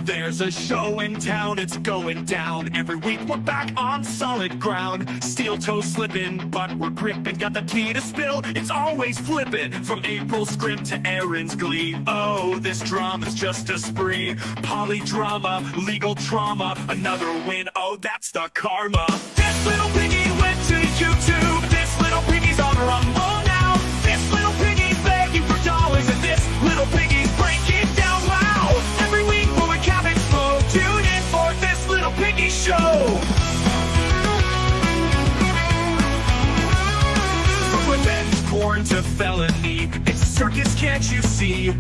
There's a show in town, it's going down. Every week we're back on solid ground. Steel toe slipping, but we're gripping. Got the tea to spill, it's always flipping. From April's scrim to Aaron's glee. Oh, this drama's just a spree. Polydrama, legal trauma. Another win, oh, that's the karma. This little piggy went to YouTube. This little piggy's on Rumble now. This little piggy's begging for dollars. And this little piggy's breaking down. Wow! Every week we'll recap and flow. Tune in for this little piggy show. From revenge porn to felony, it's a circus, can't you see?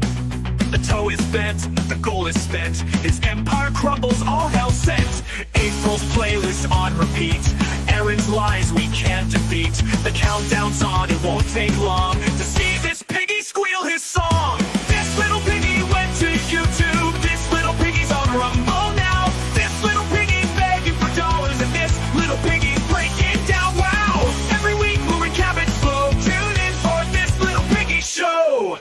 The toe is bent, the goal is spent. His empire crumbles, all hell sent. April's playlist on repeat. Aaron's lies we can't defeat. The countdown's on, it won't take long to see this piggy squeal his song. This little piggy went to YouTube. This little piggy's on Rumble now. This little piggy's begging for dollars. And this little piggy's breaking down. Wow! Every week we'll recap and flow. Tune in for this little piggy show.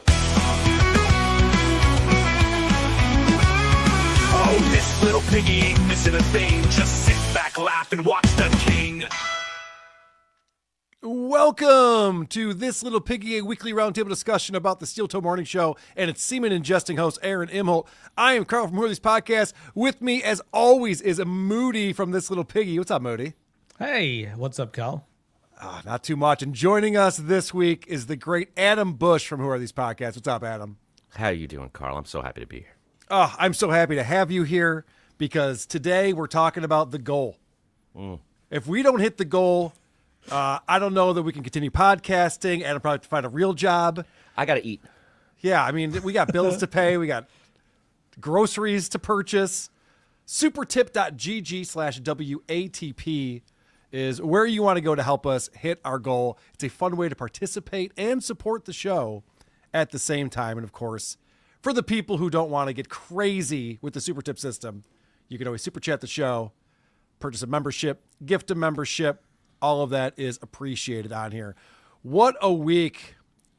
Oh, this little piggy ain't missing a thing. Just sit back, laugh, and watch the king. Welcome to This Little Piggy, a weekly roundtable discussion about the Steel Toe Morning Show and its semen ingesting host, Aaron Imholt. I am Carl from Who Are These Podcasts. With me, as always, is Moody from This Little Piggy. What's up, Moody? Hey, what's up, Carl? Not too much. And joining us this week is the great Adam Bush from Who Are These Podcasts. What's up, Adam? How are you doing, Carl? I'm so happy to be here. I'm so happy to have you here because today we're talking about the goal. If we don't hit the goal, I don't know that we can continue podcasting. Adam probably have to find a real job. I got to eat. Yeah, I mean, we got bills to pay. We got groceries to purchase. Supertip.gg/WATP is where you want to go to help us hit our goal. It's a fun way to participate and support the show at the same time. And, of course, for the people who don't want to get crazy with the Super Tip system, you can always Super Chat the show, purchase a membership, gift a membership. All of that is appreciated on here. What a week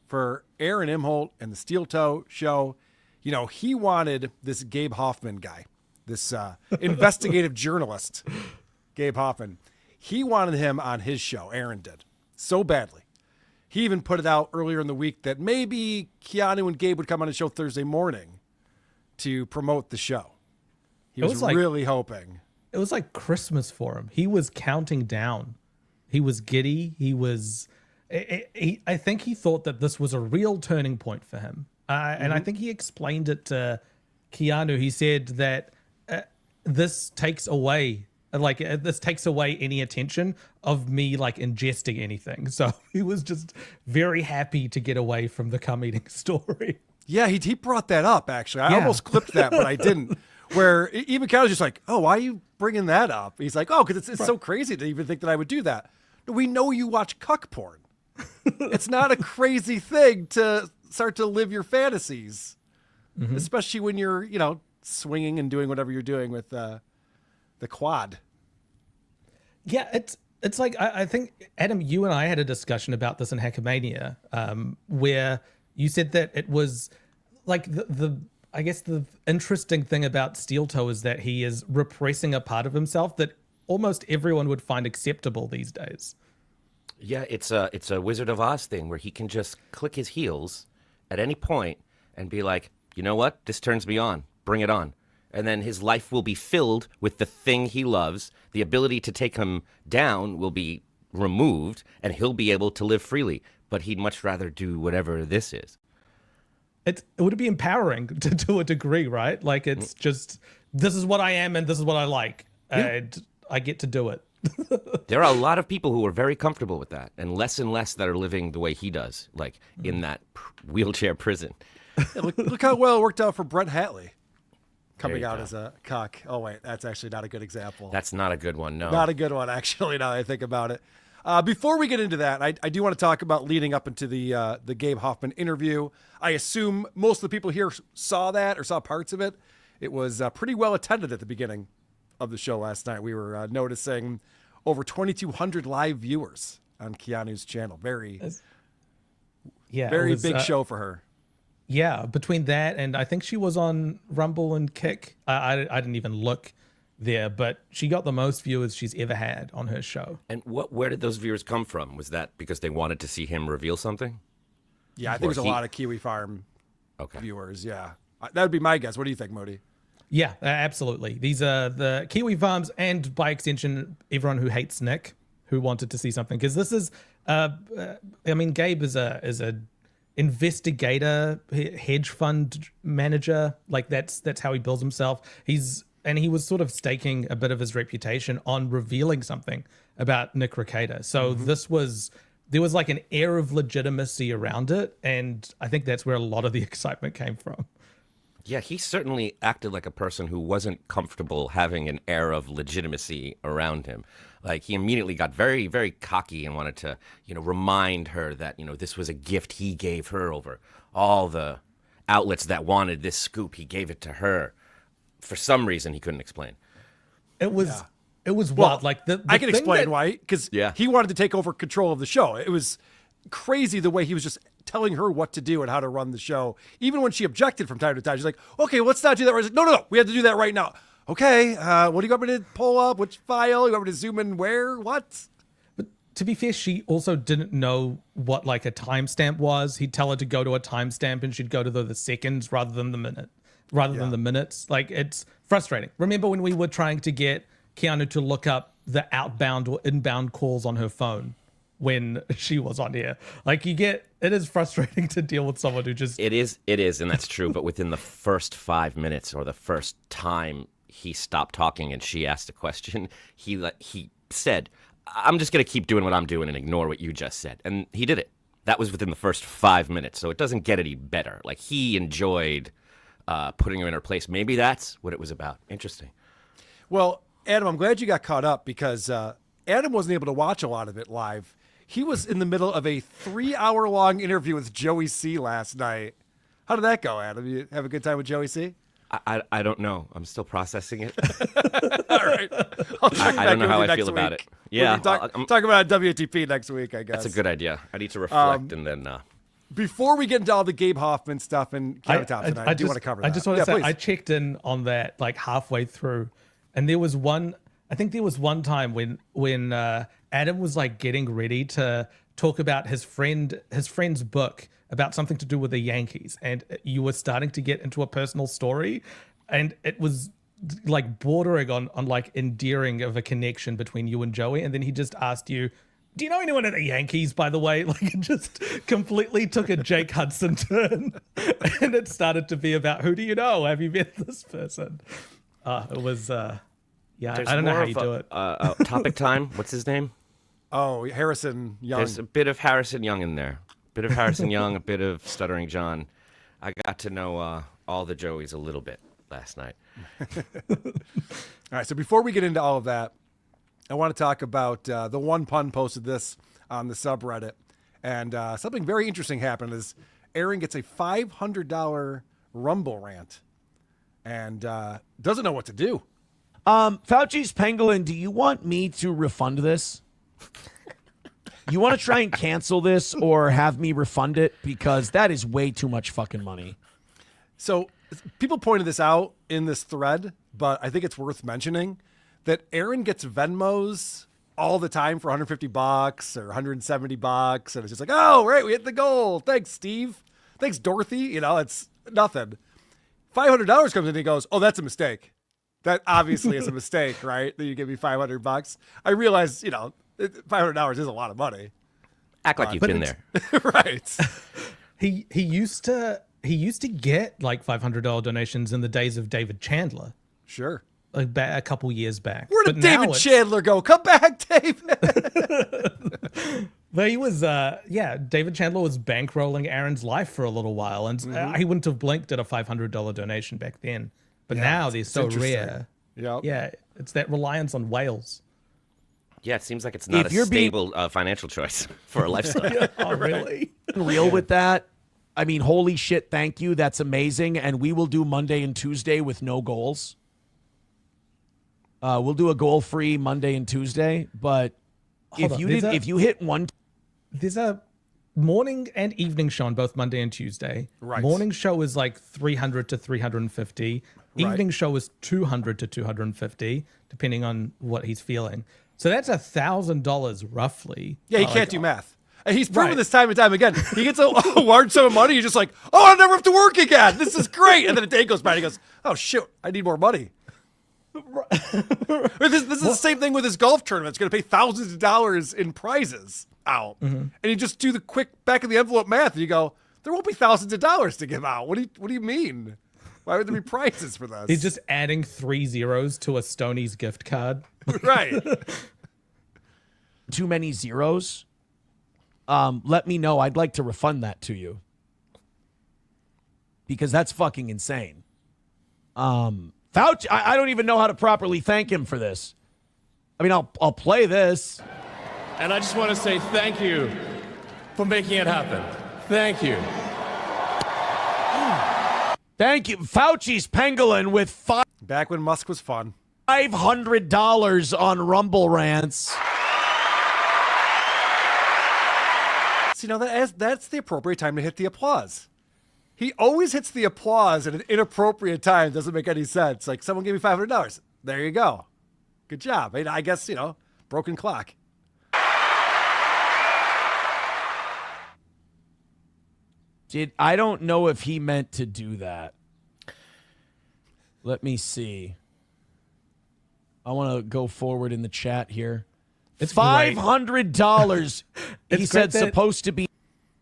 for Aaron Imholt and the Steel Toe Show. You know, he wanted this Gabe Hoffman guy, this investigative journalist, Gabe Hoffman. He wanted him on his show, Aaron did, so badly. He even put it out earlier in the week that maybe Keanu and Gabe would come on his show Thursday morning to promote the show. He was really hoping. It was like Christmas for him. He was counting down. He was giddy. He was. I think he thought that this was a real turning point for him, and I think he explained it to Keanu. He said that this takes away any attention of me ingesting anything. So he was just very happy to get away from the cum eating story. Yeah, he brought that up actually. I almost clipped that, but I didn't. Where even Keanu's just like, oh, why are you bringing that up? He's like, oh, because it's so crazy to even think that I would do that. We know you watch cuck porn. It's not a crazy thing to start to live your fantasies, especially when you're, swinging and doing whatever you're doing with the quad. Yeah, it's like I think, Adam, you and I had a discussion about this in Hackamania, where you said that it was like I guess the interesting thing about Steel Toe is that he is repressing a part of himself that almost everyone would find acceptable these days. Yeah, it's a Wizard of Oz thing where he can just click his heels at any point and be like, you know what? This turns me on. Bring it on. And then his life will be filled with the thing he loves. The ability to take him down will be removed, and he'll be able to live freely. But he'd much rather do whatever this is. It would be empowering to a degree, right? Like it's just, this is what I am and this is what I like. And I get to do it. There are a lot of people who are very comfortable with that, and less that are living the way he does, like in that wheelchair prison. Yeah, look how well it worked out for Brett Hatley coming out as a cock. Oh, wait, that's actually not a good example. That's not a good one, no. Not a good one, actually, now that I think about it. Before we get into that, I do want to talk about leading up into the Gabe Hoffman interview. I assume most of the people here saw that or saw parts of it. It was pretty well attended at the beginning of the show last night. We were noticing over 2,200 live viewers on Keanu's channel. Very big show for her. Yeah, between that and I think she was on Rumble and Kick. I didn't even look there, but she got the most viewers she's ever had on her show. And where did those viewers come from? Was that because they wanted to see him reveal something? Yeah, I think there's a lot of Kiwi Farm viewers. Yeah, that would be my guess. What do you think, Modi? Yeah, absolutely. These are the Kiwi Farms and by extension, everyone who hates Nick who wanted to see something. Because this is, I mean, Gabe is a investigator, hedge fund manager. Like that's how he builds himself. And he was sort of staking a bit of his reputation on revealing something about Nick Rekieta. So there was like an air of legitimacy around it. And I think that's where a lot of the excitement came from. Yeah, he certainly acted like a person who wasn't comfortable having an air of legitimacy around him. Like he immediately got very, very cocky and wanted to, remind her that, this was a gift he gave her over all the outlets that wanted this scoop. He gave it to her for some reason he couldn't explain. It was wild. Like I can explain why, because Yeah. he wanted to take over control of the show. It was crazy the way he was just telling her what to do and how to run the show. Even when she objected from time to time, she's like, okay, let's not do that. I was like, no, we have to do that right now. Okay, what do you want me to pull up? Which file? You want me to zoom in where? What? But to be fair, she also didn't know what like a timestamp was. He'd tell her to go to a timestamp and she'd go to the seconds rather than the minutes. Like it's frustrating. Remember when we were trying to get Keanu to look up the outbound or inbound calls on her phone when she was on here? Like it is frustrating to deal with someone who just... It is, and that's true. But within the first 5 minutes or the first time he stopped talking and she asked a question, he said, I'm just going to keep doing what I'm doing and ignore what you just said. And he did it. That was within the first 5 minutes. So it doesn't get any better. Like he enjoyed putting her in her place. Maybe that's what it was about. Interesting. Well, Adam, I'm glad you got caught up because Adam wasn't able to watch a lot of it live. He was in the middle of a 3-hour-long interview with Joey C last night. How did that go, Adam? You have a good time with Joey C? I don't know. I'm still processing it. All right. I don't know how I feel about it. Yeah. Talk about WTP next week, I guess. That's a good idea. I need to reflect and then... Before we get into all the Gabe Hoffman stuff and Keanu Thompson, I do want to cover that. I just want to say, please. I checked in on that like halfway through, and there was one time when Adam was like getting ready to talk about his friend's book about something to do with the Yankees, and you were starting to get into a personal story, and it was like bordering on like endearing of a connection between you and Joey, and then he just asked you, do you know anyone at the Yankees, by the way? Like it just completely took a Jake Hudson turn, and it started to be about, who do you know? Have you met this person? It was, yeah, There's I don't know more how you do it. Topic time. What's his name? Oh, Harrison Young. There's a bit of Harrison Young in there. A bit of Harrison Young, a bit of Stuttering John. I got to know all the Joeys a little bit last night. All right, so before we get into all of that, I want to talk about the One Pun posted this on the subreddit. And something very interesting happened is Aaron gets a $500 Rumble rant and doesn't know what to do. Fauci's Pangolin, do you want me to refund this? You want to try and cancel this or have me refund it? Because that is way too much fucking money. So people pointed this out in this thread, but I think it's worth mentioning that Aaron gets Venmos all the time for $150 or $170. And it's just like, oh, right, we hit the goal. Thanks, Steve. Thanks, Dorothy. It's nothing. $500 comes in and he goes, oh, that's a mistake. That obviously is a mistake, right? That you give me $500. I realize, $500 is a lot of money. Act like you've been there. Right. He used to get like $500 donations in the days of David Chandler, Sure. like a couple years back. Where did David Chandler go? Come back, David. But he was, David Chandler was bankrolling Aaron's life for a little while, and he wouldn't have blinked at a $500 donation back then. But now they're so rare. Yep. Yeah, it's that reliance on whales. Yeah, it seems like it's not a stable financial choice for a lifestyle. Oh, really? Real with that. I mean, holy shit, thank you. That's amazing. And we will do Monday and Tuesday with no goals. We'll do a goal-free Monday and Tuesday. But if you hit one... There's a morning and evening show on both Monday and Tuesday. Right. Morning show is like 300 to 350. Right. Evening show is 200 to 250, depending on what he's feeling. So that's $1,000 roughly. Yeah, he Like, can't do math. And he's proven Right. this time and time again. He gets a large sum of money. You're just like, oh, I never have to work again. This is great. And then a day goes by and he goes, oh, shoot, I need more money. This is the same thing with his golf tournament. It's going to pay thousands of dollars in prizes out. And you just do the quick back of the envelope math. And you go, there won't be thousands of dollars to give out. What do you mean? Why would there be prizes for this? He's just adding 3 zeros to a Stoney's gift card. right. Too many zeros. Let me know. I'd like to refund that to you. Because that's fucking insane. Fauci, I don't even know how to properly thank him for this. I mean, I'll play this. And I just want to say thank you for making it happen. Thank you. Thank you. Fauci's pangolin with Back when Musk was fun. $500 on Rumble Rants. See, now that's the appropriate time to hit the applause. He always hits the applause at an inappropriate time. Doesn't make any sense. Like, someone gave me $500. There you go. Good job. I guess, broken clock. I don't know if he meant to do that. Let me see. I want to go forward in the chat here. It's $500. He It's said great that- supposed to be.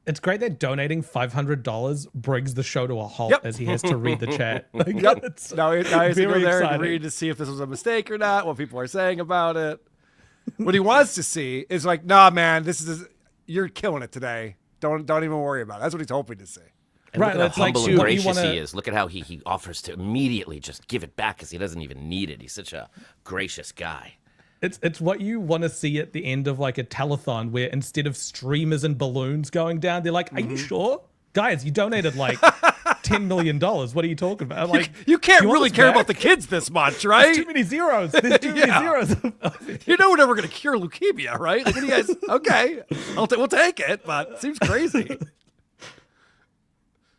It's great that donating $500 brings the show to a halt Yep. as he has to read the chat. Like, Yep. it's Now he has to go very there and exciting. read to see if this was a mistake or not, what people are saying about it. What he wants to see is like, nah, man, you're killing it today. Don't even worry about it. That's what he's hoping to see. And Right, look at that's how like humble what and you gracious wanna- he is. Look at how he offers to immediately just give it back because he doesn't even need it. He's such a gracious guy. It's what you want to see at the end of like a telethon where instead of streamers and balloons going down, they're like, are you sure? Guys, you donated like $10 million. What are you talking about? Like, You can't you want really us care back? about the kids this much, There's right? too many zeros. There's too many Yeah. zeros. You know we're never going to cure leukemia, right? Like, what do you guys? Okay, we'll take it, but it seems crazy.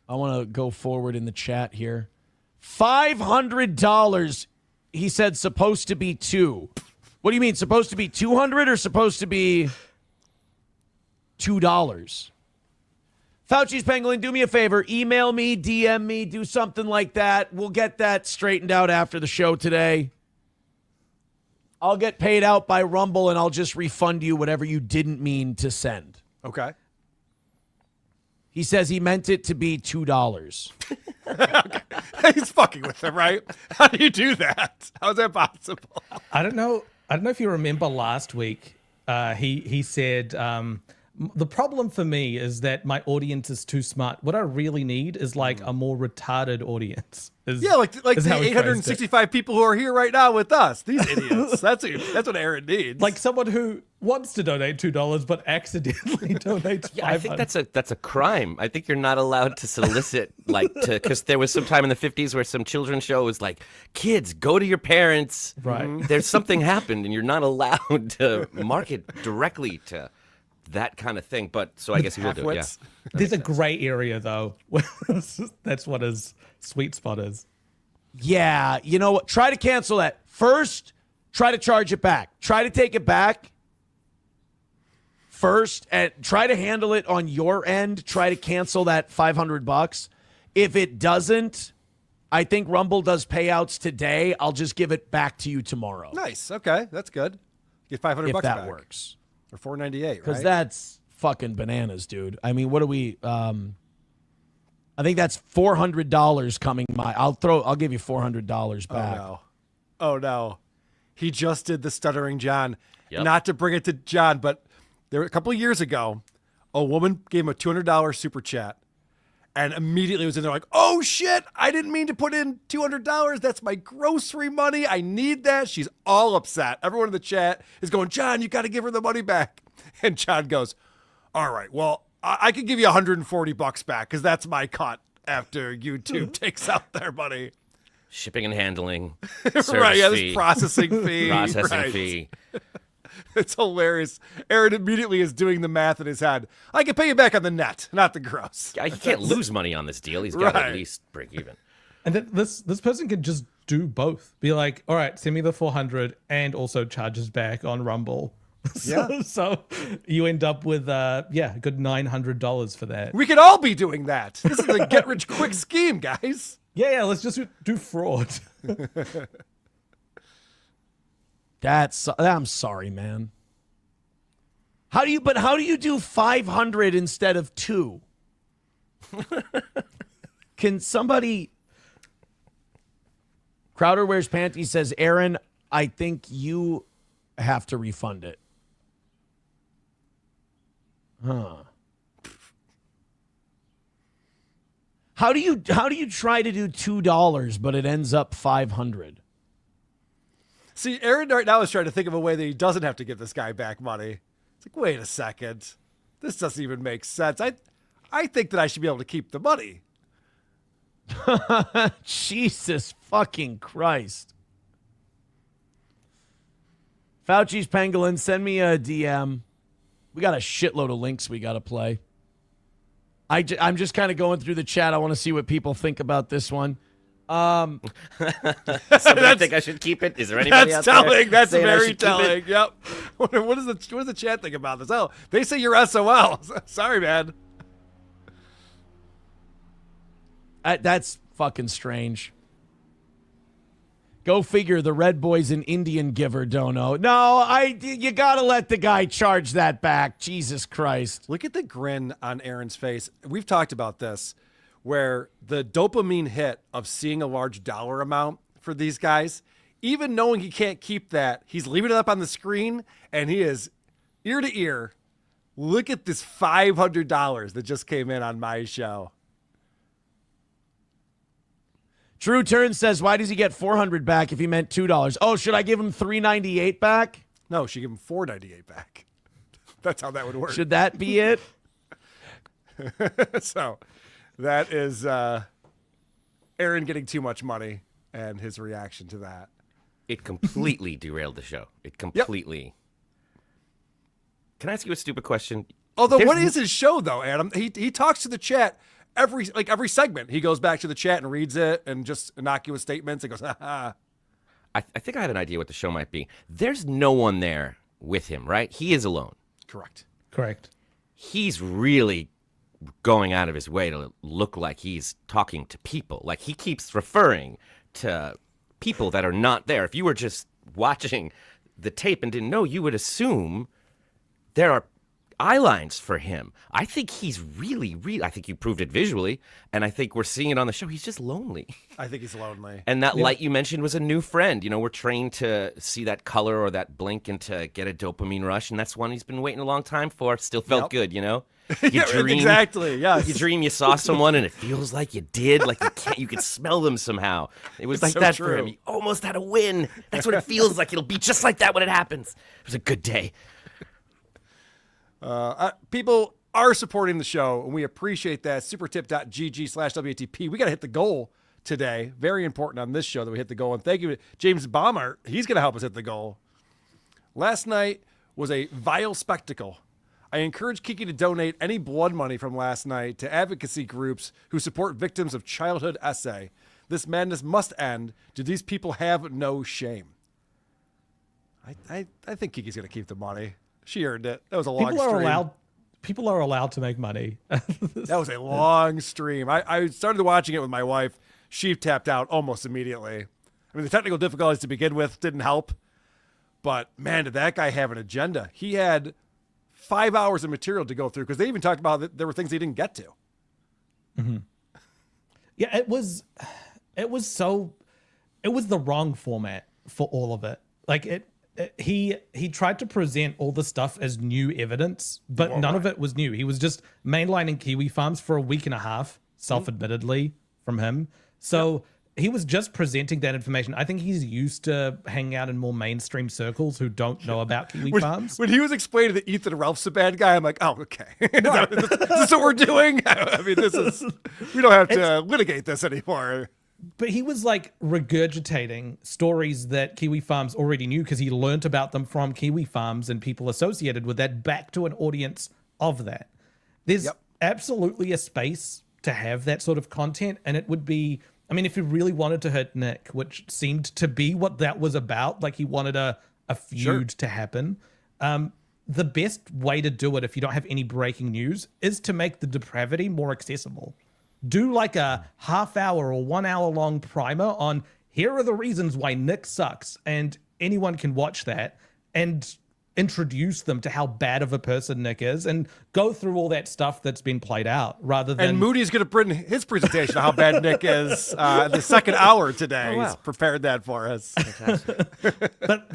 I want to go forward in the chat here. $500. He said supposed to be 2. What do you mean? Supposed to be 200 or supposed to be $2? Fauci's Pangolin, do me a favor. Email me, DM me, do something like that. We'll get that straightened out after the show today. I'll get paid out by Rumble and I'll just refund you whatever you didn't mean to send. Okay. He says he meant it to be $2. He's fucking with him, right? How do you do that? How is that possible? I don't know if you remember last week. He said the problem for me is that my audience is too smart. What I really need is like a more retarded audience. Yeah, like is the how he phrased it. 865 people who are here right now with us. These idiots. That's what Aaron needs. Like someone who wants to donate $2 but accidentally donates Yeah, I think that's a crime. I think you're not allowed to solicit because there was some time in the 50s where some children's show was like, kids, go to your parents. Right. There's something happened and you're not allowed to market directly to that kind of thing. But so I guess he will do it. Yeah. Halfwits. There's a gray area though. That's what his sweet spot is. Yeah, you know what? Try to cancel that. First, try to charge it back. Try to take it back first and try to handle it on your end. Try to cancel that $500. If it doesn't, I think Rumble does payouts today. I'll just give it back to you tomorrow. Nice. Okay, that's good. Get $500 if bucks that back. works. Or $498, Because right? that's fucking bananas, dude. I mean, what do we I think that's $400 coming I'll give you $400 back. Oh no. He just did the Stuttering John. Yep. Not to bring it to John, but there a couple of years ago, a woman gave him a $200 super chat and immediately was in there like, oh shit, I didn't mean to put in $200. That's my grocery money. I need that. She's all upset. Everyone in the chat is going, John, you got to give her the money back. And John goes, all right, well, I could give you $140 back because that's my cut after YouTube takes out their money. Shipping and handling, Right, service yeah, fee, this processing fee. processing right. fee. It's hilarious. Aaron immediately is doing the math in his head. I can pay you back on the net, not the gross. He can't lose money on this deal. He's got to Right. at least break even. And then this person could just do both. Be like, all right, send me the 400 and also charges back on Rumble. So you end up with a good $900 for that. We could all be doing that. This is a get-rich-quick scheme, guys. Yeah, let's just do fraud. I'm sorry, man. How do you do 500 instead of 2? Can somebody... Crowder Wears Panties says, Aaron, I think you have to refund it. Huh. How do you try to do $2 but it ends up 500? See, Aaron right now is trying to think of a way that he doesn't have to give this guy back money. It's like, wait a second. This doesn't even make sense. I think that I should be able to keep the money. Jesus fucking Christ. Fauci's Pangolin, send me a DM. We got a shitload of links we got to play. I'm just kind of going through the chat. I want to see what people think about this one. Somebody think I should keep it? Is there anybody That's out there telling. That's saying I very should keep it? telling. Yep. What does the chat think about this? Oh, they say you're SOL. Sorry, man. That's fucking strange. Go figure. The Red Boy's an Indian giver, don't know. No, you gotta let the guy charge that back. Jesus Christ. Look at the grin on Aaron's face. We've talked about this, where the dopamine hit of seeing a large dollar amount for these guys, even knowing he can't keep that, he's leaving it up on the screen, and he is ear to ear. Look at this $500 that just came in on my show. True Turn says, why does he get $400 back if he meant $2? Oh, should I give him $398 back? No, she gave him $498 back. That's how that would work. Should that be it? So that is Aaron getting too much money and his reaction to that. It completely derailed the show. It completely. Can I ask you a stupid question? Although, what is his show though, Adam? He talks to the chat every segment. He goes back to the chat and reads it and just innocuous statements and goes, ha ha. I think I had an idea what the show might be. There's no one there with him, right? He is alone. Correct. He's really going out of his way to look like he's talking to people. Like, he keeps referring to people that are not there. If you were just watching the tape and didn't know, you would assume there are eye lines for him. I think he's really, I think you proved it visually, and I think we're seeing it on the show. He's just lonely. I think he's lonely. And that light you mentioned was a new friend. You know, we're trained to see that color or that blink and to get a dopamine rush, and that's one he's been waiting a long time for. Still felt good, you know? You Exactly, yes. You dream you saw someone and it feels like you did, like you could smell them somehow. It was like so that true. for him. He almost had a win. That's what it feels like. It'll be just like that when it happens. It was a good day. People are supporting the show, and we appreciate that. Supertip.gg/WATP. We got to hit the goal today. Very important on this show that we hit the goal. And thank you to James Baumart. He's going to help us hit the goal. Last night was a vile spectacle. I encourage Kiki to donate any blood money from last night to advocacy groups who support victims of childhood SA. This madness must end. Do these people have no shame? I think Kiki's going to keep the money. She earned it. That was a long stream. People are allowed to make money. That was a long stream. I started watching it with my wife. She tapped out almost immediately. I mean, the technical difficulties to begin with didn't help. But, man, did that guy have an agenda. He had 5 hours of material to go through because they even talked about that there were things he didn't get to. Mm-hmm. Yeah, it was the wrong format for all of it. Like he tried to present all the stuff as new evidence, but none of it was new. He was just mainlining Kiwi Farms for a week and a half, self-admittedly, from him. So he was just presenting that information. I think he's used to hanging out in more mainstream circles who don't know about Kiwi Farms. When he was explaining that Ethan Ralph's a bad guy, I'm like, oh, okay. Is this what we're doing? I mean, we don't have to litigate this anymore. But he was like regurgitating stories that Kiwi Farms already knew because he learnt about them from Kiwi Farms and people associated with that back to an audience of that. There's absolutely a space to have that sort of content, and it would be, I mean, if you really wanted to hit Nick, which seemed to be what that was about, like he wanted a feud to happen, the best way to do it if you don't have any breaking news is to make the depravity more accessible. Do like a half-hour or 1 hour long primer on here are the reasons why Nick sucks, and anyone can watch that and introduce them to how bad of a person Nick is and go through all that stuff that's been played out rather than... And Moody's going to bring his presentation of how bad Nick is the second hour today. Oh, wow. He's prepared that for us. But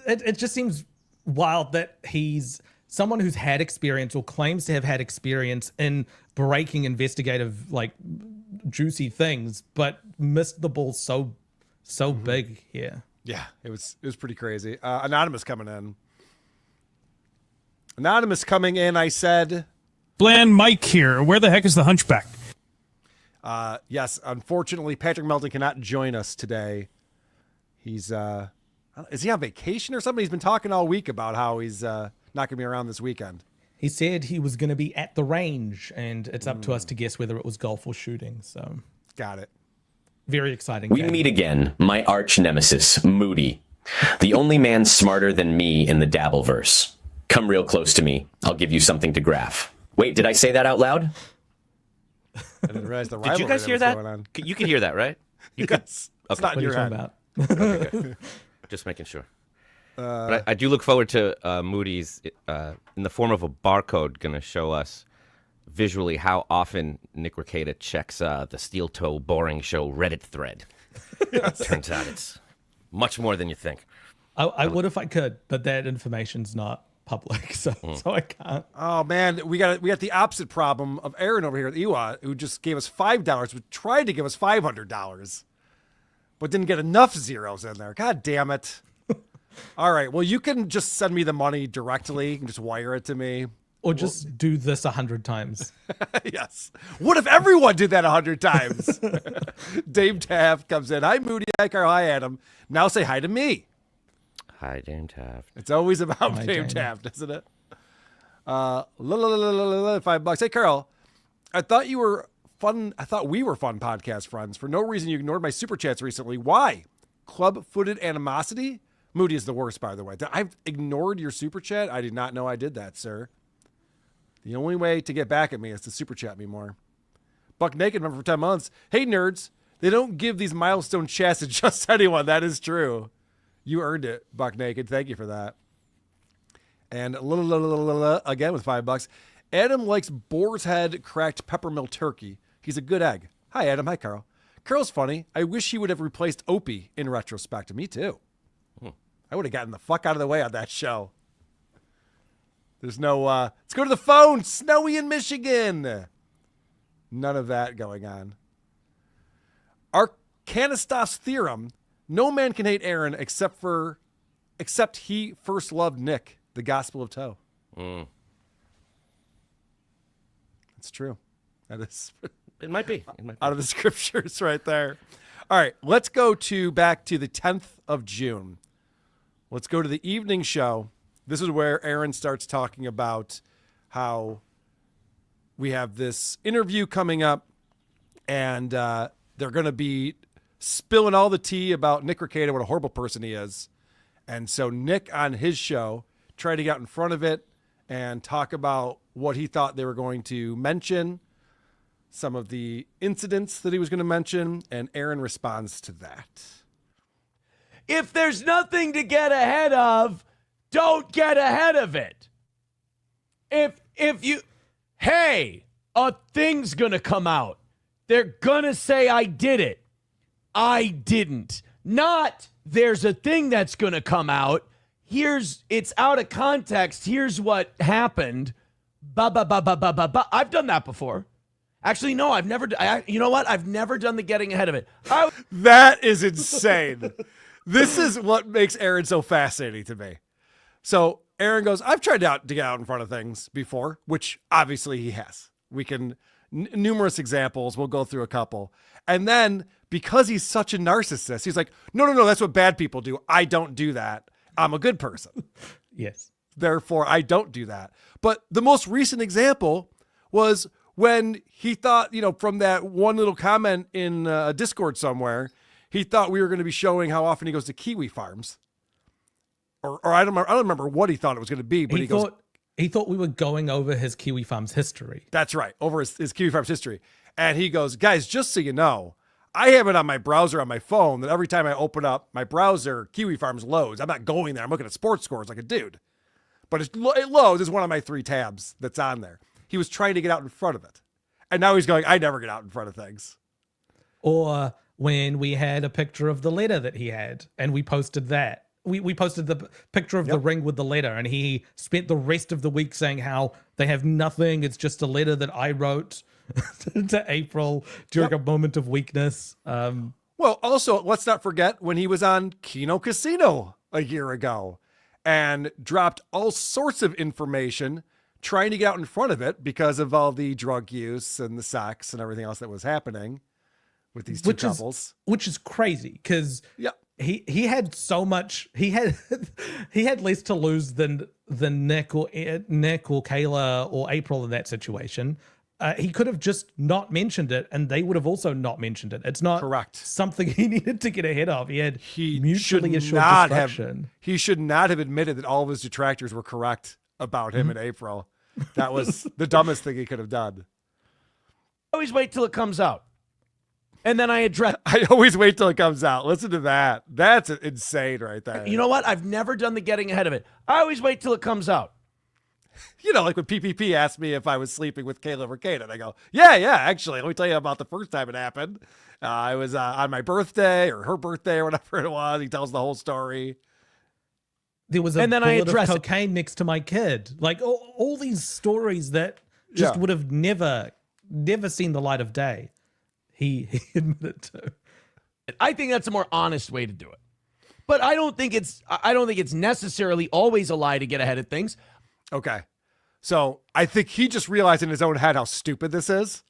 it just seems wild that he's someone who's had experience or claims to have had experience in breaking investigative, like, juicy things, but missed the ball so big here. Yeah, it was pretty crazy. Anonymous coming in. Anonymous coming in, I said... Bland Mike here. Where the heck is the Hunchback? Yes, unfortunately, Patrick Melton cannot join us today. He's... is he on vacation or something? He's been talking all week about how he's not going to be around this weekend. He said he was going to be at the range, and it's up to us to guess whether it was golf or shooting. So, got it. Very exciting. We game. meet again, my arch nemesis, Moody, the only man smarter than me in the Dabbleverse. Come real close to me. I'll give you something to graph. Wait, did I say that out loud? I didn't realize the Did you guys hear that? You can hear that, right? You could. It's Okay. not in What are you your talking head. about? Okay, good. Just making sure. But I do look forward to Moody's in the form of a barcode going to show us visually how often Nick Rekieta checks the Steel Toe Boring Show Reddit thread. Turns out it's much more than you think. I would if I could, but that information's not public, so I can't. Oh man, we got the opposite problem of Aaron over here at Ewa, who just gave us $5, but tried to give us $500, but didn't get enough zeros in there. God damn it! All right, well you can just send me the money directly. You can just wire it to me, Or just do this 100 times. Yes. What if everyone did that 100 times? Dave Taft comes in. Hi Moody, hi Carl, hi Adam. Now say hi to me. Hi, Dame Taft. It's always about Hi, Dave Jamie. Taft, isn't it? $5. Hey, Carl, I thought you were fun. I thought we were fun podcast friends. For no reason, you ignored my super chats recently. Why? Club-footed animosity? Moody is the worst, by the way. I've ignored your super chat. I did not know I did that, sir. The only way to get back at me is to super chat me more. Buck Naked, member for 10 months. Hey, nerds. They don't give these milestone chats to just anyone. That is true. You earned it, Buck Naked. Thank you for that. And again with $5. Adam likes boar's head cracked peppermill turkey. He's a good egg. Hi, Adam. Hi, Carl. Carl's funny. I wish he would have replaced Opie in retrospect. Me too. I would have gotten the fuck out of the way on that show. There's no, let's go to the phone. Snowy in Michigan. None of that going on. Arkanistov's theorem. No man can hate Aaron except he first loved Nick, the Gospel of Toe. That's true. That is It might be. out of the scriptures right there. All right, let's go back to the 10th of June. Let's go to the evening show. This is where Aaron starts talking about how we have this interview coming up, and they're going to be spilling all the tea about Nick Rekieta, what a horrible person he is. And so Nick on his show tried to get out in front of it and talk about what he thought they were going to mention, some of the incidents that he was going to mention, and Aaron responds to that. If there's nothing to get ahead of, don't get ahead of it. If you, hey, a thing's gonna come out. They're gonna say I did it. I didn't. Not there's a thing that's gonna come out. It's out of context. Here's what happened. Ba ba ba ba ba ba ba. I've done that before. Actually, no, I've never. You know what? I've never done the getting ahead of it. That is insane. This is what makes Aaron so fascinating to me. So Aaron goes, I've tried to get out in front of things before, which obviously he has. We can numerous examples. We'll go through a couple. And then because he's such a narcissist, he's like, no, that's what bad people do. I don't do that. I'm a good person. Yes. Therefore, I don't do that. But the most recent example was when he thought, from that one little comment in a Discord somewhere, he thought we were going to be showing how often he goes to kiwi farms. Or I don't remember what he thought it was going to be, but he thought we were going over his kiwi farms history. That's right, over his kiwi farms history. And he goes, guys, just so you know, I have it on my browser on my phone that every time I open up my browser, Kiwi Farms loads. I'm not going there. I'm looking at sports scores like a dude. But it loads as one of my 3 tabs that's on there. He was trying to get out in front of it. And now he's going, I never get out in front of things. Or when we had a picture of the letter that he had and we posted that. We posted the picture of the ring with the letter, and he spent the rest of the week saying how they have nothing. It's just a letter that I wrote to April during a moment of weakness. Well, also, let's not forget when he was on Kino Casino a year ago and dropped all sorts of information trying to get out in front of it because of all the drug use and the sex and everything else that was happening with these two couples. Which is crazy because he had so much. He had less to lose than Nick or Kayla or April in that situation. He could have just not mentioned it, and they would have also not mentioned it. It's not correct. Something he needed to get ahead of. He had mutually assured destruction. He should not have admitted that all of his detractors were correct about him in April. That was the dumbest thing he could have done. I always wait till it comes out, and then I address. I always wait till it comes out. Listen to that. That's insane right there. You know what? I've never done the getting ahead of it. I always wait till it comes out. Like when PPP asked me if I was sleeping with Caleb or Kate, and I go, yeah, actually, let me tell you about the first time it happened. I was on my birthday or her birthday or whatever it was. He tells the whole story. There was a bullet of cocaine next to my kid. Like all these stories that just would have never seen the light of day. He admitted to. I think that's a more honest way to do it. But I don't think it's necessarily always a lie to get ahead of things. Okay. So I think he just realized in his own head how stupid this is.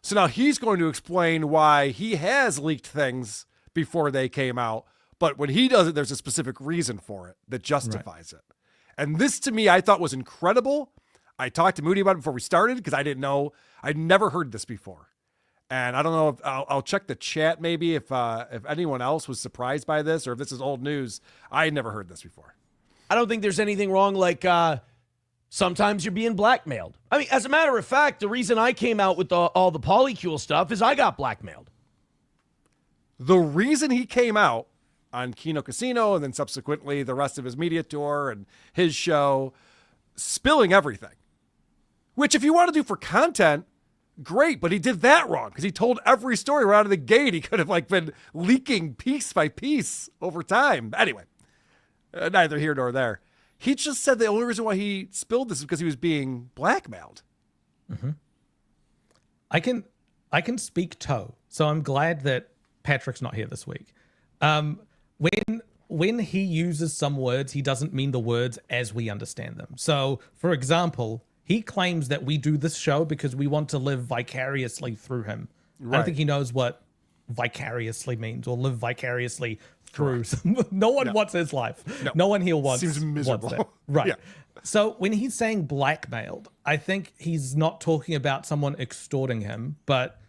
So now he's going to explain why he has leaked things before they came out. But when he does it, there's a specific reason for it that justifies it. And this to me, I thought was incredible. I talked to Moody about it before we started because I didn't know. I'd never heard this before. And I don't know if I'll check the chat maybe if anyone else was surprised by this or if this is old news. I had never heard this before. I don't think there's anything wrong like sometimes you're being blackmailed. I mean, as a matter of fact, the reason I came out with all the polycule stuff is I got blackmailed. The reason he came out on Kino Casino and then subsequently the rest of his media tour and his show, spilling everything, which if you want to do for content, great, but he did that wrong because he told every story right out of the gate. He could have been leaking piece by piece over time. Anyway, neither here nor there. He just said the only reason why he spilled this is because he was being blackmailed. Mm-hmm. I can speak toe, so I'm glad that Patrick's not here this week. When he uses some words, he doesn't mean the words as we understand them. So, for example, he claims that we do this show because we want to live vicariously through him. Right. I don't think he knows what vicariously means or live vicariously through. No one wants his life. No one here wants, seems miserable. Wants that. Right. Yeah. So when he's saying blackmailed, I think he's not talking about someone extorting him, but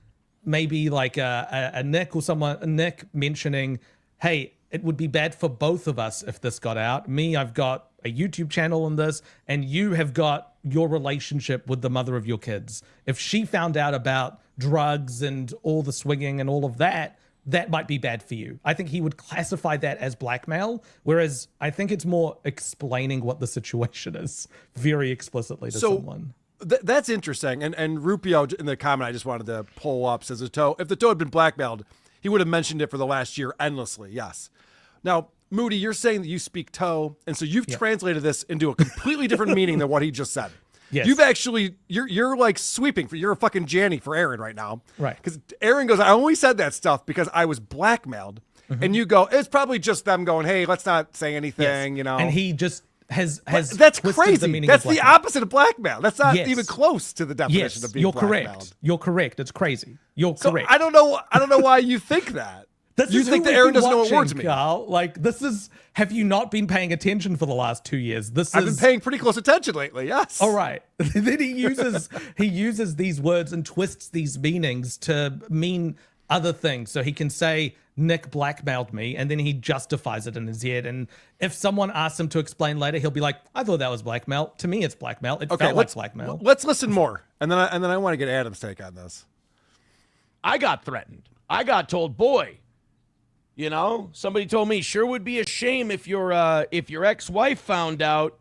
maybe like a Nick or someone, Nick mentioning, hey, it would be bad for both of us if this got out. Me, I've got a YouTube channel on this, and you have got your relationship with the mother of your kids. If she found out about drugs and all the swinging and all of that, that might be bad for you. I think he would classify that as blackmail, whereas I think it's more explaining what the situation is very explicitly to someone. That's interesting. And Rupio in the comment I just wanted to pull up says if the Toe had been blackmailed, he would have mentioned it for the last year endlessly. Yes. Now, Moody, you're saying that you speak Toe, and so you've translated this into a completely different meaning than what he just said. Yes. You've actually, you're like sweeping you're a fucking Janny for Aaron right now. Right. Because Aaron goes, I only said that stuff because I was blackmailed. Mm-hmm. And you go, it's probably just them going, hey, let's not say anything, And he just That's twisted crazy. the meaning That's of the blackmail. opposite of blackmail. That's not Yes. even close to the definition Yes, of being you're blackmailed. correct. You're correct. It's crazy. You're So correct. I don't know why you think that. This You is think who that we've Aaron been doesn't know what watching, words mean? Carl. Like, this is. Have you not been paying attention for the last 2 years? I've been paying pretty close attention lately. Yes. All right. Then he uses these words and twists these meanings to mean other things. So he can say Nick blackmailed me, and then he justifies it in his head. And if someone asks him to explain later, he'll be like, "I thought that was blackmail. To me, it's blackmail. It felt like blackmail." Let's listen more, and then I want to get Adam's take on this. I got threatened. I got told, boy, you know, somebody told me, sure would be a shame if your ex-wife found out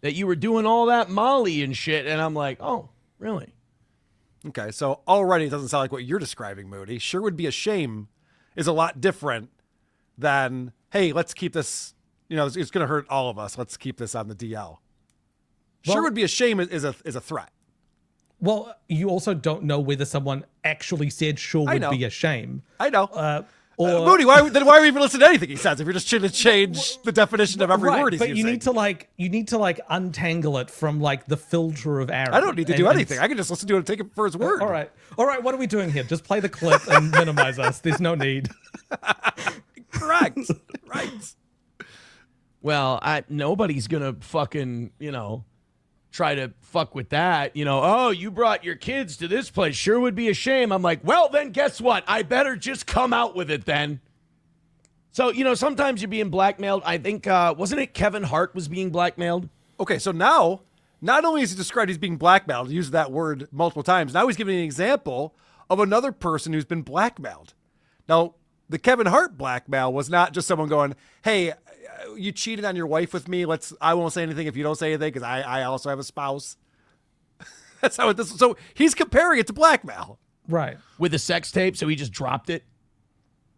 that you were doing all that Molly and shit. And I'm like, oh, really? Okay, so already it doesn't sound like what you're describing, Moody. Sure would be a shame is a lot different than, hey, let's keep this, you know, it's going to hurt all of us. Let's keep this on the DL. Sure Well- would be a shame is a threat. Well, you also don't know whether someone actually said "sure I would know. be a shame." I know. Or Moody, why are we even listening to anything he says if you're just trying to change the definition of every right, word he's but using? you need to untangle it from like the filter of Aaron. I don't need to do And- anything. I can just listen to it and take it for his word. All right. What are we doing here? Just play the clip and minimize us. There's no need. Correct. Right. Well, nobody's going to fucking, you know, try to fuck with that. You know, oh, you brought your kids to this place. Sure would be a shame. I'm like, well, then guess what? I better just come out with it then. So, you know, sometimes you're being blackmailed. I think, wasn't it Kevin Hart was being blackmailed? Okay, so now, not only is he described as being blackmailed, he used that word multiple times, now he's giving an example of another person who's been blackmailed. Now, the Kevin Hart blackmail was not just someone going, hey, you cheated on your wife with me. I won't say anything if you don't say anything because I also have a spouse. That's how this. So he's comparing it to blackmail. Right. With a sex tape, so he just dropped it.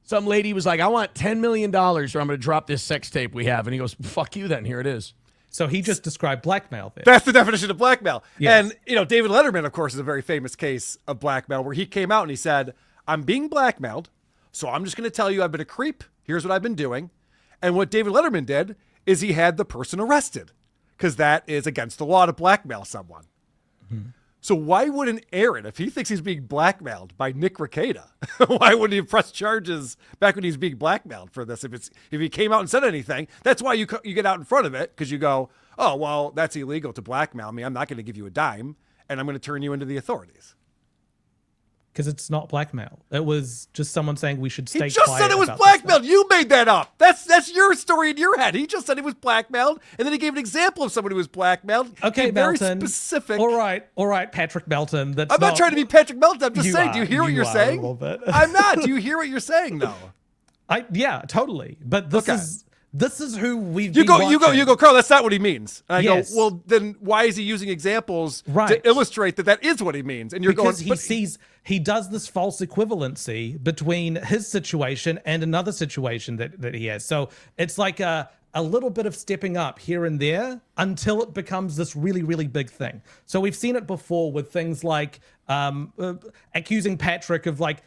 Some lady was like, I want $10 million or I'm going to drop this sex tape we have. And he goes, fuck you then. Here it is. So he just described blackmail there. That's the definition of blackmail. Yes. And, you know, David Letterman, of course, is a very famous case of blackmail where he came out and he said, I'm being blackmailed, so I'm just going to tell you I've been a creep. Here's what I've been doing. And what David Letterman did is he had the person arrested because that is against the law to blackmail someone. Mm-hmm. So why wouldn't Aaron, if he thinks he's being blackmailed by Nick Rekieta, why wouldn't he press charges back when he's being blackmailed for this? If he came out and said anything, that's why you get out in front of it because you go, oh, well, that's illegal to blackmail me. I'm not going to give you a dime, and I'm going to turn you into the authorities. Because it's not blackmail. It was just someone saying we should stay He just quiet said it was about this blackmailed. stuff. You made that up. That's your story in your head. He just said it was blackmailed, and then he gave an example of someone who was blackmailed. Okay, Being very Melton. specific. All right, Patrick Melton. That's I'm not trying to be Patrick Melton. I'm just You saying. Do you are. hear what You you're are saying? a little bit. I'm not. Do you hear what you're saying, though? Yeah, totally. But this Okay. is who we've You been go, watching. Carl, that's not what he means. And I Yes. go, well, then why is he using examples Right. to illustrate that is what he means? And you're Because going, he does this false equivalency between his situation and another situation that he has. So it's like a little bit of stepping up here and there until it becomes this really, really big thing. So we've seen it before with things like accusing Patrick of like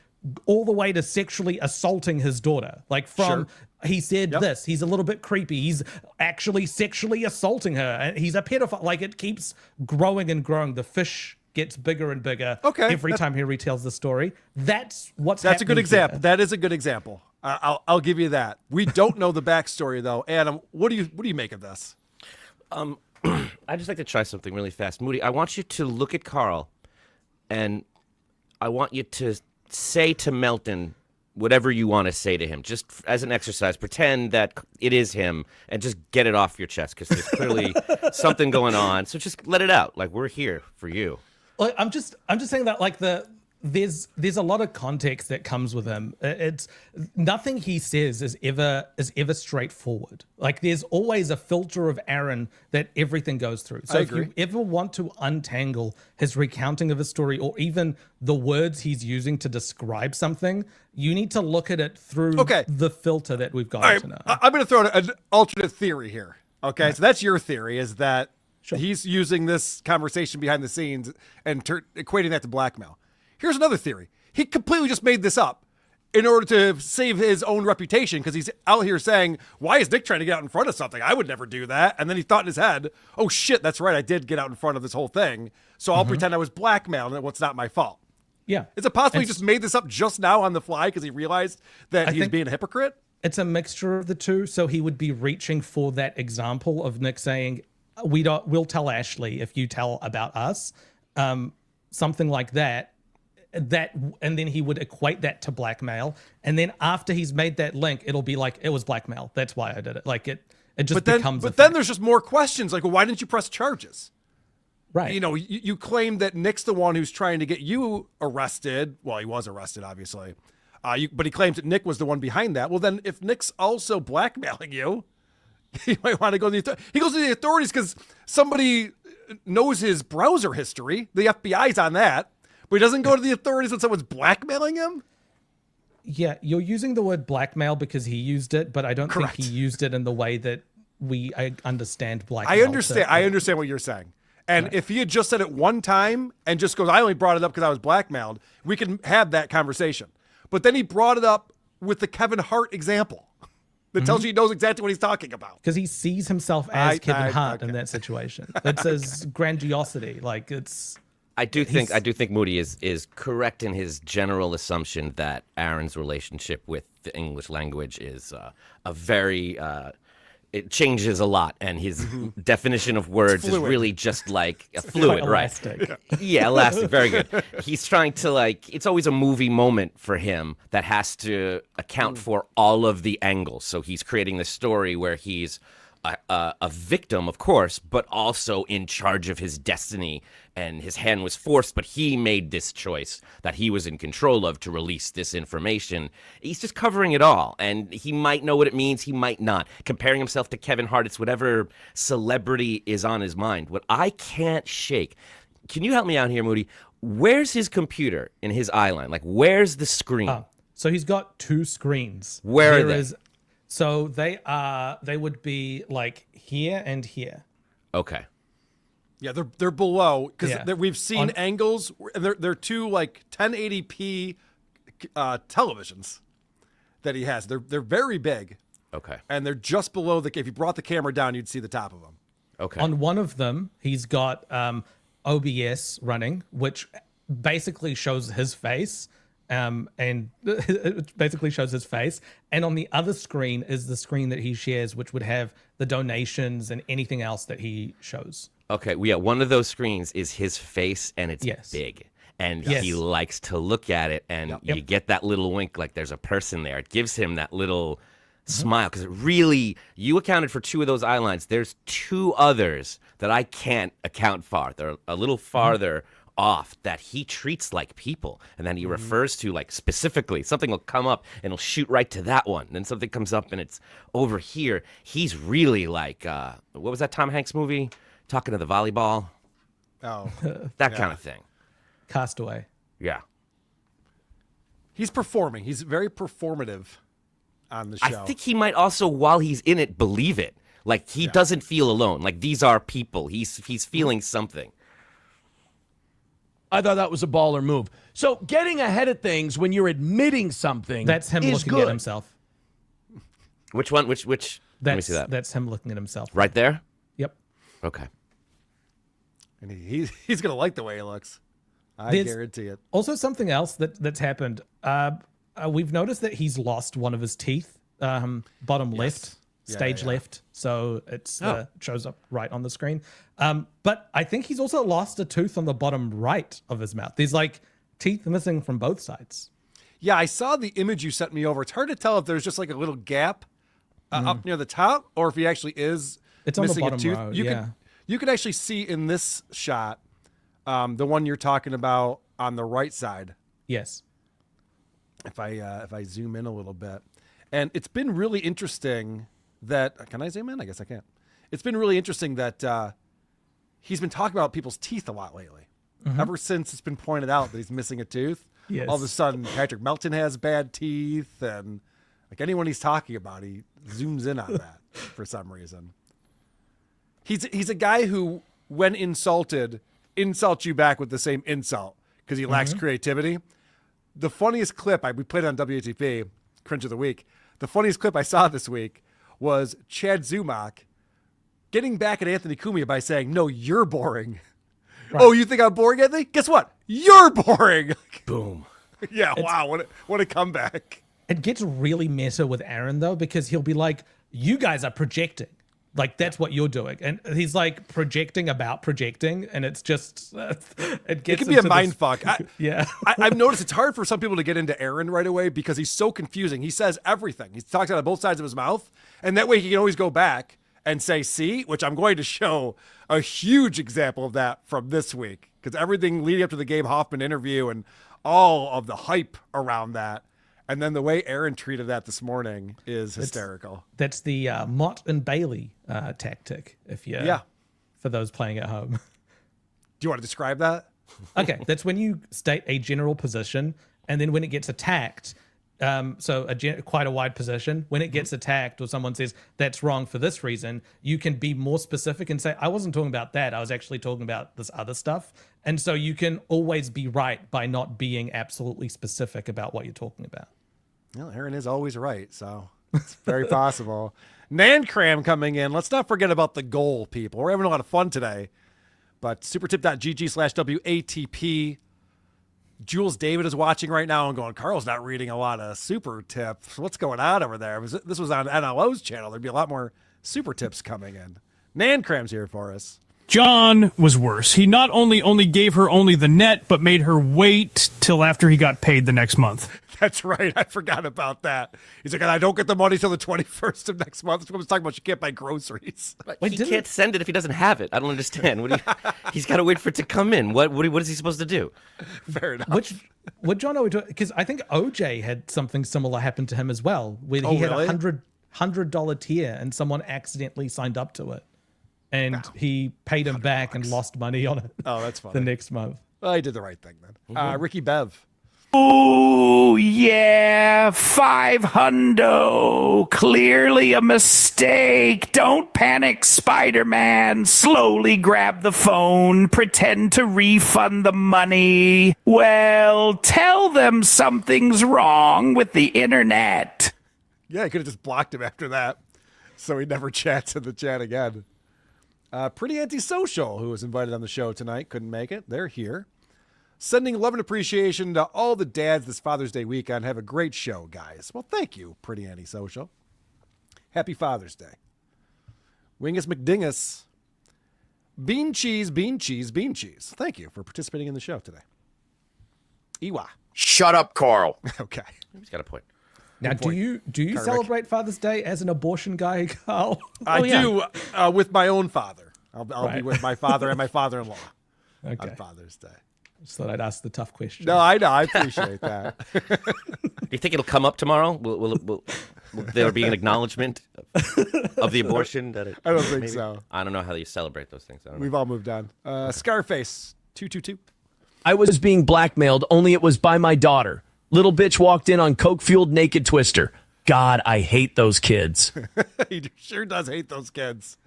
all the way to sexually assaulting his daughter. Like from, he said this, he's a little bit creepy. He's actually sexually assaulting her. And he's a pedophile. Like it keeps growing and growing. The fish gets bigger and bigger every time he retells the story. That's what's that's a good happening example. here. That is a good example. I'll give you that. We don't know the backstory though. Adam, what do you make of this? I'd just like to try something really fast. Moody, I want you to look at Carl, and I want you to say to Melton whatever you want to say to him, just as an exercise. Pretend that it is him, and just get it off your chest, because there's clearly something going on. So just let it out. Like, we're here for you. Like, I'm just saying that like there's a lot of context that comes with him. It's nothing he says is ever straightforward. Like there's always a filter of Aaron that everything goes through. So if you ever want to untangle his recounting of a story or even the words he's using to describe something, you need to look at it through the filter that we've got All right, to know. I'm going to throw an alternate theory here. Okay, so that's your theory, is that he's using this conversation behind the scenes and equating that to blackmail. Here's another theory. He completely just made this up. in order to save his own reputation, because he's out here saying, why is Nick trying to get out in front of something? I would never do that. And then he thought in his head, oh shit, that's right, I did get out in front of this whole thing, so I'll pretend I was blackmailed and it's not my fault. Yeah. Is it possible he just made this up just now on the fly because he realized that he's being a hypocrite? It's a mixture of the two. So he would be reaching for that example of Nick saying, we'll tell Ashley if you tell about us. Something like that. And then he would equate that to blackmail. And then after he's made that link, it'll be like, it was blackmail. That's why I did it. Like it just becomes. But then there's just more questions. Like, well, why didn't you press charges? Right. You know, you claim that Nick's the one who's trying to get you arrested. Well, he was arrested, obviously. But he claims that Nick was the one behind that. Well, then if Nick's also blackmailing you, he might want to go to he goes to the authorities because somebody knows his browser history. The FBI's on that. But he doesn't go to the authorities when someone's blackmailing him? Yeah, you're using the word blackmail because he used it, but I don't Correct. think he used it in the way that I understand blackmail. I understand what you're saying. And if he had just said it one time and just goes, I only brought it up because I was blackmailed, we can have that conversation. But then he brought it up with the Kevin Hart example that tells you he knows exactly what he's talking about. Because he sees himself as Kevin Hart in that situation. It's his grandiosity. Like it's. I do think Moody is correct in his general assumption that Aaron's relationship with the English language is a very it changes a lot, and his definition of words is really just like a fluid, right? Elastic. Yeah, elastic. Very good. He's trying to it's always a movie moment for him that has to account for all of the angles. So he's creating this story where he's a victim, of course, but also in charge of his destiny, and his hand was forced, but he made this choice that he was in control of to release this information. He's just covering it all, and he might know what it means, he might not. Comparing himself to Kevin Hart, it's whatever celebrity is on his mind. What I can't shake, can you help me out here, Moody? Where's his computer in his eye line? Like, where's the screen? So he's got two screens. Where are they? So they would be like here and here. Okay. Yeah, they're below because Yeah. we've seen angles. They're two like 1080p televisions that he has. They're very big. Okay. And they're just below if you brought the camera down, you'd see the top of them. Okay. On one of them, he's got OBS running, which basically shows his face. And it basically shows his face. And on the other screen is the screen that he shares, which would have the donations and anything else that he shows. Okay, well, yeah, one of those screens is his face, and it's big. And he likes to look at it, and you get that little wink like there's a person there. It gives him that little smile, because really, you accounted for two of those eye lines. There's two others that I can't account for. They're a little farther off that he treats like people, and then he refers to specifically something will come up and he'll shoot right to that one, and then something comes up and it's over here. He's really like what was that Tom Hanks movie talking to the volleyball? That kind of thing. Castaway. Yeah, He's performing. He's very performative on the show. I think he might also, while he's in it, believe it. Like he doesn't feel alone. Like these are people. He's feeling something. I thought that was a baller move. So getting ahead of things when you're admitting something, That's him is looking good. at himself. Which one? Which? Let me see that. That's him looking at himself. Right there? Yep. Okay. And he's going to like the way he looks. I There's guarantee it. Also, something else that's happened. We've noticed that he's lost one of his teeth, bottom left, stage left. So it's shows up right on the screen. But I think he's also lost a tooth on the bottom right of his mouth. There's teeth missing from both sides. Yeah, I saw the image you sent me over. It's hard to tell if there's just a little gap up near the top, or if he actually is It's on the missing bottom a tooth. row. You can actually see in this shot, the one you're talking about on the right side. Yes. If I zoom in a little bit, and it's been really interesting that can I zoom in? I guess I can't. It's been really interesting that he's been talking about people's teeth a lot lately. Ever since it's been pointed out that he's missing a tooth, Yes. all of a sudden Patrick Melton has bad teeth, and anyone he's talking about, he zooms in on that for some reason. He's a guy who, when insulted, insults you back with the same insult because he lacks creativity. the funniest clip, we played it on WATP, Cringe of the Week. The funniest clip I saw this week was Chad Zumach getting back at Anthony Cumia by saying, no, you're boring. Right. Oh, you think I'm boring, Anthony? Guess what? You're boring. Boom. Yeah, wow, what a comeback. It gets really meta with Aaron, though, because he'll be like, you guys are projecting. Like, that's what you're doing. And he's like projecting about projecting, and it's just, it can be a mind fuck. Yeah. I've noticed it's hard for some people to get into Aaron right away because he's so confusing. He says everything. He talks out of both sides of his mouth, and that way he can always go back and say, see, which I'm going to show a huge example of that from this week because everything leading up to the Gabe Hoffman interview and all of the hype around that. And then the way Aaron treated that this morning is hysterical. That's the Mott and Bailey tactic, for those playing at home. Do you want to describe that? Okay, that's when you state a general position, and then when it gets attacked, quite a wide position, when it gets attacked or someone says, that's wrong for this reason, you can be more specific and say, I wasn't talking about that, I was actually talking about this other stuff. And so you can always be right by not being absolutely specific about what you're talking about. Well, Aaron is always right, so it's very possible. Nancram coming in. Let's not forget about the goal, people. We're having a lot of fun today. But supertip.gg/WATP. Jules David is watching right now and going, Carl's not reading a lot of super tips. What's going on over there? This was on NLO's channel. There'd be a lot more super tips coming in. Nancram's here for us. John was worse. He not only gave her only the net, but made her wait till after he got paid the next month. That's right. I forgot about that. He's like, I don't get the money till the 21st of next month. That's what I was talking about. You can't buy groceries. Wait, he can't send it if he doesn't have it. I don't understand. He's got to wait for it to come in. What is he supposed to do? Fair enough. What John always because I think OJ had something similar happen to him as well, where he had really? $100 tier and someone accidentally signed up to it. And he paid him back and lost money on it. Oh, that's funny. The next month. Well, he did the right thing then. Ricky Bev. Oh, yeah, 500. Clearly a mistake. Don't panic, Spider-Man. Slowly grab the phone. Pretend to refund the money. Well, tell them something's wrong with the internet. Yeah, I could have just blocked him after that. So he never chats in the chat again. Pretty Antisocial, who was invited on the show tonight, couldn't make it. They're here. Sending love and appreciation to all the dads this Father's Day weekend. Have a great show, guys. Well, thank you, Pretty Antisocial. Happy Father's Day. Wingus McDingus. Bean cheese, bean cheese, bean cheese. Thank you for participating in the show today. Iwa. Shut up, Carl. Okay. He's got a point. Now, do you celebrate Father's Day as an abortion guy, Carl? I do with my own father. I'll be with my father and my father-in-law on Father's Day. Just thought I'd ask the tough question. No, I know. I appreciate that. Do you think it'll come up tomorrow? Will there be an acknowledgement of the abortion? I don't think so. I don't know how you celebrate those things. We've all moved on. Scarface 222. I was being blackmailed, only it was by my daughter. Little bitch walked in on coke-fueled naked twister. God, I hate those kids. He sure does hate those kids.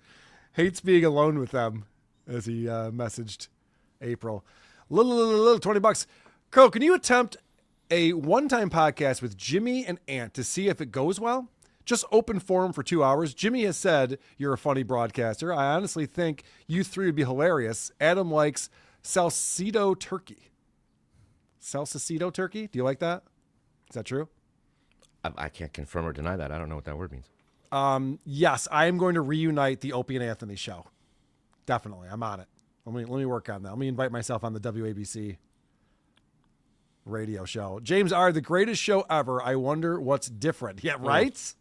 Hates being alone with them, as he messaged April. Little $20. Carl, can you attempt a one-time podcast with Jimmy and Ant to see if it goes well? Just open forum for 2 hours. Jimmy has said you're a funny broadcaster. I honestly think you three would be hilarious. Adam likes Salcedo turkey. Salsicito turkey? Do you like that? Is that true? I can't confirm or deny that. I don't know what that word means. Yes, I am going to reunite the Opie and Anthony show. Definitely. I'm on it. Let me work on that. Let me invite myself on the WABC radio show. James R., the greatest show ever. I wonder what's different. Yeah, right?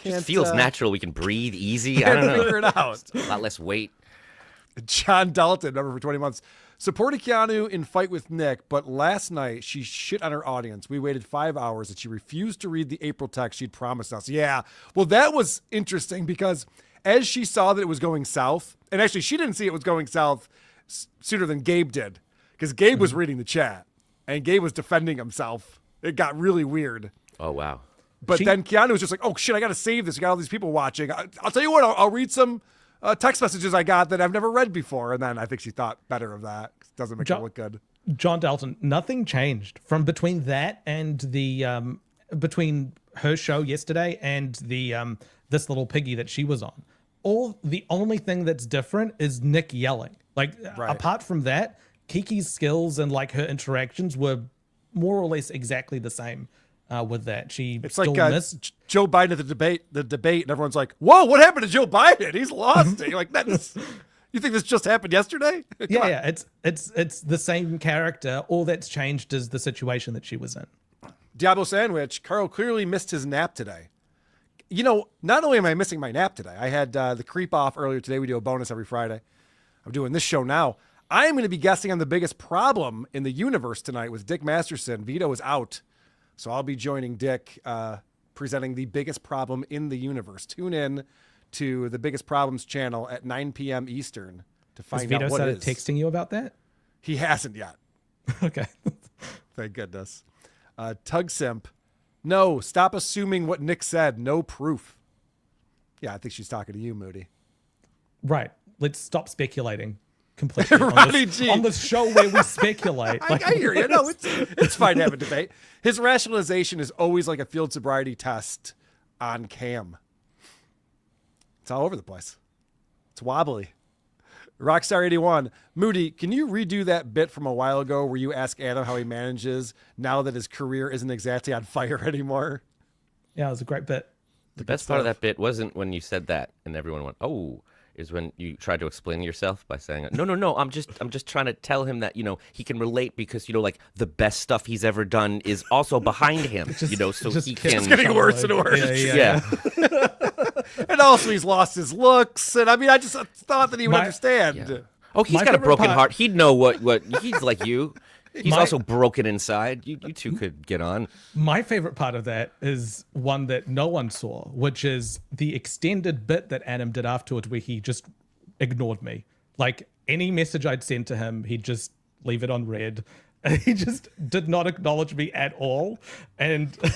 Just feels natural. We can breathe easy. I don't know. Figure it out. A lot less weight. John Dalton, number for 20 months. Supported Keanu in Fight with Nick, but last night she shit on her audience. We waited 5 hours and she refused to read the April text she'd promised us. Yeah. Well, that was interesting because as she saw that it was going south, and actually she didn't see it was going south sooner than Gabe did because Gabe was reading the chat and Gabe was defending himself. It got really weird. Oh, wow. But then Keanu was just like, oh, shit, I got to save this. I got all these people watching. I'll tell you what, I'll read some text messages I got that I've never read before. And then I think she thought better of that. Doesn't make it look good. John Dalton, nothing changed from between that and the between her show yesterday and the this little Piggy that she was on. The only thing that's different is Nick yelling. Like apart from that, Kiki's skills and like her interactions were more or less exactly the same with that. It's still like missed Joe Biden at the debate, and everyone's like, "Whoa, what happened to Joe Biden? He's lost." You're like, "That's you think this just happened yesterday?" Yeah, it's the same character. All that's changed is the situation that she was in. Diablo Sandwich, Carl clearly missed his nap today. You know, not only am I missing my nap today, I had the creep off earlier today. We do a bonus every Friday. I'm doing this show now. I'm going to be guessing on the biggest problem in the universe tonight with Dick Masterson. Vito is out, so I'll be joining Dick, presenting the biggest problem in the universe. Tune in to the Biggest Problems channel at 9 p.m. Eastern to find Has Vito out what it started is. texting you about that? He hasn't yet. Okay. Thank goodness. Tug Simp. No, stop assuming what Nick said. No proof. Yeah, I think she's talking to you, Moody. Right. Let's stop speculating completely Ronnie G. on this show where we speculate. I hear you. No, it's fine to have a debate. His rationalization is always like a field sobriety test on cam. It's all over the place. It's wobbly. Rockstar 81. Moody, can you redo that bit from a while ago where you ask Adam how he manages now that his career isn't exactly on fire anymore? Yeah, it was a great bit. The best part of that bit wasn't when you said that and everyone went, "Oh," is when you tried to explain yourself by saying, "No, I'm just trying to tell him that, he can relate because, like the best stuff he's ever done is also behind him, so he can." It's getting worse and worse. Yeah. And also he's lost his looks. And I mean, I just thought that he would understand. Yeah. Oh, he's got a broken heart. He'd know what he's like you. He's also broken inside. You two could get on. My favorite part of that is one that no one saw, which is the extended bit that Adam did afterwards where he just ignored me. Like any message I'd send to him, he'd just leave it on read. He just did not acknowledge me at all. And I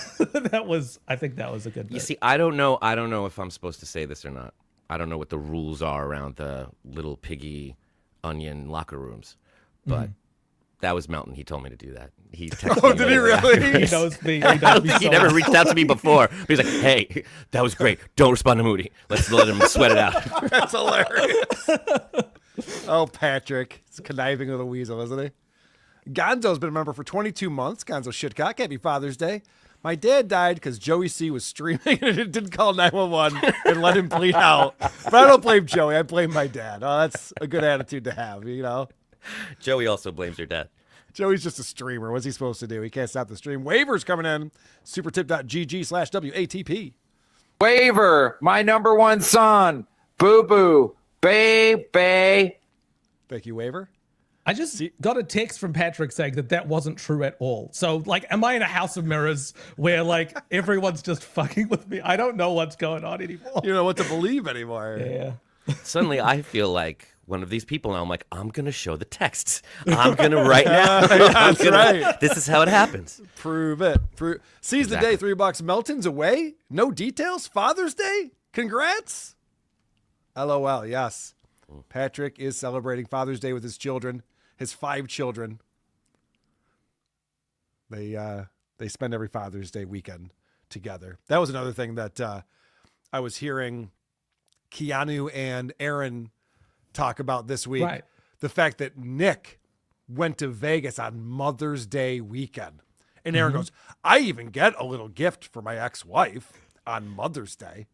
think that was a good bit. You see, I don't know if I'm supposed to say this or not. I don't know what the rules are around the little Piggy onion locker rooms. But that was Melton. He told me to do that. He texted me. Did he really? He knows me. I don't think he never reached out to me before. But he's like, "Hey, that was great. Don't respond to Moody. Let's let him sweat it out." That's hilarious. Oh, Patrick. He's conniving with a weasel, isn't he? Gonzo's been a member for 22 months. Gonzo Shitcock. Happy Father's Day. My dad died because Joey C was streaming and it didn't call 911 and let him bleed out. But I don't blame Joey. I blame my dad. Oh, that's a good attitude to have, Joey also blames your dad. Joey's just a streamer. What's he supposed to do? He can't stop the stream. Waivers coming in. Supertip.gg/WATP. Waiver, my number one son. Boo boo. Baby. Thank you, Waiver. I just got a text from Patrick saying that wasn't true at all. So, am I in a house of mirrors where, everyone's just fucking with me? I don't know what's going on anymore. You don't know what to believe anymore. Yeah. Suddenly, I feel like one of these people now. I'm like, I'm going to show the texts. I'm going to right now. That's right. This is how it happens. Prove it. Seize the day. $3. Melton's away. No details. Father's Day. Congrats. LOL. Yes. Patrick is celebrating Father's Day with his children. His 5 children. They spend every Father's Day weekend together. That was another thing that I was hearing Keanu and Aaron talk about this week. Right. The fact that Nick went to Vegas on Mother's Day weekend. And Aaron goes, "I even get a little gift for my ex-wife on Mother's Day."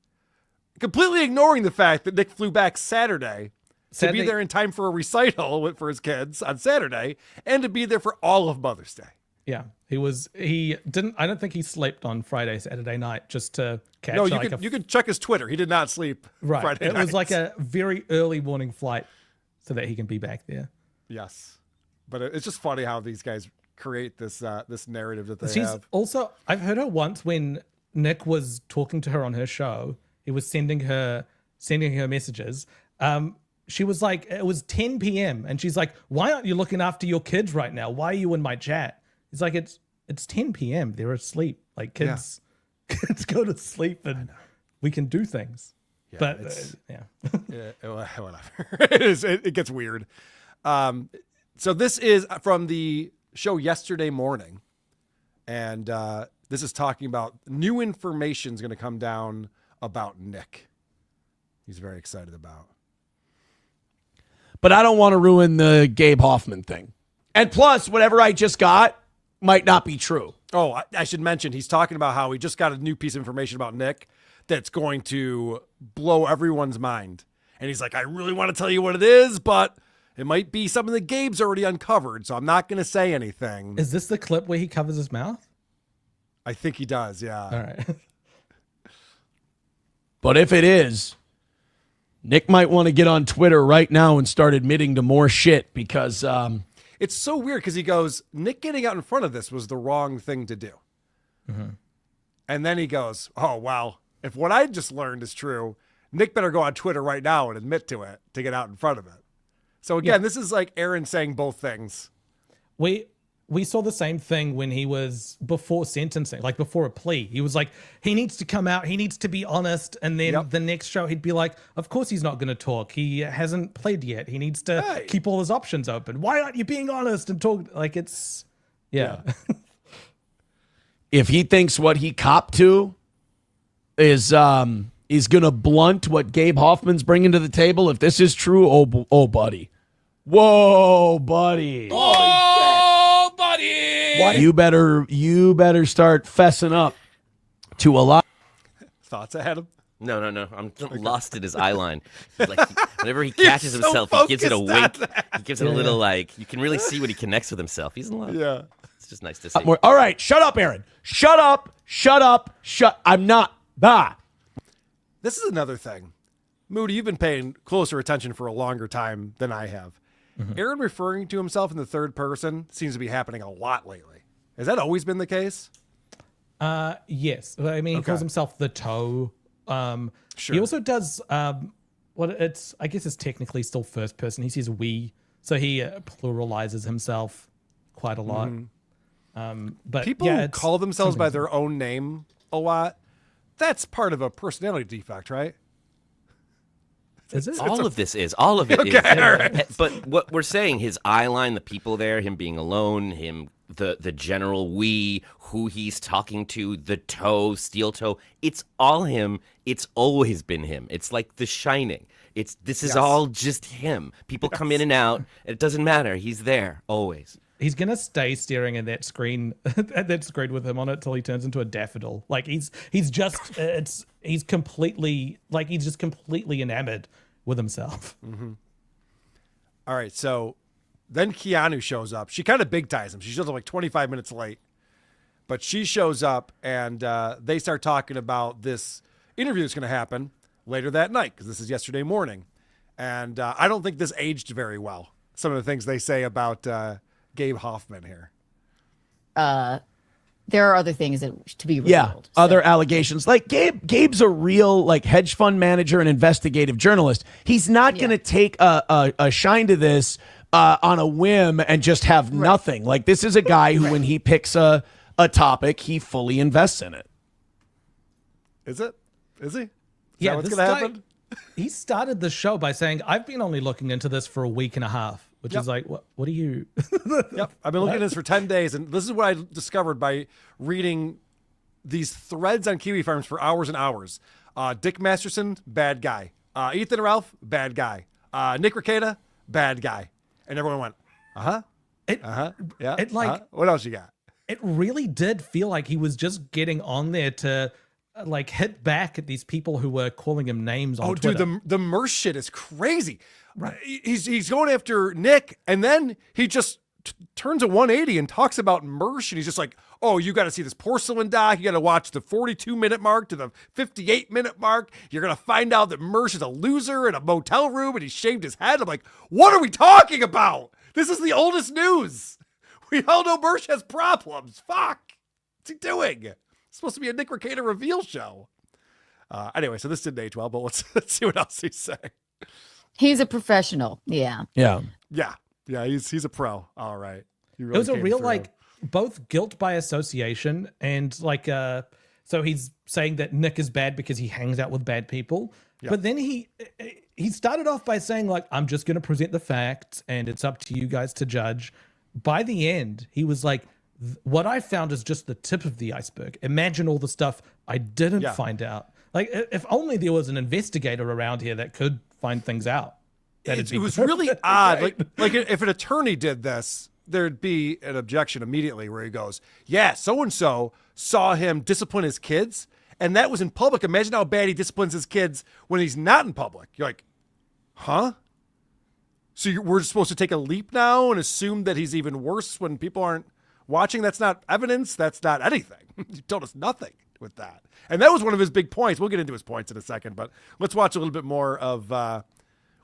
Completely ignoring the fact that Nick flew back Saturday to be there in time for a recital for his kids on Saturday and to be there for all of Mother's Day. Yeah, I don't think he slept on Friday, Saturday night just to catch. No, you could check his Twitter. He did not sleep Friday night. It was like a very early morning flight so that he can be back there. Yes. But it's just funny how these guys create this narrative that they have. Also, I've heard her once when Nick was talking to her on her show, he was sending her messages. She was like, it was 10 p.m. and she's like, "Why aren't you looking after your kids right now? Why are you in my chat?" He's like, it's 10 p.m. They're asleep. Like kids go to sleep and we can do things. Yeah, but whatever. It gets weird. So this is from the show Yesterday Morning. And this is talking about new information is going to come down about Nick. He's very excited about. But I don't want to ruin the Gabe Hoffman thing. And plus, whatever I just got might not be true. Oh, I should mention, he's talking about how he just got a new piece of information about Nick that's going to blow everyone's mind. And he's like, I really want to tell you what it is, but it might be something that Gabe's already uncovered, so I'm not going to say anything. Is this the clip where he covers his mouth? I think he does, yeah. All right. But if it is, Nick might want to get on Twitter right now and start admitting to more shit because it's so weird because he goes, Nick getting out in front of this was the wrong thing to do. Mm-hmm. And then he goes, oh, wow, if what I just learned is true, Nick better go on Twitter right now and admit to it to get out in front of it. So again, This is like Aaron saying both things. We saw the same thing when he was before sentencing, like before a plea. He was like, he needs to come out. He needs to be honest. And then the next show, he'd be like, of course he's not going to talk. He hasn't pled yet. He needs to keep all his options open. Why aren't you being honest and talk? Like it's, yeah. If he thinks what he copped to is going to blunt what Gabe Hoffman's bringing to the table, if this is true, oh buddy. Whoa, buddy. Oh, buddy! You better start fessing up to a lot. Thoughts ahead of him? No. I'm lost in his eye line. Like whenever he catches himself, he gives it a wink. He gives it a little like you can really see when he connects with himself. He's in love. Yeah. It's just nice to see. All right, shut up, Aaron. Shut up. I'm not. This is another thing. Moody, you've been paying closer attention for a longer time than I have. Mm-hmm. Aaron referring to himself in the third person seems to be happening a lot lately. Has that always been the case? Yes. I mean, he calls himself the toe. Sure. He also does I guess it's technically still first person. He says we, so he pluralizes himself quite a lot. But people who call themselves by their own name a lot, that's part of a personality defect, right? Is it? All of it is. All right. But what we're saying, his eye line, the people there, him being alone, him, the general we, who he's talking to, the toe, steel toe, it's all him. It's always been him. It's like The Shining. This is all just him. People come in and out. It doesn't matter. He's there always. He's gonna stay staring at that screen with him on it till he turns into a daffodil. Like he's completely enamored with himself. Mm-hmm. All right, so then Keanu shows up. She kind of big ties him. She shows up like 25 minutes late, but she shows up and they start talking about this interview that's going to happen later that night because this is Yesterday Morning, and I don't think this aged very well. Some of the things they say about Gabe Hoffman here. There are other things to be revealed. Other allegations. Like Gabe's a real like hedge fund manager and investigative journalist. He's not going to take a shine to this on a whim and just have nothing. Like this is a guy who, when he picks a topic, he fully invests in it. Is it? Is he? Is yeah, that what's going to happen? He started the show by saying, "I've been only looking into this for a week and a half." Which is like, what are you? Yep. I've been looking at this for 10 days, and this is what I discovered by reading these threads on Kiwi Farms for hours and hours. Dick Masterson, bad guy. Ethan Ralph, bad guy. Nick Rekieta, bad guy. And everyone went, yeah. What else you got? It really did feel like he was just getting on there to like hit back at these people who were calling him names on Twitter. Dude, the Merce shit is crazy. Right. He's going after Nick, and then he just turns a 180 and talks about Mersh, and he's just like, oh, you got to see this porcelain doc. You got to watch the 42-minute mark to the 58-minute mark. You're going to find out that Mersh is a loser in a motel room, and he shaved his head. I'm like, what are we talking about? This is the oldest news. We all know Mersh has problems. Fuck. What's he doing? It's supposed to be a Nick Rekieta reveal show. Anyway, so this didn't age well, but let's see what else he's saying. He's a professional. Yeah. He's a pro. All right. It was a real like both guilt by association and like So he's saying that Nick is bad because he hangs out with bad people. Yeah. But then he started off by saying, like, I'm just going to present the facts and it's up to you guys to judge. By the end, he was like, what I found is just the tip of the iceberg. Imagine all the stuff I didn't find out. Like, if only there was an investigator around here that could find things out. It was really odd. Like if an attorney did this, there'd be an objection immediately where he goes, yeah, so-and-so saw him discipline his kids, and that was in public. Imagine how bad he disciplines his kids when he's not in public. You're like, huh? So we're supposed to take a leap now and assume that he's even worse when people aren't watching? That's not evidence. That's not anything. You told us nothing with that. And that was one of his big points. We'll get into his points in a second, but let's watch a little bit more of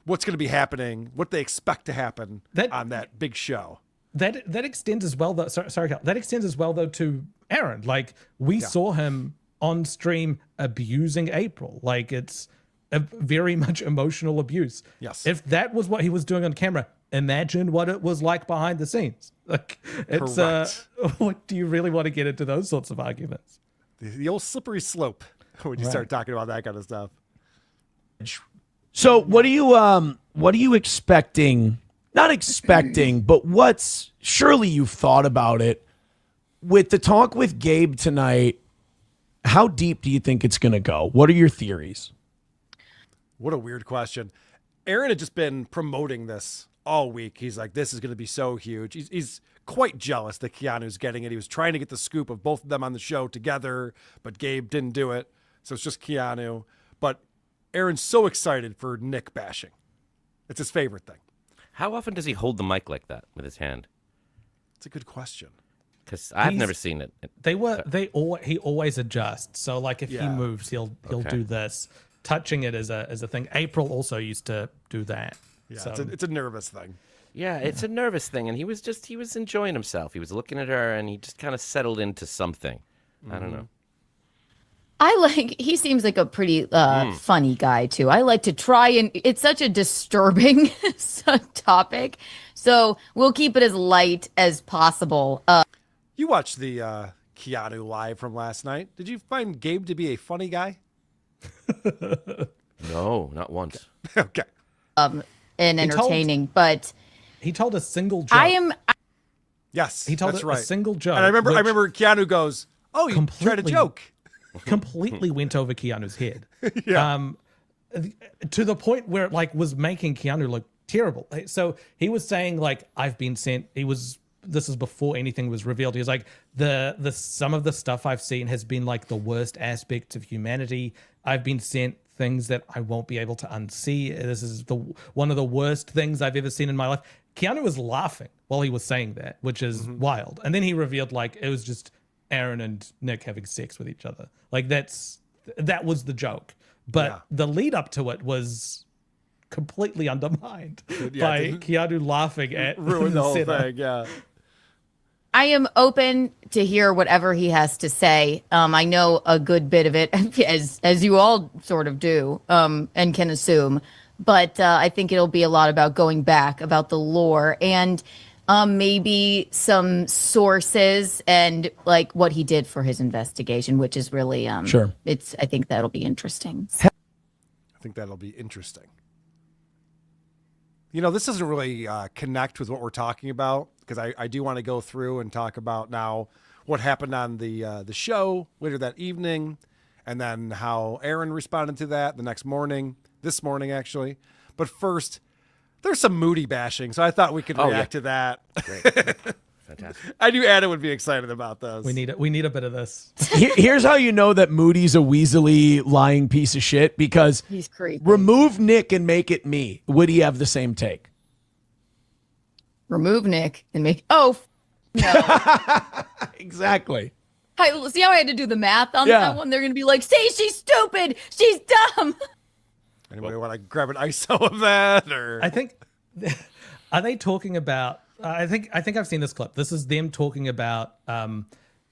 what's going to be happening, what they expect to happen on that big show. That extends as well, though. Sorry, Cal. That extends as well, though, to Aaron. Like, we saw him on stream abusing April. Like, it's a very much emotional abuse. Yes. If that was what he was doing on camera, imagine what it was like behind the scenes. Like, it's what do you really want to get into those sorts of arguments? The old slippery slope when you start talking about that kind of stuff. So what are you expecting? Not expecting, but surely you've thought about it. With the talk with Gabe tonight, how deep do you think it's going to go? What are your theories? What a weird question. Aaron had just been promoting this all week. He's like, this is going to be so huge. He's quite jealous that Keanu's getting it. He was trying to get the scoop of both of them on the show together, but Gabe didn't do it. So it's just Keanu. But Aaron's so excited for Nick bashing. It's his favorite thing. How often does he hold the mic like that with his hand? It's a good question. Because I've never seen it. He always adjusts. So like if he moves, he'll do this. Touching it as a thing. April also used to do that. Yeah, so. It's a nervous thing. Yeah, it's a nervous thing, and he was enjoying himself. He was looking at her, and he just kind of settled into something. I don't know. He seems like a pretty funny guy too. I like to try and it's such a disturbing topic. So we'll keep it as light as possible. You watched the Keanu live from last night. Did you find Gabe to be a funny guy? No, not once. Okay. And entertaining, but he told a single joke. Yes, he told that's right. A single joke. And I remember Keanu goes, "Oh, you tried a joke." Completely went over Keanu's head. Yeah. To the point where it was making Keanu look terrible. So he was saying I've been sent. This is before anything was revealed. He was like, the some of the stuff I've seen has been the worst aspects of humanity. I've been sent things that I won't be able to unsee. This is one of the worst things I've ever seen in my life. Keanu was laughing while he was saying that, which is wild. And then he revealed it was just Aaron and Nick having sex with each other. That was the joke. But the lead up to it was completely undermined by Keanu laughing at ruin the whole thing. Yeah. I am open to hear whatever he has to say. I know a good bit of it, as you all sort of do, and can assume. But I think it'll be a lot about going back, about the lore, and maybe some sources and what he did for his investigation, which is really sure. I think that'll be interesting. I think that'll be interesting. This doesn't really connect with what we're talking about, because I do want to go through and talk about now what happened on the show later that evening, and then how Aaron responded to that this morning actually. But first, there's some Moody bashing, so I thought we could react to that. Great. Fantastic. I knew Adam would be excited about those. We need a bit of this. Here's how you know that Moody's a weaselly lying piece of shit, because he's creepy. Remove Nick and make it me. Would he have the same take? Remove Nick and make no. Exactly. See how I had to do the math on that one? They're gonna be like, "See, she's stupid. She's dumb." Anybody want to grab an ISO of that? Or I think are they talking about? I think I've seen this clip. This is them talking about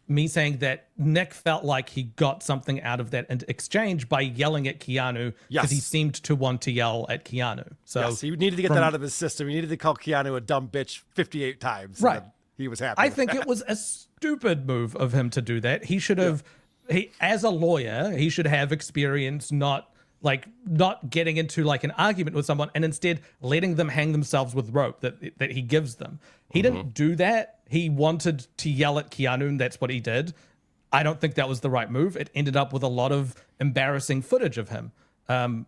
me saying that Nick felt like he got something out of that exchange by yelling at Keanu because he seemed to want to yell at Keanu. So you needed to get that out of his system. You needed to call Keanu a dumb bitch 58 times. Right. He was happy. I think it was a stupid move of him to do that. He should have he, as a lawyer, he should have experience not getting into like an argument with someone and instead letting them hang themselves with rope that he gives them. He didn't do that. He wanted to yell at Keanu, and that's what he did. I don't think that was the right move. It ended up with a lot of embarrassing footage of him,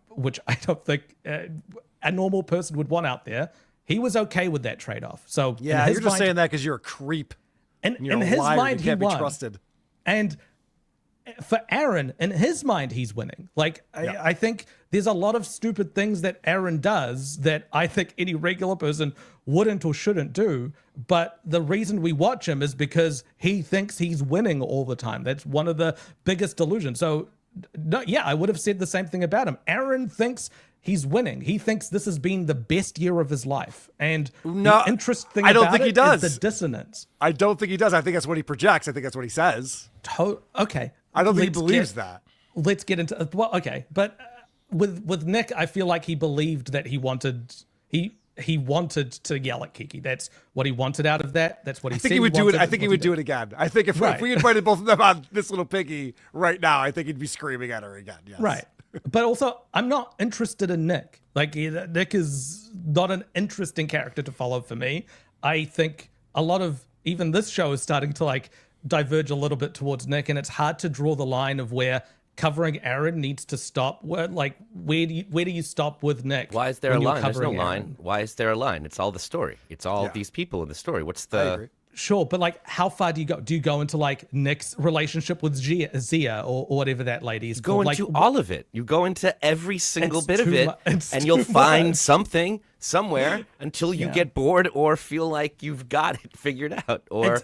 which I don't think a normal person would want out there. He was okay with that trade-off. So yeah, you're just saying that because you're a creep. And in his mind, he can't be won. trusted. And for Aaron, in his mind, he's winning. Like, I think there's a lot of stupid things that Aaron does that I think any regular person wouldn't or shouldn't do. But the reason we watch him is because he thinks he's winning all the time. That's one of the biggest delusions. So, no, yeah, I would have said the same thing about him. Aaron thinks he's winning. He thinks this has been the best year of his life. And the interesting thing I don't about think he it does. is the dissonance. I don't think he does. I think that's what he projects. I think that's what he says. Okay. I don't think he believes that. Let's get into well, okay, but with Nick, I feel like he believed that he wanted to yell at Kiki. That's what he wanted out of that. That's what he said. He would do it. I think he would do it again. I think if we invited both of them on this little piggy right now, I think he'd be screaming at her again. Yes. Right. But also, I'm not interested in Nick. Like, Nick is not an interesting character to follow for me. I think a lot of even this show is starting to like diverge a little bit towards Nick, and it's hard to draw the line of where covering Aaron needs to stop. Where do you stop with Nick? Why is there a line? There's no Aaron? line. Why is there a line? It's all the story. It's all these people in the story. What's the... Sure, but like, how far do you go? Do you go into like Nick's relationship with Zia or whatever that lady is? Go into all of it. You go into every single bit of it, and you'll find something somewhere until you get bored or feel like you've got it figured out, or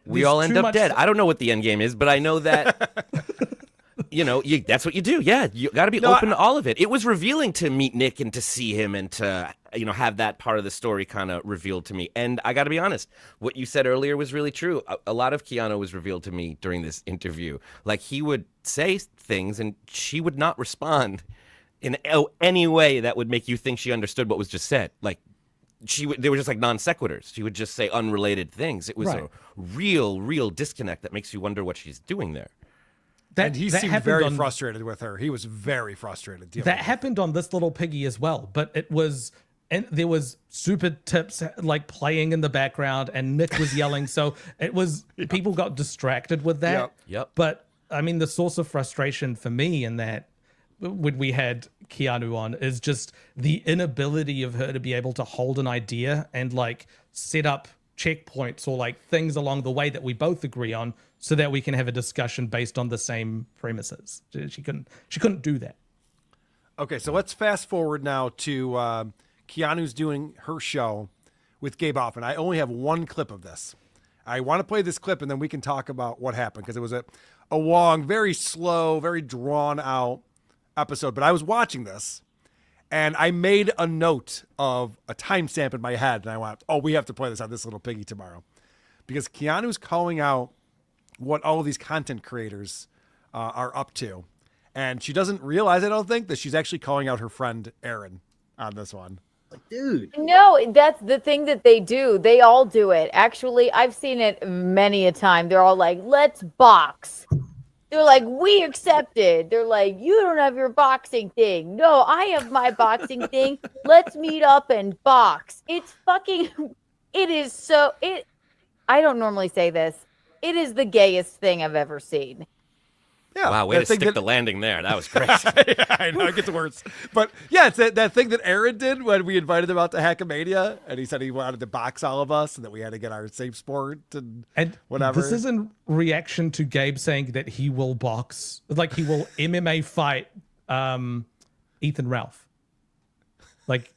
we all end up dead. I don't know what the end game is, but I know that that's what you do. Yeah, you got to be open to all of it. It was revealing to meet Nick and to see him and to have that part of the story kind of revealed to me. And I got to be honest, what you said earlier was really true. A lot of Keanu was revealed to me during this interview. Like, he would say things and she would not respond in any way that would make you think she understood what was just said. Like, they were just like non sequiturs. She would just say unrelated things. It was a real disconnect that makes you wonder what she's doing there. And he seemed very frustrated with her. He was very frustrated. That happened on this little piggy as well, but it was, and there was super tips like playing in the background, and Nick was yelling. So it was people got distracted with that. Yep. But I mean, the source of frustration for me in that when we had Keanu on is just the inability of her to be able to hold an idea and like set up checkpoints or like things along the way that we both agree on, so that we can have a discussion based on the same premises. She couldn't do that. Okay, so let's fast forward now to Keanu's doing her show with Gabe Hoffman. I only have one clip of this. I want to play this clip, and then we can talk about what happened, because it was a long, very slow, very drawn out episode. But I was watching this, and I made a note of a timestamp in my head, and I went, we have to play this on This Little Piggy tomorrow, because Keanu's calling out what all of these content creators are up to. And she doesn't realize, I don't think, that she's actually calling out her friend Aaron on this one. Like, dude. No, that's the thing that they do. They all do it. Actually, I've seen it many a time. They're all like, let's box. They're like, we accepted. They're like, you don't have your boxing thing. No, I have my boxing thing. Let's meet up and box. It's fucking, it is so, I don't normally say this. It is the gayest thing I've ever seen. Yeah, wow, way to stick the landing there. That was great. Yeah, I know, it gets worse. But yeah, it's that thing that Aaron did when we invited him out to Hackamania, and he said he wanted to box all of us and that we had to get our safe sport and whatever. This is in reaction to Gabe saying that he will box, like he will MMA fight Ethan Ralph. Like,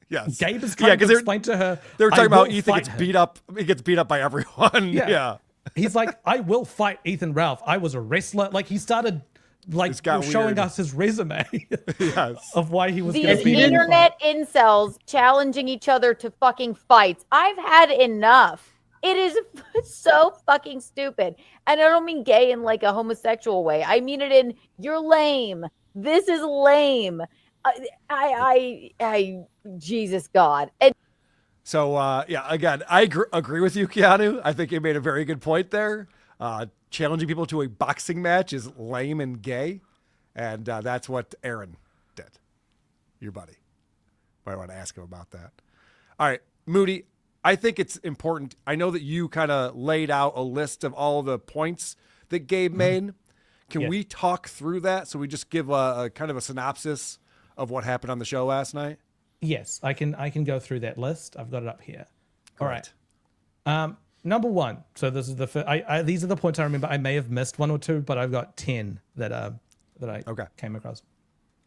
yes. Gabe is trying to explain to her. They were talking about Ethan gets beat up. He gets beat up by everyone. Yeah. He's like, I will fight Ethan Ralph. I was a wrestler. Like, he started like showing us his resume of why he was going to be. The internet incels challenging each other to fucking fights. I've had enough. It is so fucking stupid. And I don't mean gay in like a homosexual way. I mean it in, you're lame. This is lame. I Jesus God. And so, again, I agree with you, Keanu. I think you made a very good point there. challenging people to a boxing match is lame and gay. And that's what Aaron did, your buddy. Might want to ask him about that. All right, Moody, I think it's important. I know that you kind of laid out a list of all the points that Gabe made. Can we talk through that? So we just give a kind of a synopsis of what happened on the show last night? Yes, I can go through that list. I've got it up here. All right. Number one. So this is the these are the points I remember. I may have missed one or two, but I've got 10 that I came across.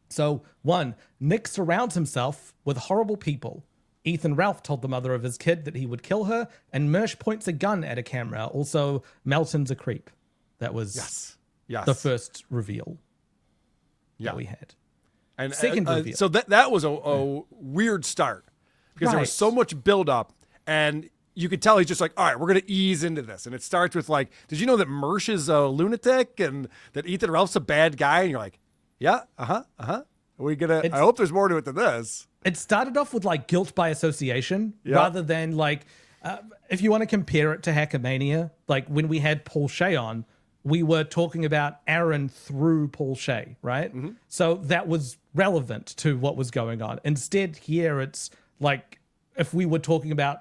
So 1, Nick surrounds himself with horrible people. Ethan Ralph told the mother of his kid that he would kill her, and Mersh points a gun at a camera. Also, Melton's a creep. That was the first reveal that we had. And second reveal. So that was a weird start because there was so much buildup, and you could tell he's just like, all right, we're going to ease into this. And it starts with like, did you know that Mersh is a lunatic and that Ethan Ralph's a bad guy? And you're like, yeah, I hope there's more to it than this. It started off with like guilt by association rather than like, if you want to compare it to Hackamania, like when we had Paul Shea on, we were talking about Aaron through Paul Shea, right? Mm-hmm. So that was relevant to what was going on. Instead, here it's like if we were talking about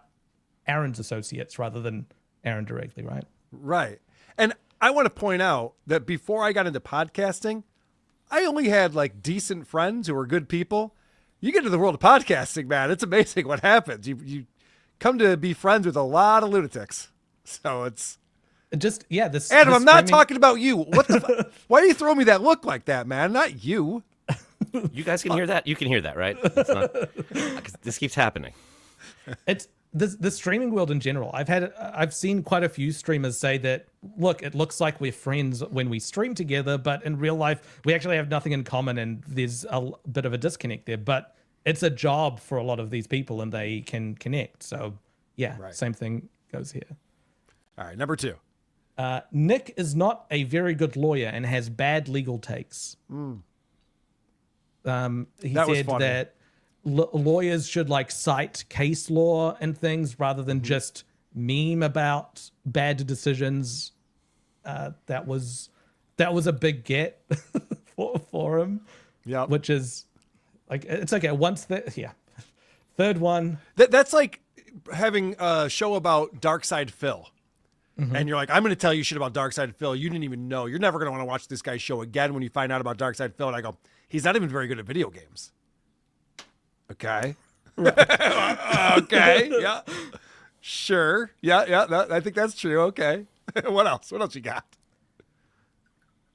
Aaron's associates rather than Aaron directly, right? Right. And I want to point out that before I got into podcasting, I only had like decent friends who were good people. You get into the world of podcasting, man, it's amazing what happens. You come to be friends with a lot of lunatics. So it's just, this Adam, I'm not talking about you. What the why do you throw me that look like that, man? Not you. You guys can hear that? You can hear that, right? It's not, 'cause this keeps happening. It's the streaming world in general. I've seen quite a few streamers say that, look, it looks like we're friends when we stream together, but in real life, we actually have nothing in common and there's a bit of a disconnect there. But it's a job for a lot of these people and they can connect. So, same thing goes here. All right, number 2. Nick is not a very good lawyer and has bad legal takes. He said that lawyers should like cite case law and things rather than just meme about bad decisions. That was a big get for him. Yeah, which is like it's okay. Third one. That's like having a show about Darkside Phil. Mm-hmm. And you're like, I'm going to tell you shit about Darkside Phil. You didn't even know. You're never going to want to watch this guy's show again when you find out about Darkside Phil. And I go, he's not even very good at video games. Okay. Okay. Yeah. Sure. Yeah. I think that's true. Okay. What else? What else you got?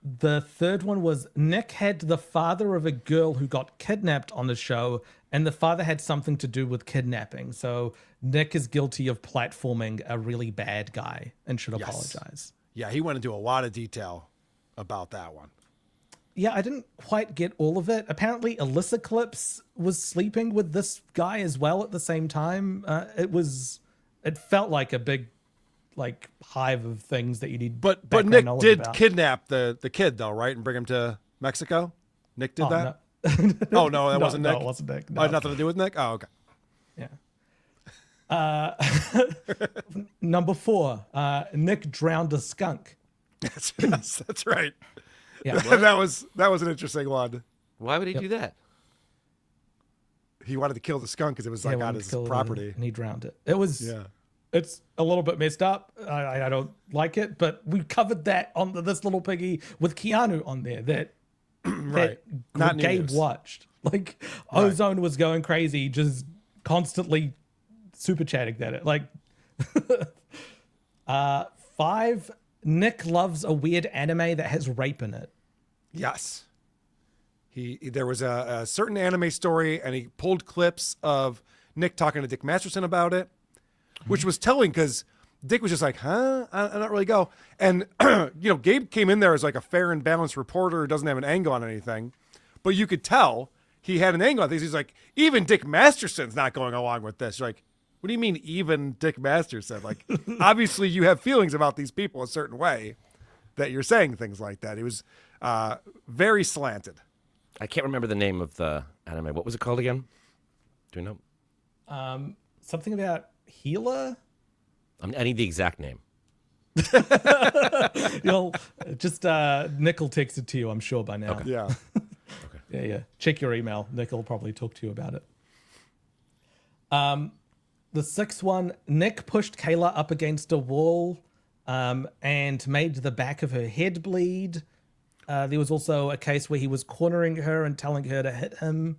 The third one was Nick had the father of a girl who got kidnapped on the show, and the father had something to do with kidnapping. So Nick is guilty of platforming a really bad guy and should apologize. Yeah, he went into a lot of detail about that one. Yeah, I didn't quite get all of it. Apparently, Alyssa Clips was sleeping with this guy as well at the same time. It felt like a big hive of things that you need. But Nick did kidnap the kid though, right, and bring him to Mexico. Nick did that. No. Oh no, that wasn't Nick. No, it wasn't Nick. No. Had nothing to do with Nick. Oh, okay. Yeah. Number 4, Nick drowned a skunk. Yes, that's right. Yeah, that was an interesting one. Why would he do that? He wanted to kill the skunk because it was on his property, and he drowned it. It's a little bit messed up. I don't like it, but we covered that on this little piggy with Keanu on there that Not Gabe news. watched. Like Ozone was going crazy, just constantly super chatting at it. 5, Nick loves a weird anime that has rape in it. Yes. There was a certain anime story, and he pulled clips of Nick talking to Dick Masterson about it, which was telling because Dick was just like, huh? I don't really go. And, Gabe came in there as like a fair and balanced reporter who doesn't have an angle on anything. But you could tell he had an angle on things. He's like, even Dick Masterson's not going along with this. You're like, what do you mean even Dick Masterson? Like, obviously you have feelings about these people a certain way that you're saying things like that. He was very slanted. I can't remember the name of the anime. What was it called again? Do you know? Something about Healer? I need the exact name. You'll just Nick will text it to you, I'm sure by now. Okay. Yeah. Yeah. Check your email. Nick will probably talk to you about it. The sixth one, Nick pushed Kayla up against a wall and made the back of her head bleed. There was also a case where he was cornering her and telling her to hit him.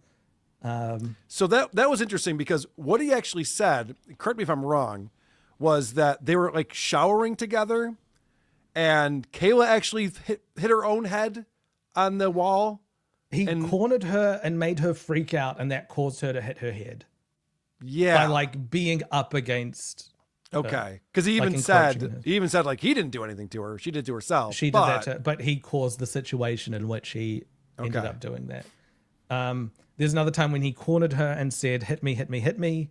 So that was interesting because what he actually said, correct me if I'm wrong, was that they were like showering together and Kayla actually hit her own head on the wall. He cornered her and made her freak out, and that caused her to hit her head. Yeah. By like being up against. Okay. Because he even said like he didn't do anything to her. She did to herself. She did that, but he caused the situation in which he ended up doing that. There's another time when he cornered her and said, "Hit me, hit me, hit me."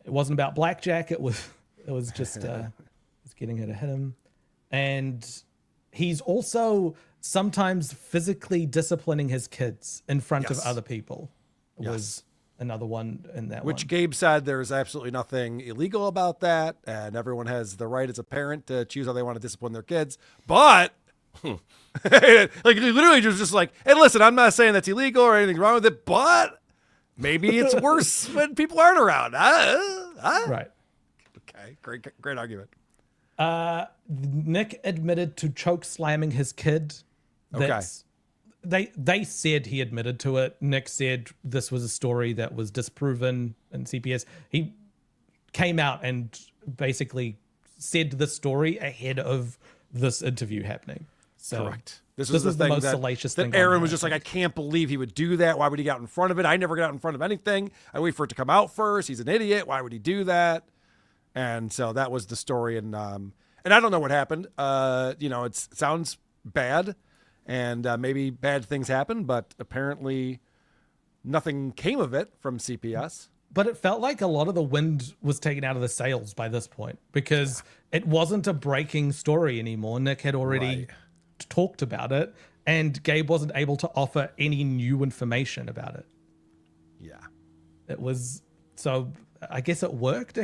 It wasn't about blackjack. It was just was getting her to hit him. And he's also sometimes physically disciplining his kids in front of other people. Was another one in that Which one. Gabe said there's absolutely nothing illegal about that, and everyone has the right as a parent to choose how they want to discipline their kids. But like literally just like, hey, listen, I'm not saying that's illegal or anything wrong with it, but maybe it's worse when people aren't around. Right. Okay. Great argument. Nick admitted to choke slamming his kid. They said he admitted to it. Nick said this was a story that was disproven in CPS. He came out and basically said the story ahead of this interview happening. So correct. This was the thing most that, salacious thing. that Aaron was just like, I can't believe he would do that. Why would he get out in front of it? I never get out in front of anything. I wait for it to come out first. He's an idiot. Why would he do that? And so that was the story. And I don't know what happened. It sounds bad. And maybe bad things happen, but apparently nothing came of it from CPS. But it felt like a lot of the wind was taken out of the sails by this point because it wasn't a breaking story anymore. Nick had already talked about it, and Gabe wasn't able to offer any new information about it. Yeah. It was, so I guess it worked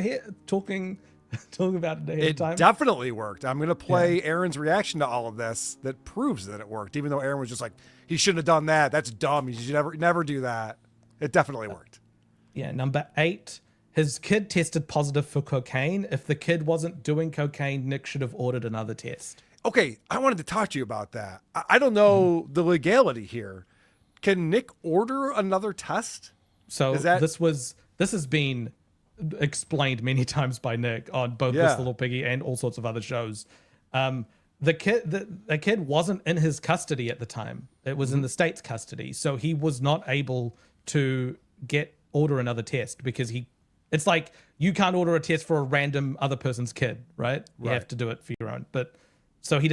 talking about it ahead of time. It definitely worked. I'm going to play Aaron's reaction to all of this that proves that it worked, even though Aaron was just like, he shouldn't have done that. That's dumb. You should never do that. It definitely worked. Yeah. Number 8, his kid tested positive for cocaine. If the kid wasn't doing cocaine, Nick should have ordered another test. Okay. I wanted to talk to you about that. I don't know the legality here. Can Nick order another test? So this has been explained many times by Nick on both This Little Piggy and all sorts of other shows. The kid wasn't in his custody at the time. It was in the state's custody. So he was not able to order another test because it's like you can't order a test for a random other person's kid, right? You have to do it for your own. But so he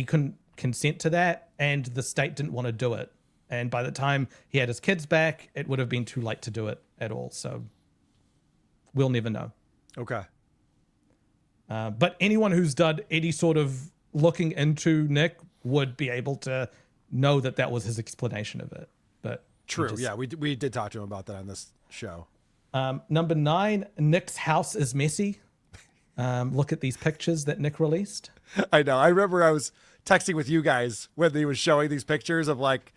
couldn't consent to that, and the state didn't want to do it. And by the time he had his kids back, it would have been too late to do it at all. So we'll never know. Okay. But anyone who's done any sort of looking into Nick would be able to know that was his explanation of it. But true. We did talk to him about that on this show. Number 9, Nick's house is messy. Look at these pictures that Nick released. I know. I remember I was texting with you guys when he was showing these pictures of like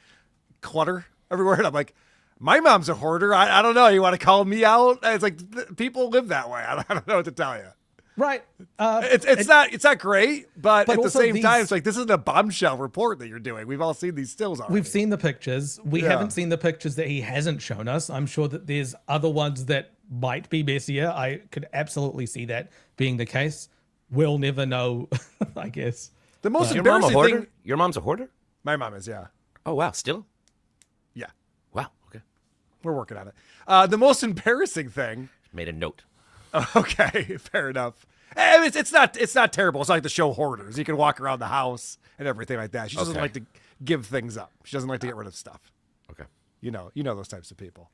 clutter everywhere. And I'm like, my mom's a hoarder. I don't know. You want to call me out? It's like people live that way. I don't know what to tell you. Right. It's not great, but at the also same time, it's like, this isn't a bombshell report that you're doing. We've all seen these stills already. We've seen the pictures. We haven't seen the pictures that he hasn't shown us. I'm sure that there's other ones that might be messier. I could absolutely see that being the case. We'll never know, I guess. The most Your mom a embarrassing hoarder? thing. Your mom's a hoarder? My mom is, yeah. Oh, wow. Still? Yeah. Wow. Okay. We're working on it. The most embarrassing thing. Made a note. Okay, fair enough. I mean, it's not terrible. It's not like the show Hoarders. You can walk around the house and everything like that. She doesn't like to give things up. She doesn't like to get rid of stuff. Okay. You know those types of people.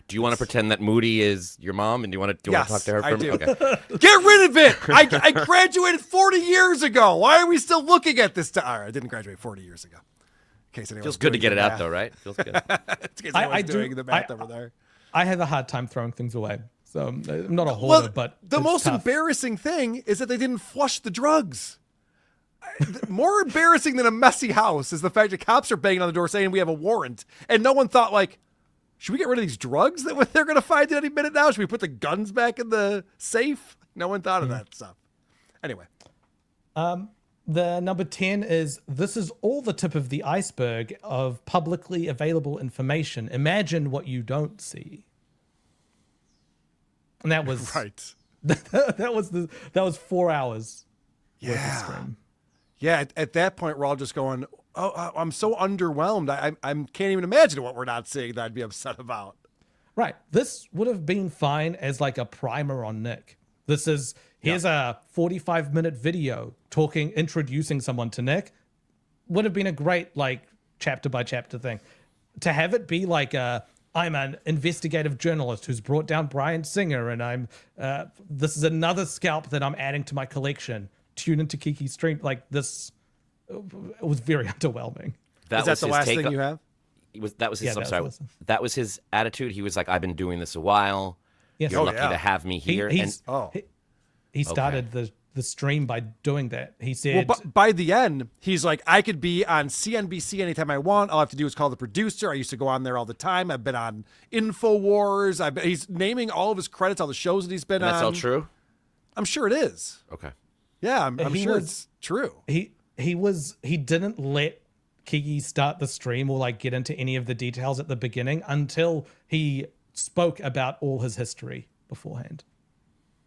Do you want to pretend that Moody is your mom, and do you want to talk to her? I do. Okay. Get rid of it. I graduated 40 years ago. Why are we still looking at this? I didn't graduate 40 years ago. In case anyone's Feels good to doing get it the out, math. though, right? Feels good. In case anyone's doing the math over there. I have a hard time throwing things away. So I'm not a hoarder, but the it's most tough. embarrassing thing is that they didn't flush the drugs. More embarrassing than a messy house is the fact that cops are banging on the door saying we have a warrant, and no one thought like, should we get rid of these drugs that they're going to find at any minute now? Should we put the guns back in the safe? No one thought of that stuff. Anyway. The number 10 is, this is all the tip of the iceberg of publicly available information. Imagine what you don't see. And that was right. that was 4 hours. Worth of stream. Yeah. At that point, we're all just going, "Oh, I'm so underwhelmed. I can't even imagine what we're not seeing that I'd be upset about." Right. This would have been fine as like a primer on Nick. This is, here's a 45-minute video introducing someone to Nick. Would have been a great like chapter by chapter thing. To have it be like I'm an investigative journalist who's brought down Bryan Singer, and this is another scalp that I'm adding to my collection. Tune into Kiki's stream. Like this, it was very underwhelming. Is that the last thing you have? That was his. Yeah, I'm sorry. That was his attitude. He was like, "I've been doing this a while. Yes. You're lucky to have me here." He started the stream by doing that. He said, well, by the end, he's like, I could be on CNBC anytime I want. All I have to do is call the producer. I used to go on there all the time. I've been on InfoWars. He's naming all of his credits, all the shows that he's been on. That's all true? I'm sure it is. Okay. Yeah, I'm sure it's true. He didn't let Kiki start the stream or like get into any of the details at the beginning until he spoke about all his history beforehand.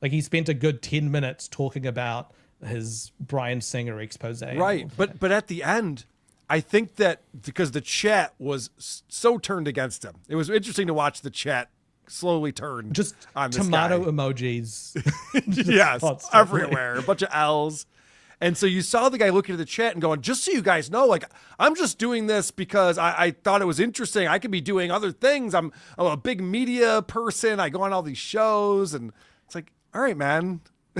Like he spent a good 10 minutes talking about his Bryan Singer expose. Right. But at the end, I think that because the chat was so turned against him, it was interesting to watch the chat slowly turn. Just on this tomato guy. Emojis. Yes, everywhere. A bunch of L's. And so you saw the guy looking at the chat and going, just so you guys know, like, I'm just doing this because I thought it was interesting. I could be doing other things. I'm a big media person. I go on all these shows. And it's like, all right, man.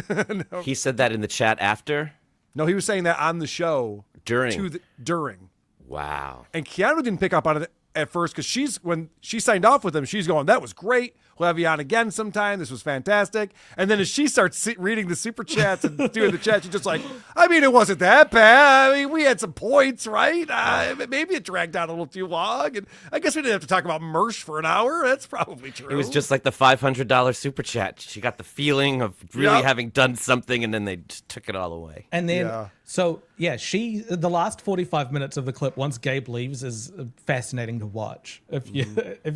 No. He said that in the chat after? No, he was saying that on the show. During. During. Wow. And Keanu didn't pick up on it at first because when she signed off with him, she's going, that was great. We'll have you on again sometime. This was fantastic. And then as she starts reading the super chats and doing the chat, she's just like, I mean, it wasn't that bad. I mean, we had some points, right? Maybe it dragged out a little too long. And I guess we didn't have to talk about Mersh for an hour. That's probably true. It was just like the $500 super chat. She got the feeling of really having done something, and then they just took it all away. And then, the last 45 minutes of the clip, once Gabe leaves, is fascinating to watch if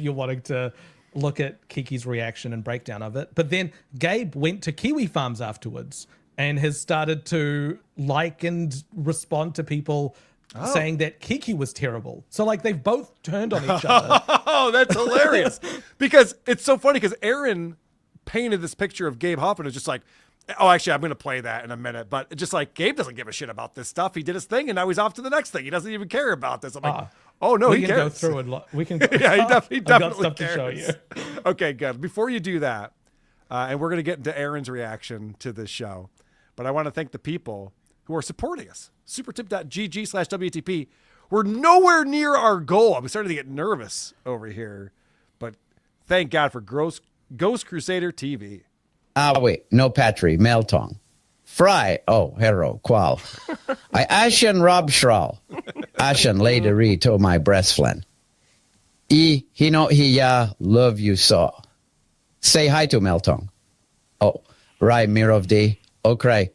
you're wanting to look at Kiki's reaction and breakdown of it. But then Gabe went to Kiwi Farms afterwards and has started to like and respond to people saying that Kiki was terrible. So like they've both turned on each other. Oh, that's hilarious. Because it's so funny because Aaron painted this picture of Gabe Hoffman as just like, oh, actually, I'm going to play that in a minute. But just like Gabe doesn't give a shit about this stuff. He did his thing and now he's off to the next thing. He doesn't even care about this. I'm like, oh, no, he cares. We can go through and we can. Yeah, he definitely I've got stuff cares. to show you. Okay, good. Before you do that, and we're going to get into Aaron's reaction to this show, but I want to thank the people who are supporting us. Supertip.gg/WTP. We're nowhere near our goal. I'm starting to get nervous over here, but thank God for Ghost Crusader TV. Wait, no Patry, Meltong. Fry, hero, qual. I ashen Rob Schral. Ashen Lady Ree to my breastflin. He love you so. Say hi to Meltong. Oh, Rai Mirov D. Okay.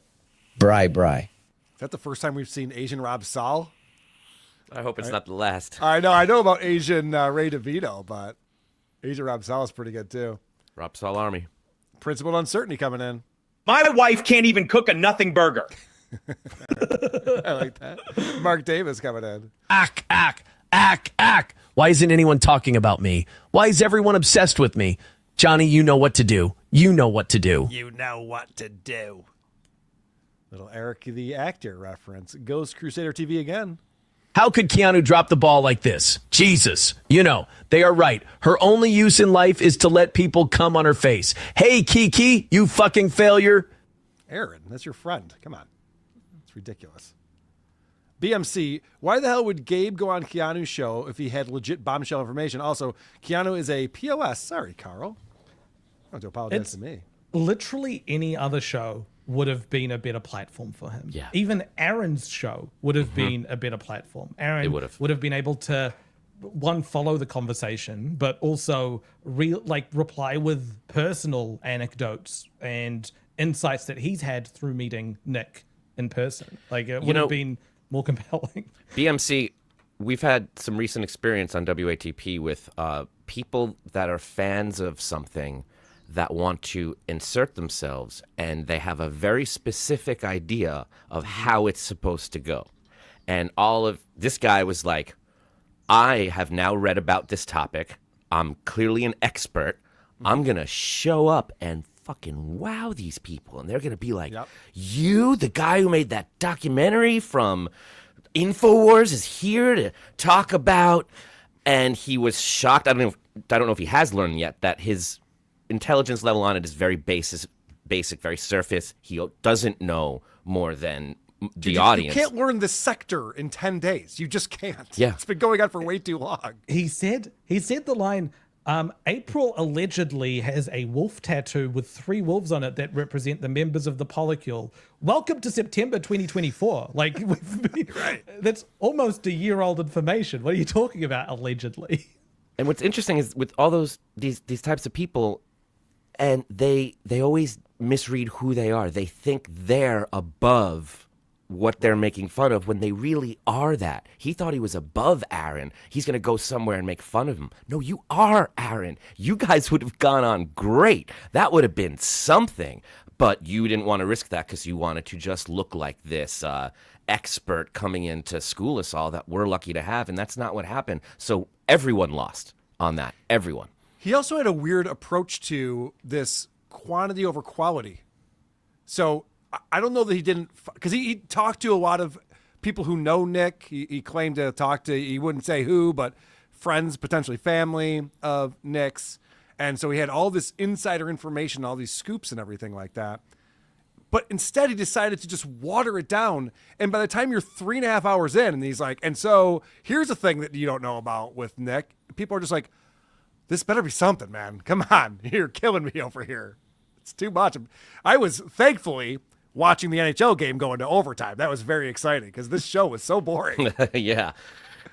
Bry. Is that the first time we've seen Asian Rob Sal? I hope it's not the last. I know about Asian Ray DeVito, but Asian Rob Sal is pretty good too. Rob Sal Army. Principled Uncertainty coming in. My wife can't even cook a nothing burger. I like that. Mark Davis coming in. Ack. Why isn't anyone talking about me? Why is everyone obsessed with me? Johnny, you know what to do. You know what to do. You know what to do. Little Eric the Actor reference. Ghost Crusader TV again. How could Keanu drop the ball like this? Jesus. They are right. Her only use in life is to let people come on her face. Hey, Kiki, you fucking failure. Aaron, that's your friend. Come on. It's ridiculous. BMC, why the hell would Gabe go on Keanu's show if he had legit bombshell information? Also, Keanu is a POS. Sorry, Carl. have to apologize It's to me. literally any other show would have been a better platform for him. Yeah. Even Aaron's show would have been a better platform. Aaron would have been able to, one, follow the conversation, but also reply with personal anecdotes and insights that he's had through meeting Nick in person. Like, it would have been more compelling. BMC, we've had some recent experience on WATP with people that are fans of something that want to insert themselves, and they have a very specific idea of how it's supposed to go. And all of this guy was like, I have now read about this topic. I'm clearly an expert. I'm going to show up and fucking wow these people. And they're going to be like, you, the guy who made that documentary from InfoWars, is here to talk about. And he was shocked. I don't know if he has learned yet that his intelligence level on it is very basic, very surface. He doesn't know more than the audience. You can't learn this sector in 10 days. You just can't. Yeah. It's been going on for way too long. He said the line, April allegedly has a wolf tattoo with 3 wolves on it that represent the members of the polycule. Welcome to September 2024. Like, that's almost a year-old information. What are you talking about, allegedly? And what's interesting is with all these types of people, and they always misread who they are. They think they're above what they're making fun of when they really are that. He thought he was above Aaron. He's going to go somewhere and make fun of him. No, you are Aaron. You guys would have gone on great. That would have been something. But you didn't want to risk that because you wanted to just look like this expert coming in to school us all that we're lucky to have. And that's not what happened. So everyone lost on that. Everyone. He also had a weird approach to this quantity over quality. So I don't know that he didn't, because he talked to a lot of people who know Nick. He claimed to talk to, he wouldn't say who, but friends, potentially family of Nick's. And so he had all this insider information, all these scoops and everything like that. But instead he decided to just water it down. And by the time you're 3.5 hours in, and he's like, and so here's a thing that you don't know about with Nick. People are just like, this better be something, man. Come on. You're killing me over here. It's too much. I was thankfully watching the NHL game go into overtime. That was very exciting because this show was so boring. Yeah.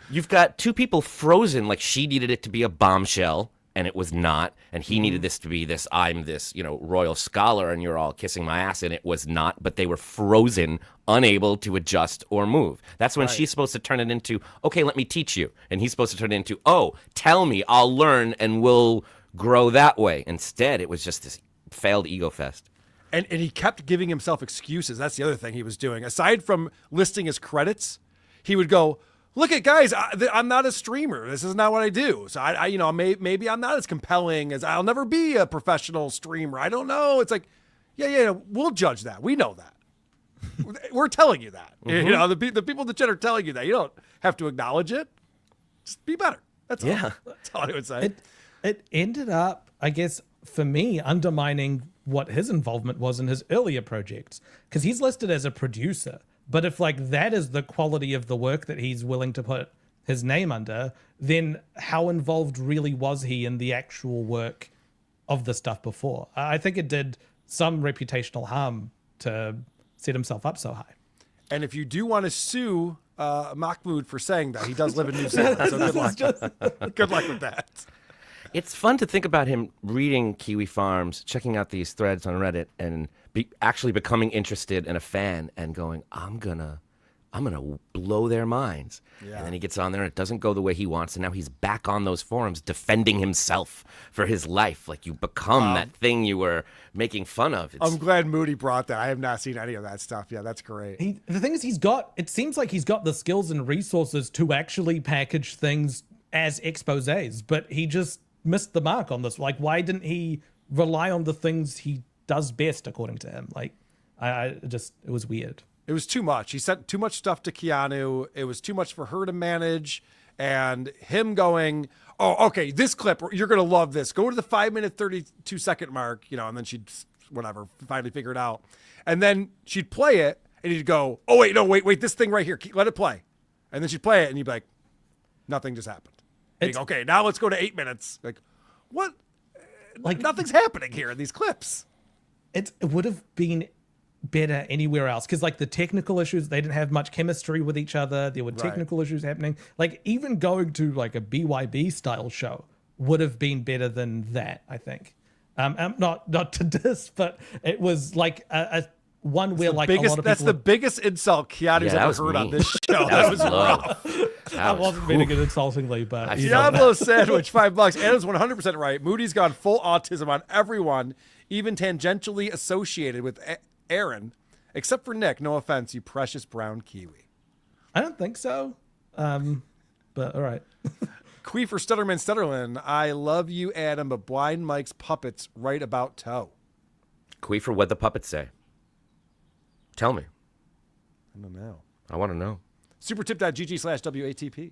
You've got 2 people frozen, like she needed it to be a bombshell, and it was not. And he needed this to be this, I'm this, royal scholar, and you're all kissing my ass, and it was not. But they were frozen, unable to adjust or move. That's when she's supposed to turn it into, okay, let me teach you. And he's supposed to turn it into, oh, tell me, I'll learn, and we'll grow that way. Instead, it was just this failed ego fest. And he kept giving himself excuses. That's the other thing he was doing. Aside from listing his credits, he would go, look at guys, I'm not a streamer. This is not what I do. So maybe I'm not as compelling as I'll never be a professional streamer. I don't know. It's like, yeah, we'll judge that. We know that. We're telling you that. Mm-hmm. The people in the chat are telling you that. You don't have to acknowledge it. Just be better. That's all. That's all I would say. It ended up, I guess, for me, undermining what his involvement was in his earlier projects, because he's listed as a producer. But if that is the quality of the work that he's willing to put his name under, then how involved really was he in the actual work of the stuff before? I think it did some reputational harm to set himself up so high. And if you do want to sue Mahmoud for saying that, he does live in New Zealand, so good luck. Good luck with that. It's fun to think about him reading Kiwi Farms, checking out these threads on Reddit, and actually becoming interested and a fan and going, I'm gonna blow their minds. Yeah. And then he gets on there and it doesn't go the way he wants, and now he's back on those forums defending himself for his life. Like, you become that thing you were making fun of. I'm glad Moody brought that. I have not seen any of that stuff. Yeah, that's great. The thing is, it seems like he's got the skills and resources to actually package things as exposés, but he just missed the mark on this. Like, why didn't he rely on the things he does best, according to him? Like, it was weird. It was too much. He sent too much stuff to Keanu. It was too much for her to manage. And him going, oh, okay, this clip, you're going to love this. Go to the 5-minute, 32-second mark, and then she'd, finally figure it out. And then she'd play it, and he'd go, oh, wait, this thing right here, let it play. And then she'd play it, and you'd be like, nothing just happened. And he'd go, okay, now let's go to 8 minutes. Like, what? like nothing's happening here in these clips. It would have been better anywhere else because like the technical issues, they didn't have much chemistry with each other. There were technical issues happening. Like even going to like a BYB style show would have been better than that, I think. Not to diss, but it was like a one where like a lot of people. That's the biggest insult Keanu's ever heard on this show. That was rough. I wasn't meaning it insultingly, but Diablo Sandwich, $5. Adam's 100% right. Moody's gone full autism on everyone, even tangentially associated with Aaron, except for Nick. No offense, you precious brown kiwi. I don't think so. But all right. Queefer Stutterman, I love you, Adam, but Blind Mike's puppets right about toe. Queefer, what'd the puppets say? Tell me. I don't know. I want to know. Supertip.gg/WATP.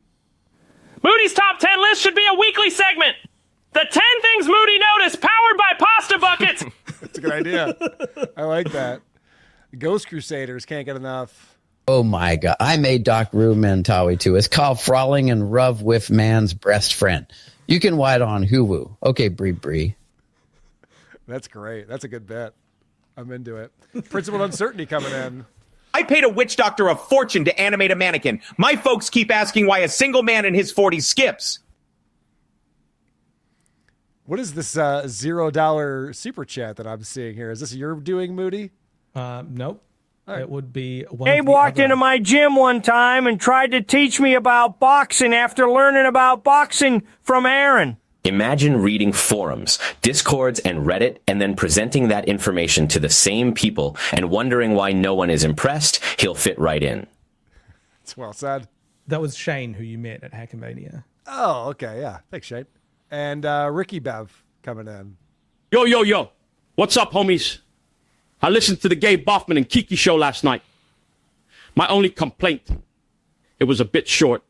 Moody's Top 10 list should be a weekly segment. The 10 things Moody noticed, powered by pasta buckets. That's a good idea. I like that. Ghost Crusaders can't get enough. Oh my God. I made Doc Rue Mentawi too. It's called Frawling and Rub with Man's Breast Friend. You can watch it on Hulu. Okay, Bree. That's great. That's a good bet. I'm into it. Principal Uncertainty coming in. I paid a witch doctor a fortune to animate a mannequin. My folks keep asking why a single man in his 40s skips. What is this $0 super chat that I'm seeing here? Is this your doing, Moody? Nope. Right. It would be one. Gabe walked into my gym one time and tried to teach me about boxing after learning about boxing from Aaron. Imagine reading forums, discords, and Reddit, and then presenting that information to the same people and wondering why no one is impressed. He'll fit right in. It's well said. That was Shane who you met at Hackamania. Oh, okay. Yeah. Thanks, Shane. And Ricky Bev coming in. Yo. What's up, homies? I listened to the Gabe Hoffman and Kiki show last night. My only complaint, it was a bit short.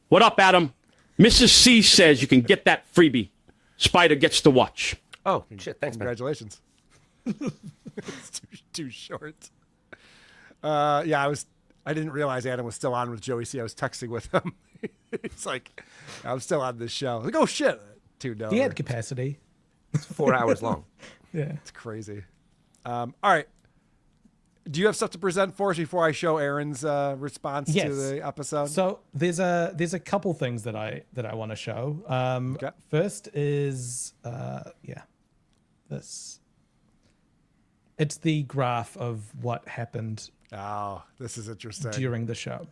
What up, Adam? Mrs. C says you can get that freebie. Spider gets to watch. Oh, shit. Thanks, man. Congratulations. It's too short. Yeah, I didn't realize Adam was still on with Joey C. I was texting with him. He's like, I'm still on this show. Like, oh, shit. $2. He had capacity. It's 4 hours long. Yeah. It's crazy. All right. Do you have stuff to present for us before I show Aaron's response to the episode? So there's a couple things that I want to show. Okay. First is this. It's the graph of what happened. Oh, this is interesting. During the show.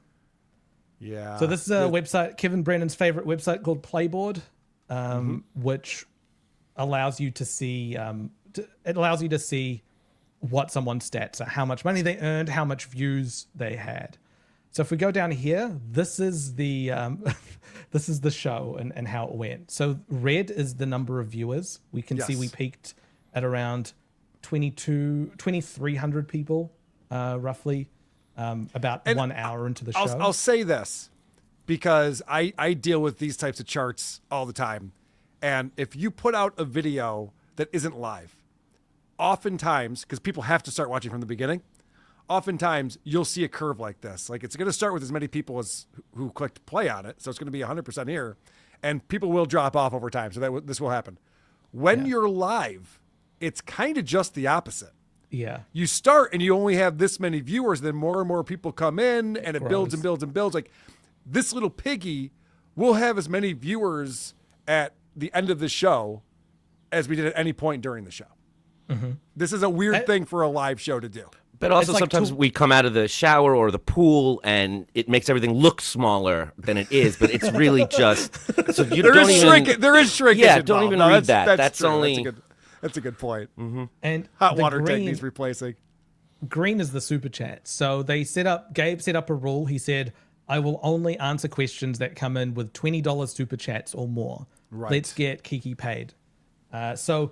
Yeah. So this is a website, Kevin Brennan's favorite website called Playboard, which allows you to see what someone's stats are, how much money they earned, how much views they had. So if we go down here, this is the this is the show and how it went. So red is the number of viewers. We can see we peaked at around 2,300 people, roughly, about 1 hour into the show. I'll say this because I deal with these types of charts all the time. And if you put out a video that isn't live, oftentimes, because people have to start watching from the beginning, oftentimes you'll see a curve like this. Like it's going to start with as many people as who clicked play on it. So it's going to be 100% here. And people will drop off over time. So this will happen. When you're live, it's kind of just the opposite. Yeah. You start and you only have this many viewers, then more and more people come in and it builds and builds and builds. Like this little piggy will have as many viewers at the end of the show as we did at any point during the show. Mm-hmm. This is a weird thing for a live show to do. But also sometimes we come out of the shower or the pool and it makes everything look smaller than it is, but it's really just so you there don't is even there is shrinkage. Yeah, involved. don't even No, read that. That's true. only that's a good point. Mm-hmm. And hot the water tank green- needs replacing. Green is the super chat. So Gabe set up a rule. He said, I will only answer questions that come in with $20 super chats or more. Right. Let's get Kiki paid. So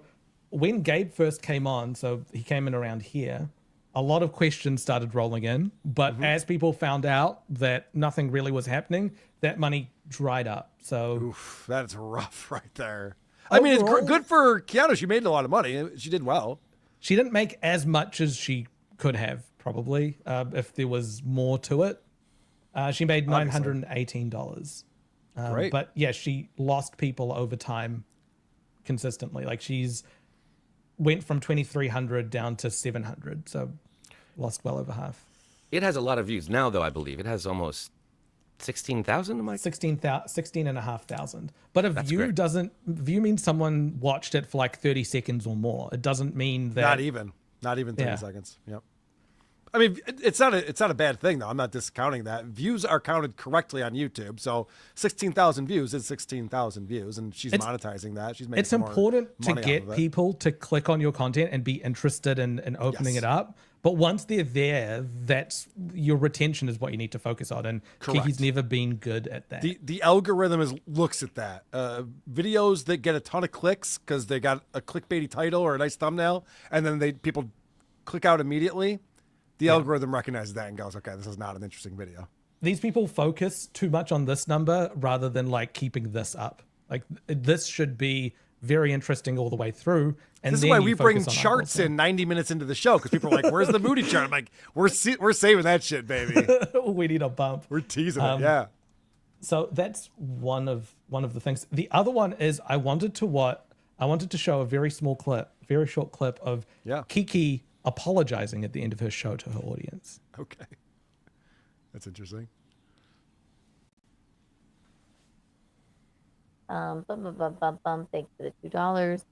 when Gabe first came on, so he came in around here, a lot of questions started rolling in. But as people found out that nothing really was happening, that money dried up. So oof, that's rough right there. I mean, it's good for Keanu. She made a lot of money. She did well. She didn't make as much as she could have, probably, if there was more to it. She made $918. Great. But yeah, she lost people over time consistently. Like she's went from 2,300 down to 700, so lost well over half. It has a lot of views now, though. I believe it has almost 16,000. Am I? 16,500. But a view great. view means someone watched it for like 30 seconds or more. It doesn't mean that not even 30 seconds. Yep. I mean, it's not a bad thing though. I'm not discounting that. Views are counted correctly on YouTube. So 16,000 views is 16,000 views, and she's monetizing that. She's making It's important to money get off of it. people to click on your content and be interested in opening it up. But once they're there, that's your retention is what you need to focus on. And Correct. Kiki's never been good at that. The algorithm looks at that. Videos that get a ton of clicks because they got a clickbaity title or a nice thumbnail, and then people click out immediately. The algorithm recognizes that and goes, okay, this is not an interesting video. These people focus too much on this number rather than like keeping this up. Like this should be very interesting all the way through. And This is then why you we bring focus on charts other in 90 minutes into the show because people are like, where's the Moody chart? I'm like, we're saving that shit, baby. things. We need a bump. We're teasing it, yeah. So that's one of the things. The other one is I wanted to show a very small clip, very short clip of Kiki apologizing at the end of her show to her audience. Okay. That's interesting. Thanks for the $2.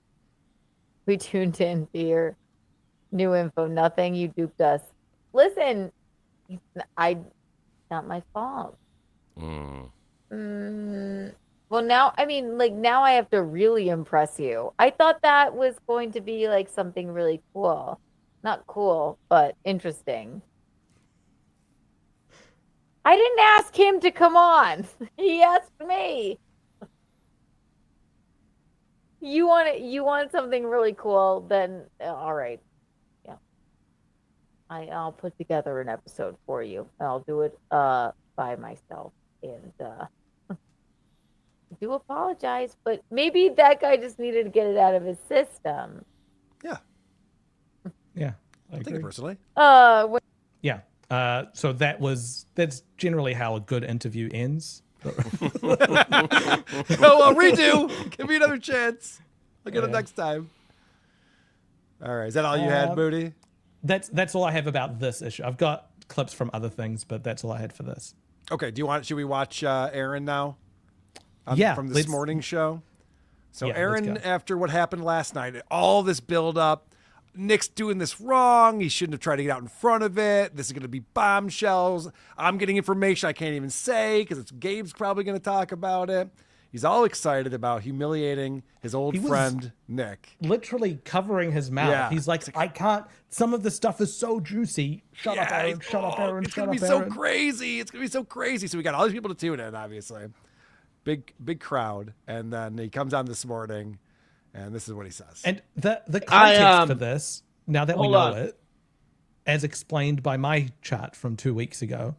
We tuned in to your new info. Nothing. You duped us. Listen, not my fault. Well, now, I mean, like, now I have to really impress you. I thought that was going to be like something really cool. Not cool, but interesting. I didn't ask him to come on. He asked me. You want something really cool, then all right. Yeah. I'll put together an episode for you. I'll do it by myself. And I do apologize, but maybe that guy just needed to get it out of his system. Yeah. Yeah. I think it personally. Yeah. So that's generally how a good interview ends. Well, redo. Give me another chance. I'll get it next time. All right. Is that all you had, Moody? That's all I have about this issue. I've got clips from other things, but that's all I had for this. Okay. Should we watch Aaron now? From this morning show. So Yeah, Aaron, let's go. after what happened last night, all this build up, Nick's doing this wrong. He shouldn't have tried to get out in front of it. This is going to be bombshells. I'm getting information I can't even say because Gabe's probably going to talk about it. He's all excited about humiliating his old friend, Nick. Literally covering his mouth. Yeah. He's like, I can't. Some of the stuff is so juicy. Shut up, Aaron. Shut up, Aaron. It's going to be so crazy. It's going to be so crazy. So we got all these people to tune in, obviously. Big crowd. And then he comes on this morning, and this is what he says. And the context for this, now that we know it, as explained by my chart from 2 weeks ago,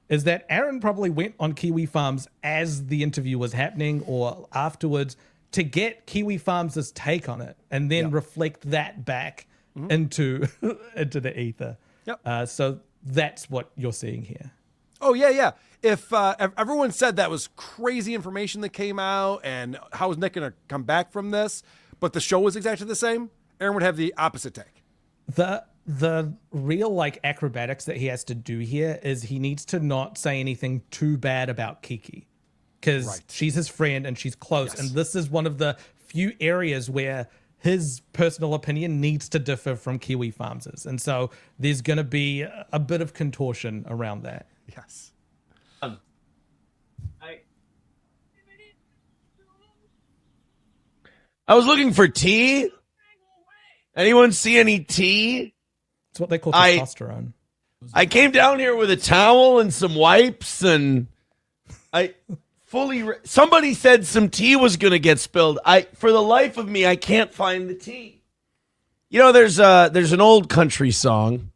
is that Aaron probably went on Kiwi Farms as the interview was happening or afterwards to get Kiwi Farms' take on it and then reflect that back into the ether. Yep. So that's what you're seeing here. Oh, yeah. If everyone said that was crazy information that came out and how is Nick going to come back from this, but the show was exactly the same, Aaron would have the opposite take. The real like acrobatics that he has to do here is he needs to not say anything too bad about Kiki because she's his friend and she's close. Yes. And this is one of the few areas where his personal opinion needs to differ from Kiwi Farms's. And so there's going to be a bit of contortion around that. Yes. I was looking for tea. Anyone see any tea? It's what they call testosterone. I came down here with a towel and some wipes, and I somebody said some tea was going to get spilled. For the life of me, I can't find the tea. You know, there's an old country song,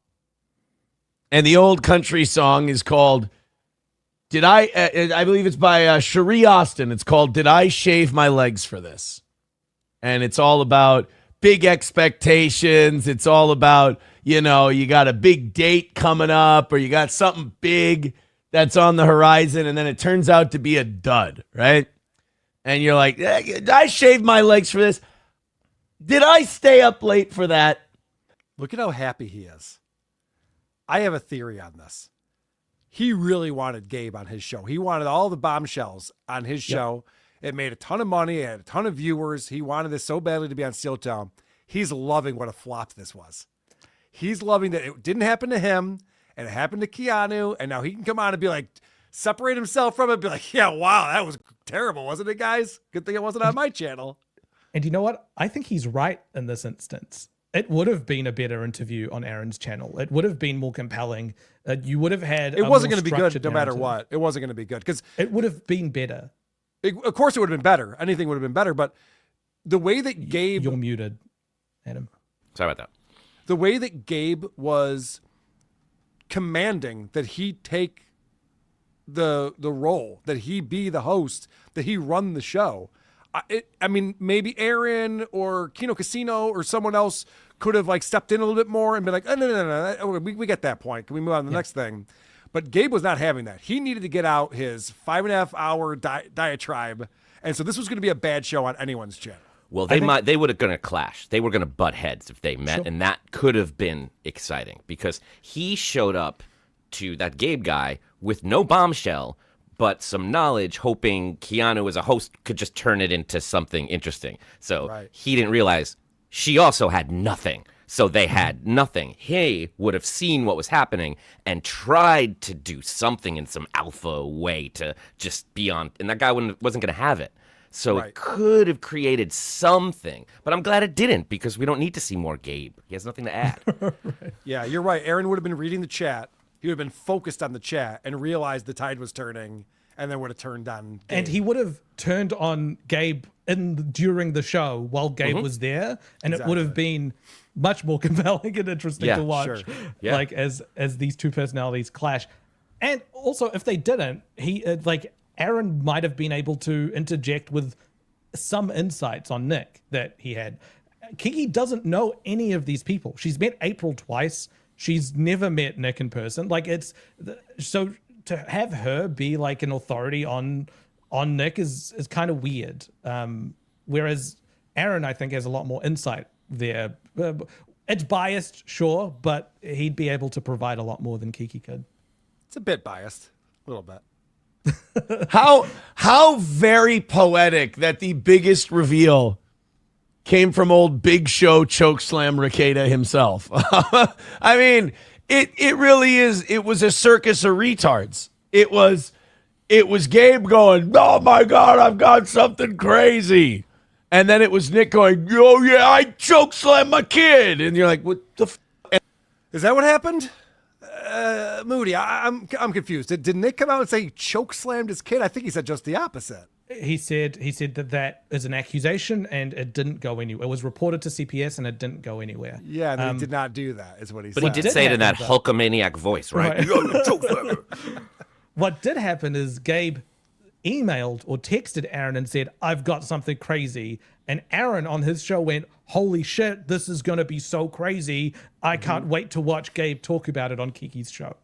and the old country song is called I believe it's by Cherie Austin. It's called "Did I Shave My Legs for This?" And it's all about big expectations. It's all about, you got a big date coming up or you got something big that's on the horizon and then it turns out to be a dud, right? And you're like, did I shave my legs for this? Did I stay up late for that? Look at how happy he is. I have a theory on this. He really wanted Gabe on his show. He wanted all the bombshells on his show. It made a ton of money. It had a ton of viewers. He wanted this so badly to be on Steel Town. He's loving what a flop this was. He's loving that it didn't happen to him and it happened to Keanu. And now he can come on and be like, separate himself from it and be like, yeah, wow, that was terrible, wasn't it, guys? Good thing it wasn't on my channel. And you know what? I think he's right in this instance. It would have been a better interview on Aaron's channel. It would have been more compelling. You would have had. It wasn't going to be good no matter what. It wasn't going to be good because it would have been better. Of course, it would have been better. Anything would have been better. But the way that Gabe, you're muted, Adam. Sorry about that. The way that Gabe was commanding that he take the role, that he be the host, that he run the show. I mean, maybe Aaron or Kino Casino or someone else could have like stepped in a little bit more and been like, oh, no. We get that point. Can we move on to the next thing? But Gabe was not having that. He needed to get out his 5.5 hour diatribe. And so this was going to be a bad show on anyone's channel. Well, they would have going to clash. They were going to butt heads if they met. And that could have been exciting because he showed up to that Gabe guy with no bombshell, but some knowledge, hoping Keanu as a host could just turn it into something interesting. So he didn't realize she also had nothing. So they had nothing. He would have seen what was happening and tried to do something in some alpha way to just be on. And that guy wasn't going to have it. So it could have created something. But I'm glad it didn't because we don't need to see more Gabe. He has nothing to add. Yeah, you're right. Aaron would have been reading the chat. He would have been focused on the chat and realized the tide was turning and then would have turned on Gabe. And he would have turned on Gabe during the show while Gabe was there. And it would have been much more compelling and interesting to watch. Sure. Yeah. Like as these two personalities clash. And also if they didn't, Aaron might have been able to interject with some insights on Nick that he had. Kiki doesn't know any of these people. She's met April twice. She's never met Nick in person. So to have her be like an authority on Nick is kind of weird. Whereas Aaron, I think, has a lot more insight there. It's biased, sure, but he'd be able to provide a lot more than Kiki could. It's a bit biased, a little bit. How very poetic that the biggest reveal came from old Big Show Chokeslam Rekieta himself. I mean, it really is. It was a circus of retards. It was Gabe going, oh my God, I've got something crazy. And then it was Nick going, oh yeah, I chokeslammed my kid. And you're like, what the f-? Is that what happened? Moody, I'm confused. Did Nick come out and say he chokeslammed his kid? I think he said just the opposite. He said that is an accusation and it didn't go anywhere. It was reported to CPS and it didn't go anywhere. Yeah, and he did not do that, is what he said. But he did say it in that Hulkamaniac voice, right? What did happen is Gabe emailed or texted Aaron and said, I've got something crazy. And Aaron on his show went, holy shit, this is going to be so crazy. I can't wait to watch Gabe talk about it on Kiki's show.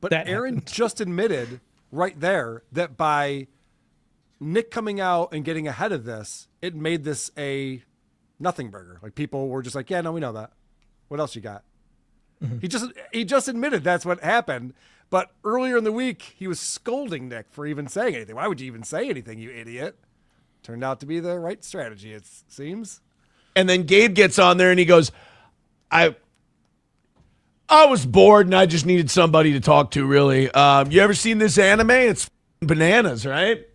But Aaron just admitted right there that by Nick coming out and getting ahead of this, it made this a nothing burger. Like people were just like, yeah, no, we know that. What else you got? He just admitted that's what happened. But earlier in the week, he was scolding Nick for even saying anything. Why would you even say anything, you idiot? Turned out to be the right strategy, it seems. And then Gabe gets on there and he goes, I was bored and I just needed somebody to talk to, really. You ever seen this anime? It's bananas, right?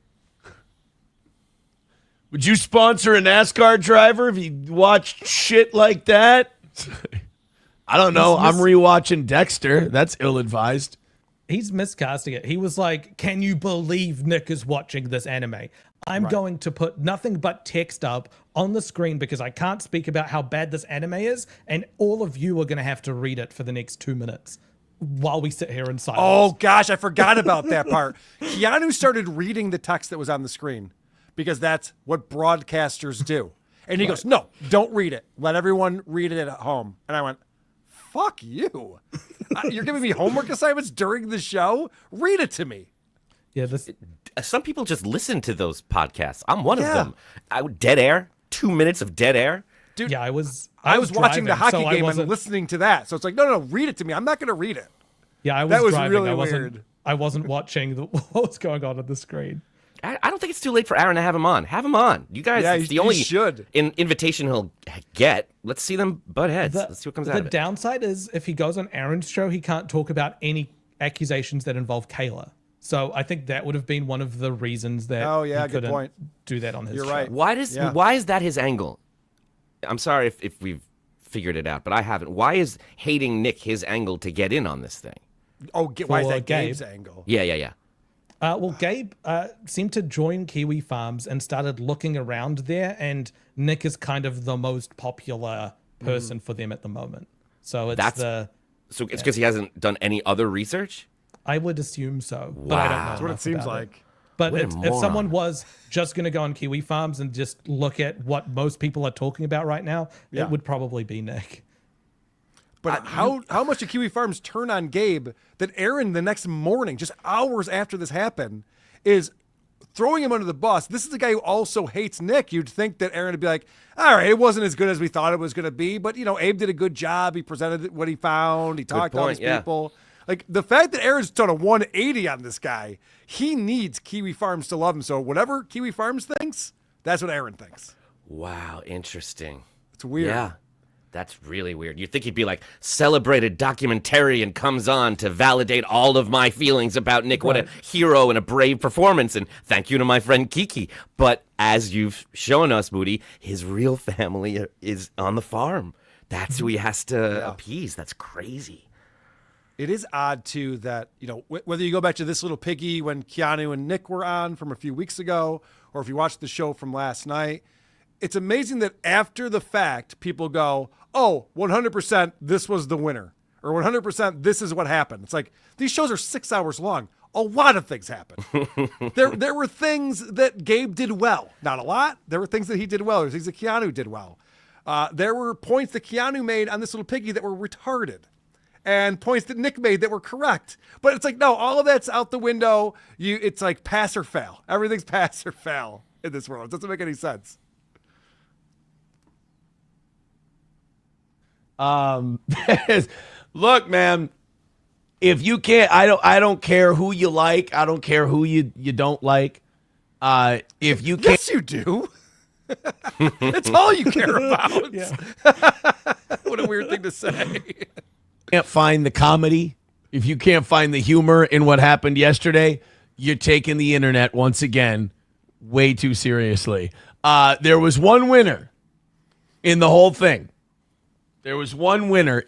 Would you sponsor a NASCAR driver if you watched shit like that? I don't know. I'm rewatching Dexter. That's ill-advised. He's miscasting it. He was like, can you believe Nick is watching this anime? I'm going to put nothing but text up on the screen because I can't speak about how bad this anime is, and all of you are going to have to read it for the next 2 minutes while we sit here in silence. Oh, gosh, I forgot about that part. Keanu started reading the text that was on the screen because that's what broadcasters do. And he goes, no, don't read it. Let everyone read it at home. And I went, fuck you. You're giving me homework assignments during the show? Read it to me. Yeah, some people just listen to those podcasts. I'm one of them. Dead air, 2 minutes of dead air. Dude, Yeah, I was watching the driving, hockey so I game and wasn't- listening to that. So it's like, no, read it to me. I'm not going to read it. Yeah, That was driving. really I wasn't, weird. I wasn't watching what was going on the screen. I don't think it's too late for Aaron to have him on. Have him on. You guys, Yeah, it's the you only should. invitation he'll get. Let's see them butt heads. Let's see what comes out of The it. downside is if he goes on Aaron's show, he can't talk about any accusations that involve Kayla. So I think that would have been one of the reasons that Oh, yeah, he good couldn't point. do that on his You're show. right. Why is that his angle? I'm sorry if we've figured it out, but I haven't. Why is hating Nick his angle to get in on this thing? Oh, why is For that Gabe. Gabe's angle? Yeah. Well, Gabe seemed to join Kiwi Farms and started looking around there, and Nick is kind of the most popular person for them at the moment. So it's So it's because he hasn't done any other research? I would assume so, but I don't know. That's what it enough seems about like. But What a if moron. someone was just going to go on Kiwi Farms and just look at what most people are talking about right now, Yeah. it would probably be Nick. But how much did Kiwi Farms turn on Gabe that Aaron the next morning, just hours after this happened, is throwing him under the bus? This is the guy who also hates Nick. You'd think that Aaron would be like, all right, it wasn't as good as we thought it was going to be, but, Abe did a good job. He presented what he found. He talked to all these people. Like, the fact that Aaron's done a 180 on this guy, he needs Kiwi Farms to love him. So whatever Kiwi Farms thinks, that's what Aaron thinks. Wow, interesting. It's weird. Yeah, that's really weird. You'd think he'd be like, celebrated documentarian comes on to validate all of my feelings about Nick. What a hero and a brave performance. And thank you to my friend Kiki. But as you've shown us, Moody, his real family is on the farm. That's who he has to appease. That's crazy. It is odd, too, that, whether you go back to this little piggy when Keanu and Nick were on from a few weeks ago, or if you watched the show from last night, it's amazing that after the fact, people go, oh, 100% this was the winner, or 100% this is what happened. It's like, these shows are 6 hours long. A lot of things happened. There were things that Gabe did well. Not a lot. There were things that he did well. There were things that Keanu did well. There were points that Keanu made on this little piggy that were retarded, and points that Nick made that were correct. But it's like, no, all of that's out the window. It's like pass or fail. Everything's pass or fail in this world. It doesn't make any sense. Look, man, if you can't, I don't care who you like. I don't care who you don't like. If you can't, Yes, you do. It's all you care about. What a weird thing to say. can't find the comedy, if you can't find the humor in what happened yesterday, you're taking the internet once again way too seriously. There was one winner in the whole thing. Those are the winners.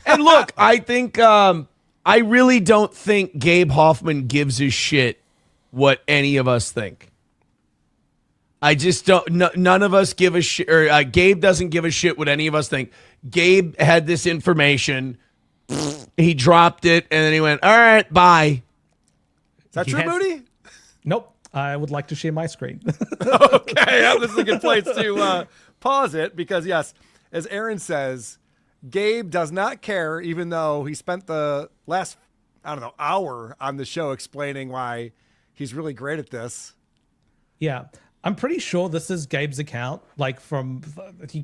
And look, I think I really don't think Gabe Hoffman gives a shit what any of us think. I just don't. None of us give a shit. Or Gabe doesn't give a shit what any of us think. Gabe had this information. He dropped it, and then he went, "All right, bye." Is that true, Moody? Nope. I would like to share my screen. Okay, this is a good place to pause it because, yes, as Aaron says, Gabe does not care, even though he spent the last, hour on the show explaining why he's really great at this. Yeah. I'm pretty sure this is Gabe's account. You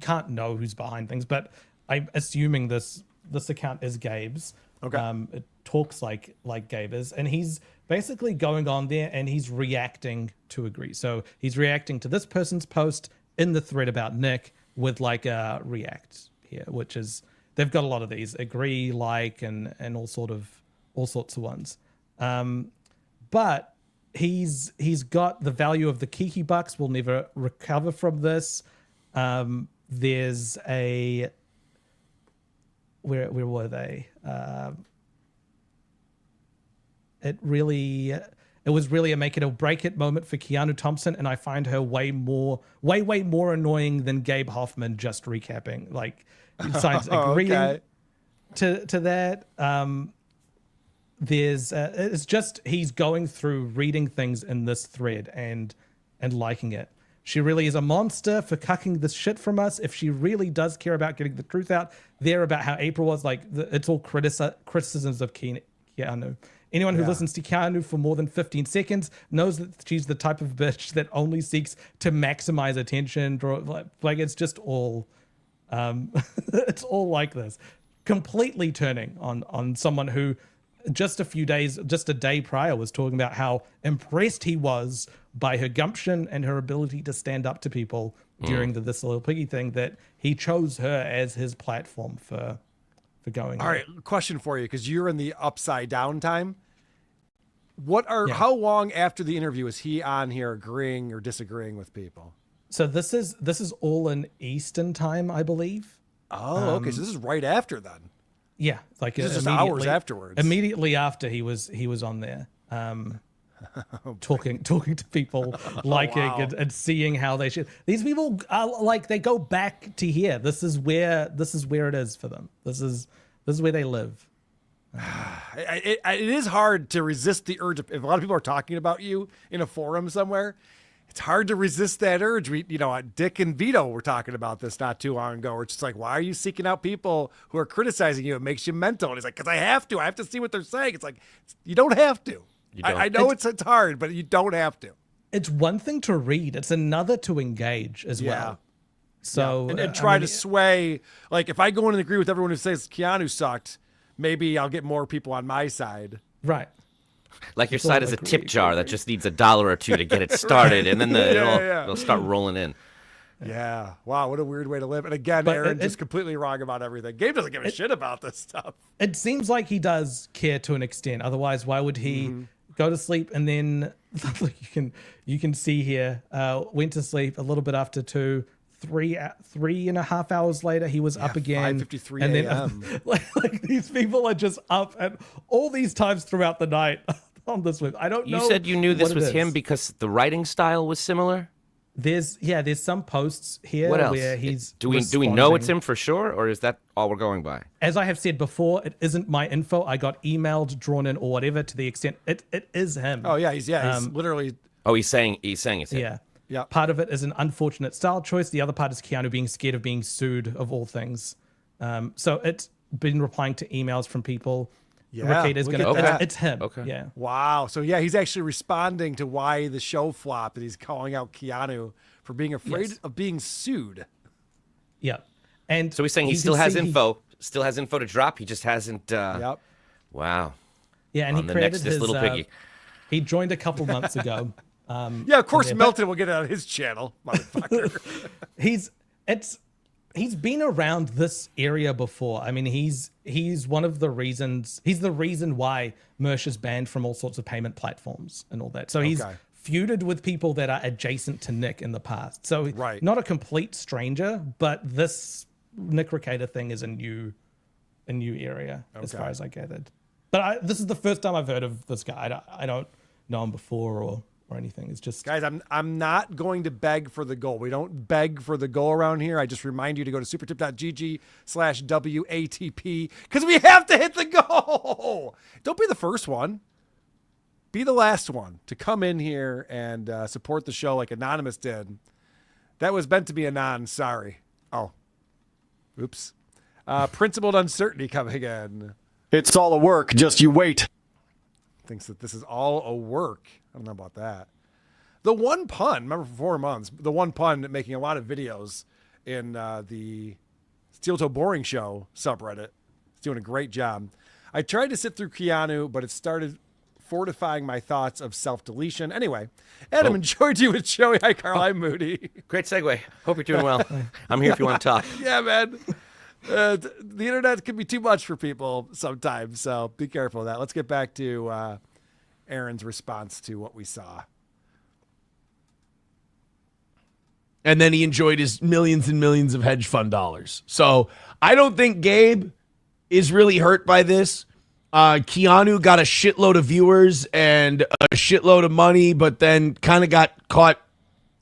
can't know who's behind things, but I'm assuming this account is Gabe's. Okay. It talks like Gabe is, and he's basically going on there and he's reacting to agree. So he's reacting to this person's post in the thread about Nick with a react here, which is they've got a lot of these agree, like, and all sorts of ones. But he's got the value of the Kiki bucks. Will never recover from this. There's a where were they? It was really a make it or break it moment for Keanu Thompson, and I find her way more annoying than Gabe Hoffman just recapping. Besides agreeing to that, there's it's just he's going through reading things in this thread and liking it. She really is a monster for cucking this shit from us. If she really does care about getting the truth out there about how April was, it's all criticisms of Keanu. Anyone who Yeah. listens to Keanu for more than 15 seconds knows that she's the type of bitch that only seeks to maximize attention. Like it's just all, it's all like this. Completely turning on someone who just a day prior was talking about how impressed he was by her gumption and her ability to stand up to people during the This Little Piggy thing, that he chose her as his platform for going. All right, question for you, because you're in the upside down time. How long after the interview is he on here agreeing or disagreeing with people? So this is all in Eastern time, I believe. Oh, okay. So this is right after then. Yeah, like This is just hours afterwards. Immediately after he was on there, talking to people, liking and seeing how they should. These people are like, they go back to here. This is where it is for them. This is where they live. It is hard to resist the urge. If a lot of people are talking about you in a forum somewhere, it's hard to resist that urge. Dick and Vito were talking about this not too long ago. Where it's just like, why are you seeking out people who are criticizing you? It makes you mental. And he's like, because I have to. I have to see what they're saying. It's like, you don't have to. I know it's hard, but you don't have to. It's one thing to read. It's another to engage as well. So and try to sway. Like, if I go in and agree with everyone who says Keanu sucked, maybe I'll get more people on my side. Right. Like your side is a tip jar that just needs $1 or $2 to get it started, and then it'll start rolling in. Yeah. Wow, what a weird way to live. And again, Aaron just completely wrong about everything. Gabe doesn't give a shit about this stuff. It seems like he does care to an extent. Otherwise, why would he go to sleep and then you can see here, went to sleep a little bit after 2, 3.5 hours later, he was up again. 5:53 and a.m. then like these people are just up at all these times throughout the night on this one. I don't know. You said you knew this was him because the writing style was similar? There's some posts here What else? where he's Do we know it's him for sure, or is that all we're going by? As I have said before, it isn't my info. I got emailed, drawn in, or whatever, to the extent it is him. Oh yeah, he's literally. Oh, he's saying it's him. Yeah. Part of it is an unfortunate style choice. The other part is Keanu being scared of being sued, of all things. So it's been replying to emails from people. Yeah, Ricada's gonna. It's him. Okay. Yeah. Wow. So yeah, he's actually responding to why the show flopped, and he's calling out Keanu for being afraid of being sued. Yeah. And so he's saying he still has info. Still has info to drop. He just hasn't. Yep. Wow. Yeah, and on he the created next his Little Piggy. He joined a couple months ago. Yeah, of course, Melton will get it on his channel, motherfucker. He's been around this area before. I mean, he's one of the reasons. He's the reason why Mersh is banned from all sorts of payment platforms and all that. So he's feuded with people that are adjacent to Nick in the past. So not a complete stranger, but this Nick Ricada thing is a new area as far as I gathered. But this is the first time I've heard of this guy. I don't know him before or anything. It's just, guys, I'm not going to beg for the goal. We don't beg for the goal around here. I just remind you to go to supertip.gg/WATP because we have to hit the goal. Don't be the first one. Be the last one to come in here and support the show like Anonymous did. That was meant to be Anon. Sorry. Oh, oops. Principled uncertainty coming in. It's all a work. Just you wait. Thinks that this is all a work. I don't know about that. The One Pun, remember for 4 months, the One Pun making a lot of videos in the Steel Toe Boring Show subreddit. It's doing a great job. I tried to sit through Keanu, but it started fortifying my thoughts of self-deletion. Anyway, Adam, enjoyed you with Joey. Hi, Carl. I'm Moody. Great segue. Hope you're doing well. I'm here if you want to talk. Yeah, man. The internet can be too much for people sometimes, so be careful of that. Let's get back to Aaron's response to what we saw. And then he enjoyed his millions and millions of hedge fund dollars. So I don't think Gabe is really hurt by this. Keanu got a shitload of viewers and a shitload of money, but then kind of got caught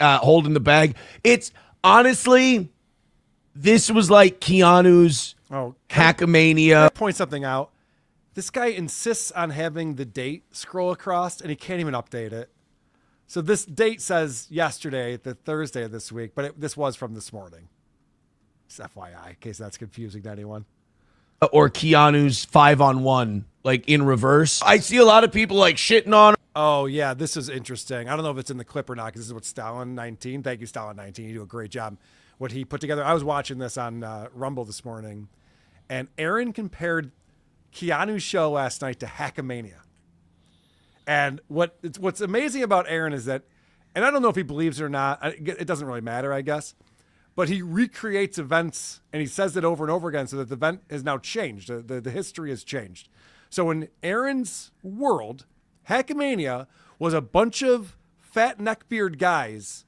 holding the bag. It's honestly... This was like Keanu's hackamania. Point something out. This guy insists on having the date scroll across, and he can't even update it. So this date says yesterday, the Thursday of this week, but this was from this morning. Just FYI, in case that's confusing to anyone. or Keanu's 5-on-1, like in reverse. I see a lot of people like shitting on. Oh, yeah, this is interesting. I don't know if it's in the clip or not because this is what Stalin19. Thank you, Stalin19. You do a great job. What he put together. I was watching this on Rumble this morning, and Aaron compared Keanu's show last night to Hackamania. And what's amazing about Aaron is that, and I don't know if he believes it or not, it doesn't really matter, I guess, but he recreates events and he says it over and over again so that the event has now changed. The history has changed. So in Aaron's world, Hackamania was a bunch of fat neckbeard guys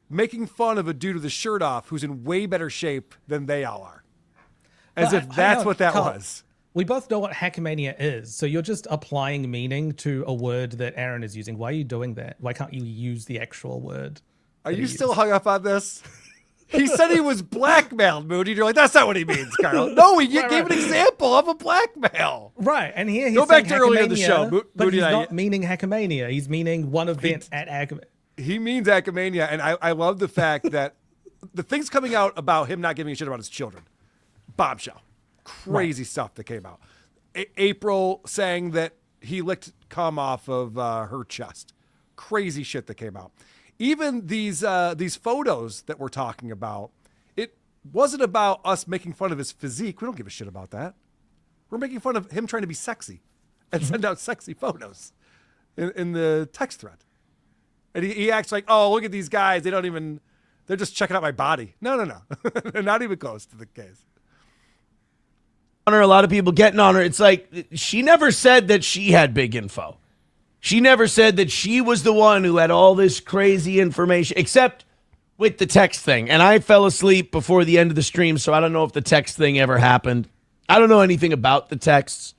making fun of a dude with his shirt off who's in way better shape than they all are. As if that's what that was. We both know what Hackamania is, so you're just applying meaning to a word that Aaron is using. Why are you doing that? Why can't you use the actual word? Are you still hung up on this? He said he was blackmailed, Moody. You're like, that's not what he means, Carl. No, he gave an example of a blackmail. Right, and here he's go back to earlier in the show. But he's not meaning Hackamania. He's meaning one event at Hackamania. He means Hackamania, and I love the fact that the things coming out about him not giving a shit about his children. Bombshell. Crazy stuff that came out. April saying that he licked cum off of her chest. Crazy shit that came out. Even these photos that we're talking about, it wasn't about us making fun of his physique. We don't give a shit about that. We're making fun of him trying to be sexy and send out sexy photos in the text thread. And he acts like, oh, look at these guys. They're just checking out my body. No. Not even close to the case. On her, a lot of people getting on her. It's like she never said that she had big info. She never said that she was the one who had all this crazy information, except with the text thing. And I fell asleep before the end of the stream, so I don't know if the text thing ever happened. I don't know anything about the texts.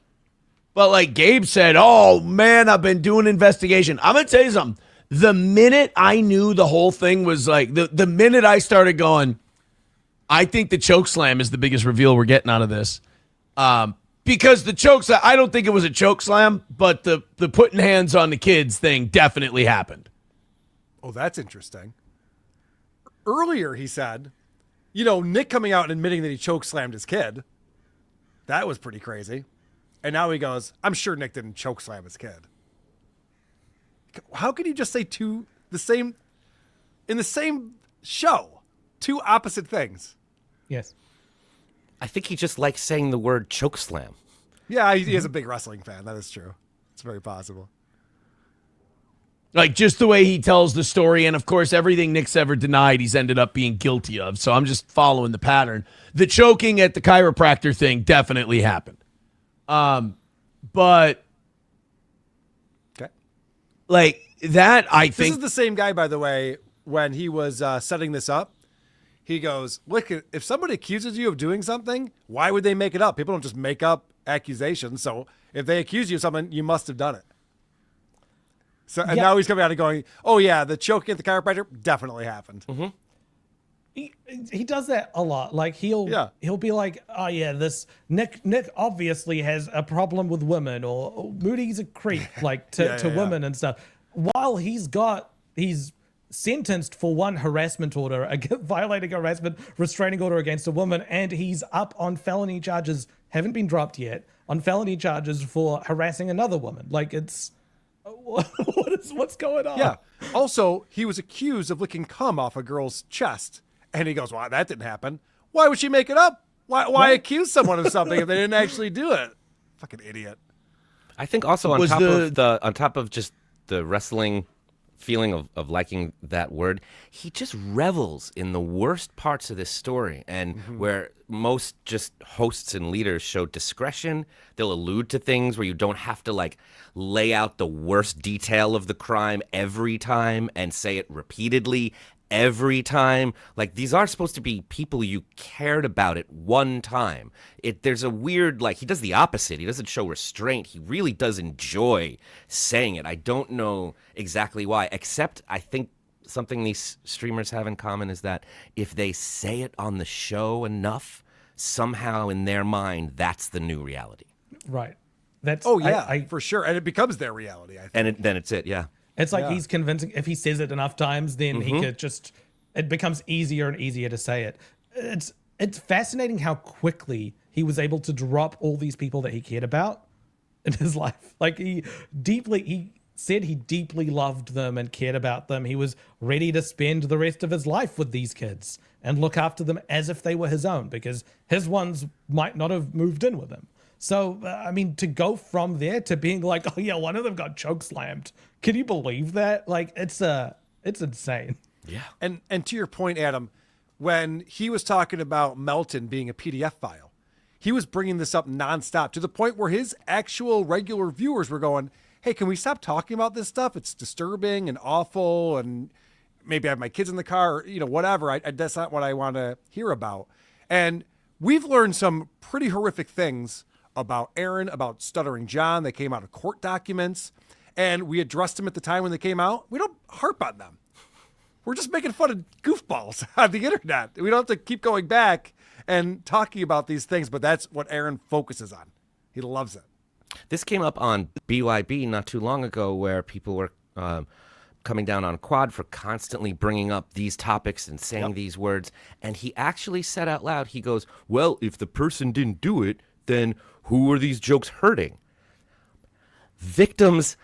But like Gabe said, oh, man, I've been doing investigation. I'm going to tell you something. The minute I knew the whole thing was like, the minute I started going, I think the choke slam is the biggest reveal we're getting out of this. Because the chokes, I don't think it was a choke slam, but the putting hands on the kids thing definitely happened. Oh, that's interesting. Earlier, he said, Nick coming out and admitting that he choke slammed his kid. That was pretty crazy. And now he goes, I'm sure Nick didn't choke slam his kid. How could you just say in the same show, two opposite things? Yes. I think he just likes saying the word chokeslam. Yeah, he is a big wrestling fan. That is true. It's very possible. Like just the way he tells the story. And of course, everything Nick's ever denied, he's ended up being guilty of. So I'm just following the pattern. The choking at the chiropractor thing definitely happened. But okay. Like that, I think. This is the same guy, by the way, when he was setting this up. He goes, look, if somebody accuses you of doing something, why would they make it up? People don't just make up accusations. So if they accuse you of something, you must have done it. So and now he's coming out and going, oh, yeah, the choking at the chiropractor definitely happened. Mm-hmm. He does that a lot. Like he'll be like, oh, yeah, this Nick obviously has a problem with women, or Moody's a creep like to women and stuff. While he's sentenced for one harassment order, violating a harassment restraining order against a woman, and he's up on felony charges, haven't been dropped yet, on felony charges for harassing another woman. Like it's, what's going on? Yeah. Also, he was accused of licking cum off a girl's chest, and he goes, well, that didn't happen. Why would she make it up? Why accuse someone of something if they didn't actually do it? Fucking idiot. I think also on top of just the wrestling feeling of liking that word, he just revels in the worst parts of this story, and where most just hosts and leaders show discretion, they'll allude to things where you don't have to like lay out the worst detail of the crime every time and say it repeatedly every time. Like, these are supposed to be people you cared about at one time. There's a weird, like, he does the opposite. He doesn't show restraint. He really does enjoy saying it. I don't know exactly why, except I think something these streamers have in common is that if they say it on the show enough, somehow in their mind, that's the new reality. Right. For sure. And it becomes their reality, I think. And then it's it, yeah. It's like he's convincing, if he says it enough times, then he could just, it becomes easier and easier to say it. it's fascinating how quickly he was able to drop all these people that he cared about in his life. Like he said he deeply loved them and cared about them. He was ready to spend the rest of his life with these kids and look after them as if they were his own, because his ones might not have moved in with him. So, I mean, to go from there to being like, oh yeah, one of them got choke slammed. Can you believe that? Like, it's insane. Yeah. And to your point, Adam, when he was talking about Melton being a PDF file, he was bringing this up nonstop to the point where his actual regular viewers were going, hey, can we stop talking about this stuff? It's disturbing and awful, and maybe I have my kids in the car, or, whatever. That's not what I want to hear about. And we've learned some pretty horrific things about Aaron, about Stuttering John. They came out of court documents, and we addressed them at the time when they came out. We don't harp on them. We're just making fun of goofballs on the internet. We don't have to keep going back and talking about these things, but that's what Aaron focuses on. He loves it. This came up on BYB not too long ago, where people were coming down on Quad for constantly bringing up these topics and saying these words. And he actually said out loud, he goes, well, if the person didn't do it, then who are these jokes hurting? Victims,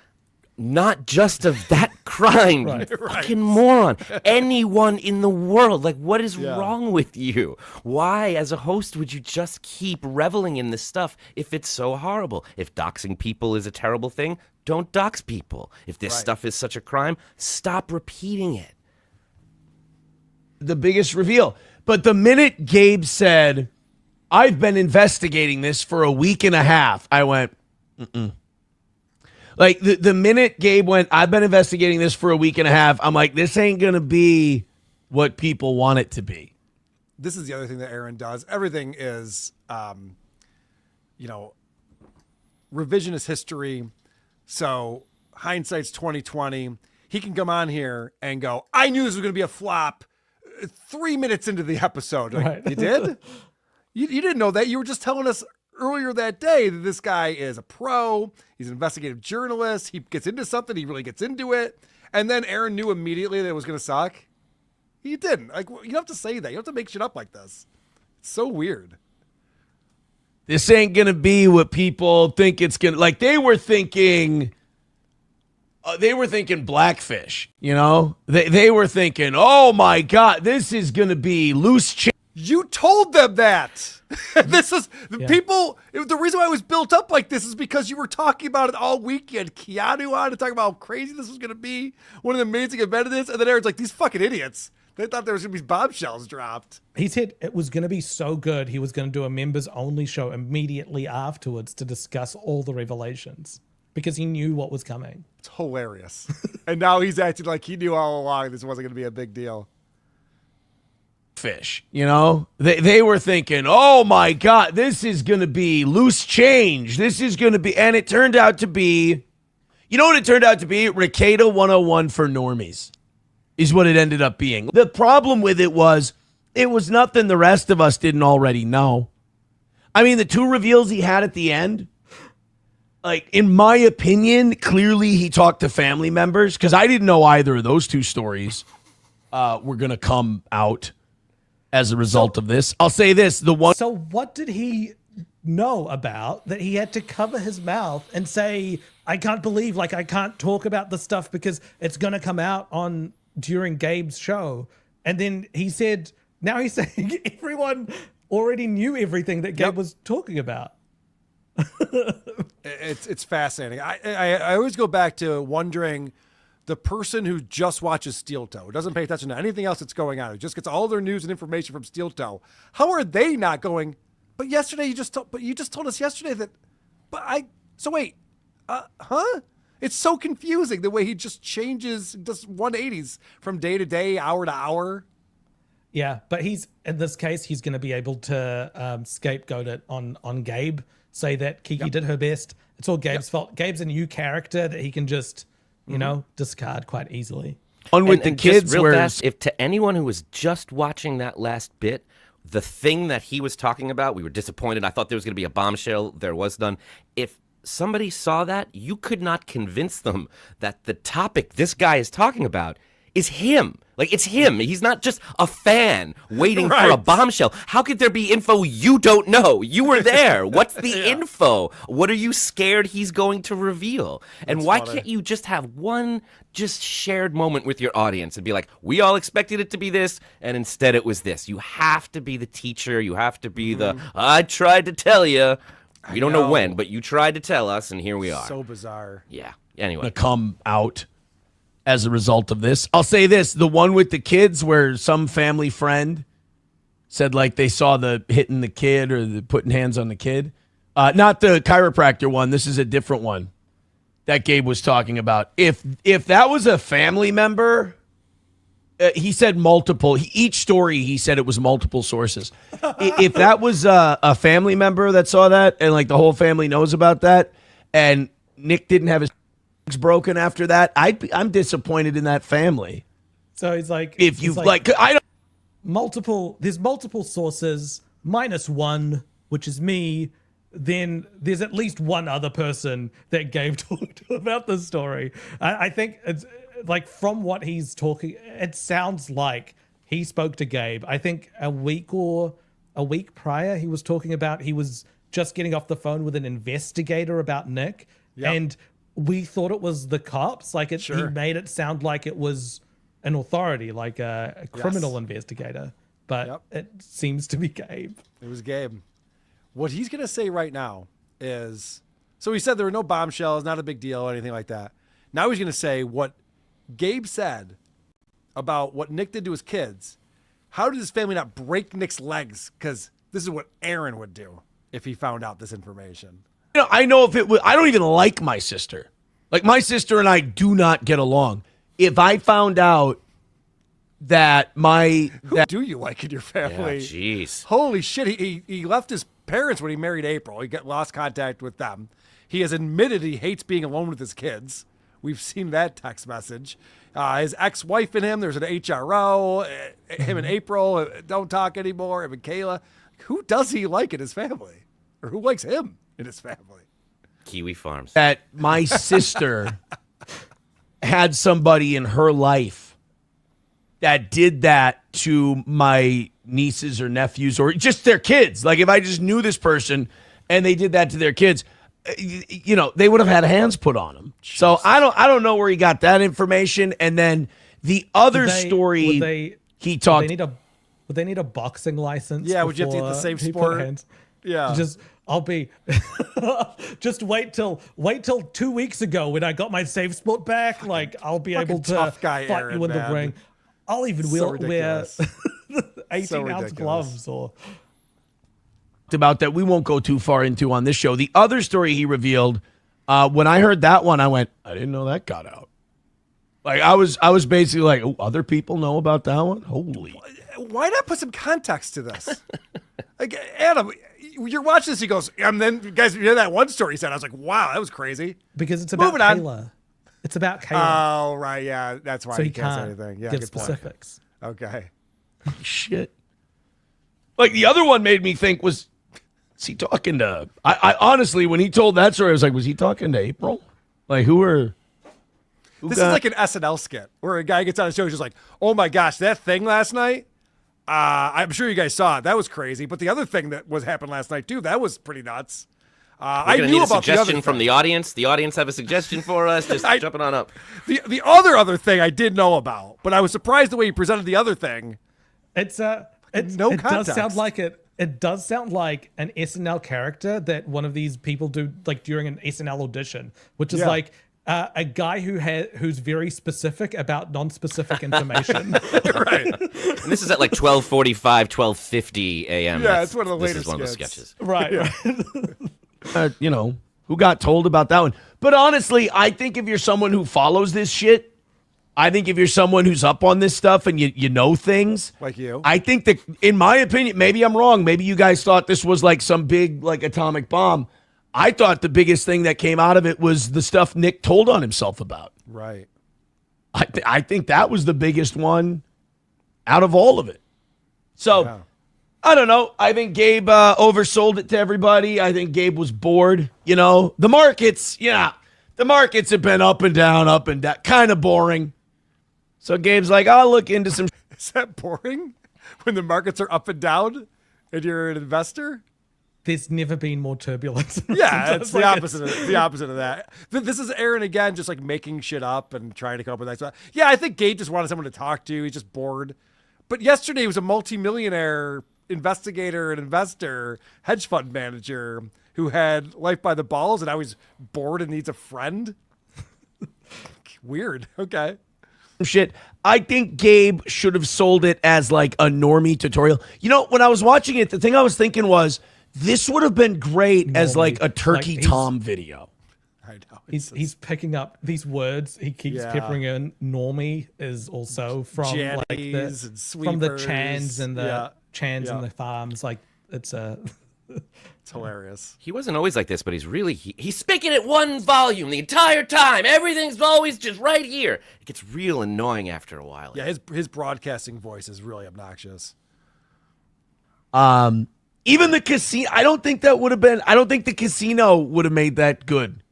not just of that crime, you fucking moron. Anyone in the world. Like, what is wrong with you? Why, as a host, would you just keep reveling in this stuff if it's so horrible? If doxing people is a terrible thing, don't dox people. If this stuff is such a crime, stop repeating it. The biggest reveal. But the minute Gabe said, I've been investigating this for a week and a half, I went, Like, the minute Gabe went, I've been investigating this for a week and a half, I'm like, this ain't going to be what people want it to be. This is the other thing that Aaron does. Everything is, revisionist history. So hindsight's 2020. He can come on here and go, I knew this was going to be a flop 3 minutes into the episode. Like, you did? You didn't know that. You were just telling us earlier that day that this guy is a pro. He's an investigative journalist. He gets into something. He really gets into it. And then Aaron knew immediately that it was going to suck. He didn't. Like, you don't have to say that. You don't have to make shit up like this. It's so weird. This ain't going to be what people think it's going to. Like, they were thinking Blackfish, They were thinking, oh, my God, this is going to be loose change. You told them that. This is people. The reason why it was built up like this is because you were talking about it all week. You had Keanu on to talk about how crazy this was going to be. One of the amazing events of this. And then Aaron's like, these fucking idiots. They thought there was going to be bombshells dropped. He said it was going to be so good. He was going to do a members only show immediately afterwards to discuss all the revelations because he knew what was coming. It's hilarious. And now he's acting like he knew all along this wasn't going to be a big deal. Fish, they were thinking, oh my God, this is going to be loose change. This is going to be, and it turned out to be, what it turned out to be? Ricada 101 for normies is what it ended up being. The problem with it was nothing the rest of us didn't already know. I mean, the two reveals he had at the end, like, in my opinion, clearly he talked to family members because I didn't know either of those two stories were going to come out as a result of this. I'll say this, So what did he know about that he had to cover his mouth and say, I can't believe, like, I can't talk about the stuff because it's going to come out during Gabe's show. And then he said, now he's saying everyone already knew everything that Gabe was talking about. It's fascinating. I always go back to wondering, the person who just watches Steel Toe, who doesn't pay attention to anything else that's going on, who just gets all their news and information from Steel Toe, how are they not going, but yesterday you just told us yesterday that, so wait, It's so confusing the way he just changes, does 180s from day to day, hour to hour. Yeah, but in this case, he's going to be able to scapegoat it on Gabe, say that Kiki did her best. It's all Gabe's fault. Gabe's a new character that he can just, discard quite easily. On with the kids, real fast, if to anyone who was just watching that last bit, the thing that he was talking about, we were disappointed. I thought there was going to be a bombshell. There was none. If somebody saw that, you could not convince them that the topic this guy is talking about is him. Like, it's him. He's not just a fan waiting for a bombshell. How could there be info you don't know? You were there. What's the info? What are you scared he's going to reveal? And why can't you just have one just shared moment with your audience and be like, we all expected it to be this, and instead it was this. You have to be the teacher. You have to be the, I tried to tell you. We don't know when, but you tried to tell us, and here we are. So bizarre. Yeah. Anyway. To come out as a result of this. I'll say this, the one with the kids where some family friend said like they saw the hitting the kid or the putting hands on the kid. Not the chiropractor one. This is a different one that Gabe was talking about. If that was a family member, he said multiple. Each story, he said it was multiple sources. If that was a family member that saw that and like the whole family knows about that and Nick didn't have his broken after that, I'm disappointed in that family. So he's like, if you like, I don't there's multiple sources minus one, which is me. Then there's at least one other person that Gabe talked to about this story. I think it's like, from what he's talking, it sounds like he spoke to Gabe. I think a week prior, he was talking about, he was just getting off the phone with an investigator about Nick. And we thought it was the cops. Like, he made it sound like it was an authority, like a criminal investigator. But it seems to be Gabe. It was Gabe. What he's going to say right now is, so he said there were no bombshells, not a big deal, or anything like that. Now he's going to say what Gabe said about what Nick did to his kids. How did his family not break Nick's legs? Because this is what Aaron would do if he found out this information. I know if it was, I don't even like my sister. Like, my sister and I do not get along. If I found out that Who do you like in your family? Jeez. Holy shit. He left his parents when he married April. He lost contact with them. He has admitted he hates being alone with his kids. We've seen that text message. His ex-wife and him, there's an HRO. Him and April don't talk anymore. Him and Kayla. Who does he like in his family? Or who likes him in his family? Kiwi Farms. That my sister had somebody in her life that did that to my nieces or nephews or just their kids. Like, if I just knew this person and they did that to their kids, you know, they would have had hands put on them. Jeez. So I don't know where he got that information. And then the other story he talked. Would they need a boxing license? Yeah, would you have to get the same sport? Yeah. Just wait till 2 weeks ago when I got my safe sport back. Like, I'll be able to fight Aaron, you in the ring. I'll even wear 18-ounce gloves or. About that we won't go too far into on this show. The other story he revealed, when I heard that one, I went, I didn't know that got out. Like, I was basically like, oh, other people know about that one? Holy. Why not put some context to this? Like, Adam, you're watching this, he goes, and then, guys, you know that one story he said, I was like, wow, that was crazy. Because it's about Kayla. It's about Kayla. Oh, right, yeah, that's why so he can't say anything. Yeah, give specifics. Okay. Shit. Like, the other one made me think, is he talking to, I honestly, when he told that story, I was like, was he talking to April? Like, this is like an SNL skit where a guy gets on a show, he's just like, oh my gosh, that thing last night, I'm sure you guys saw it. That was crazy. But the other thing that happened last night too, that was pretty nuts. I knew about the other thing. From the audience. The audience have a suggestion for us. Just jumping on up. The other thing I did know about, but I was surprised the way he presented the other thing. It context. Does sound like it. It does sound like an SNL character that one of these people do, like, during an SNL audition, which is like a guy who's very specific about non-specific information. Right. And this is at like 12:45, 12:50 a.m. Yeah, it's one of the latest. latest This is one of the skits. sketches. Right. You know, who got told about that one. But honestly, I think if you're someone who follows this shit, I think if you're someone who's up on this stuff and you know things. Like you. I think that, in my opinion, maybe I'm wrong. Maybe you guys thought this was like some big, like, atomic bomb. I thought the biggest thing that came out of it was the stuff Nick told on himself about. Right. I think that was the biggest one out of all of it. So, I don't know. I think Gabe oversold it to everybody. I think Gabe was bored. You know, the markets have been up and down, kind of boring. So Gabe's like, I'll look into some. Is that boring? When the markets are up and down and you're an investor? There's never been more turbulence. Yeah, it's the opposite. The opposite of that. This is Aaron again, just like making shit up and trying to come up with that. Yeah, I think Gabe just wanted someone to talk to. He's just bored. But yesterday he was a multimillionaire investigator and investor, hedge fund manager who had life by the balls, and now he's bored and needs a friend. Weird. Okay. Shit. I think Gabe should have sold it as like a normie tutorial. You know, when I was watching it, the thing I was thinking was, this would have been great as like a Turkey Tom video. I know. He's picking up these words. He keeps peppering in. Normie is also from like from the Chans and the Chans and the farms. Like it's hilarious. He wasn't always like this, but he's speaking at one volume the entire time. Everything's always just right here. It gets real annoying after a while. Yeah, his broadcasting voice is really obnoxious. Even the casino, I don't think the casino would have made that good.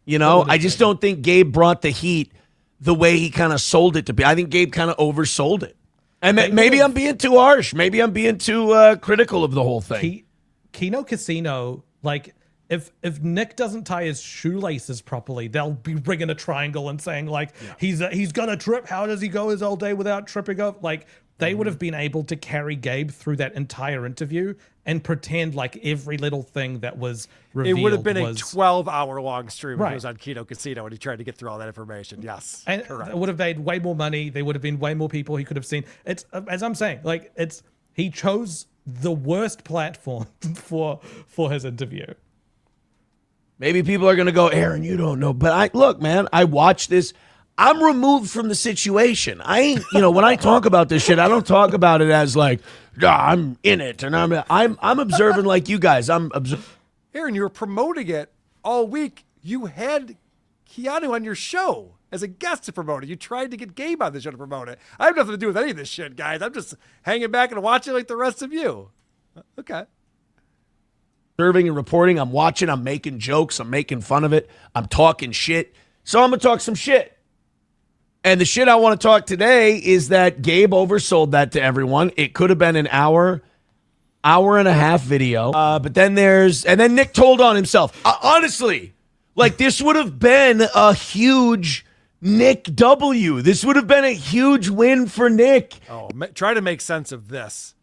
You know, I just don't think Gabe brought the heat the way he kind of sold it to be. I think Gabe kind of oversold it. And maybe I'm being too harsh. Maybe I'm being too critical of the whole thing. Keno Casino, like, if Nick doesn't tie his shoelaces properly, they'll be rigging a triangle and saying, like, he's gonna trip. How does he go his whole day without tripping up? Like, they would have been able to carry Gabe through that entire interview and pretend like every little thing that was revealed. It would have been a 12-hour-long stream if it was on Keto Casino and he tried to get through all that information. Yes, and correct. It would have made way more money. There would have been way more people he could have seen. It's as I'm saying, like he chose the worst platform for his interview. Maybe people are gonna go, Aaron, you don't know, but look, man, I watched this. I'm removed from the situation. I ain't, when I talk about this shit, I don't talk about it as like, I'm in it and I'm observing like you guys. I'm observing. Aaron, you were promoting it all week. You had Keanu on your show as a guest to promote it. You tried to get Gabe on the show to promote it. I have nothing to do with any of this shit, guys. I'm just hanging back and watching like the rest of you. Okay. Observing and reporting. I'm watching. I'm making jokes. I'm making fun of it. I'm talking shit. So I'm going to talk some shit. And the shit I want to talk today is that Gabe oversold that to everyone. It could have been an hour and a half video. But then then Nick told on himself. Honestly, like this would have been a huge Nick W. This would have been a huge win for Nick. Oh, try to make sense of this.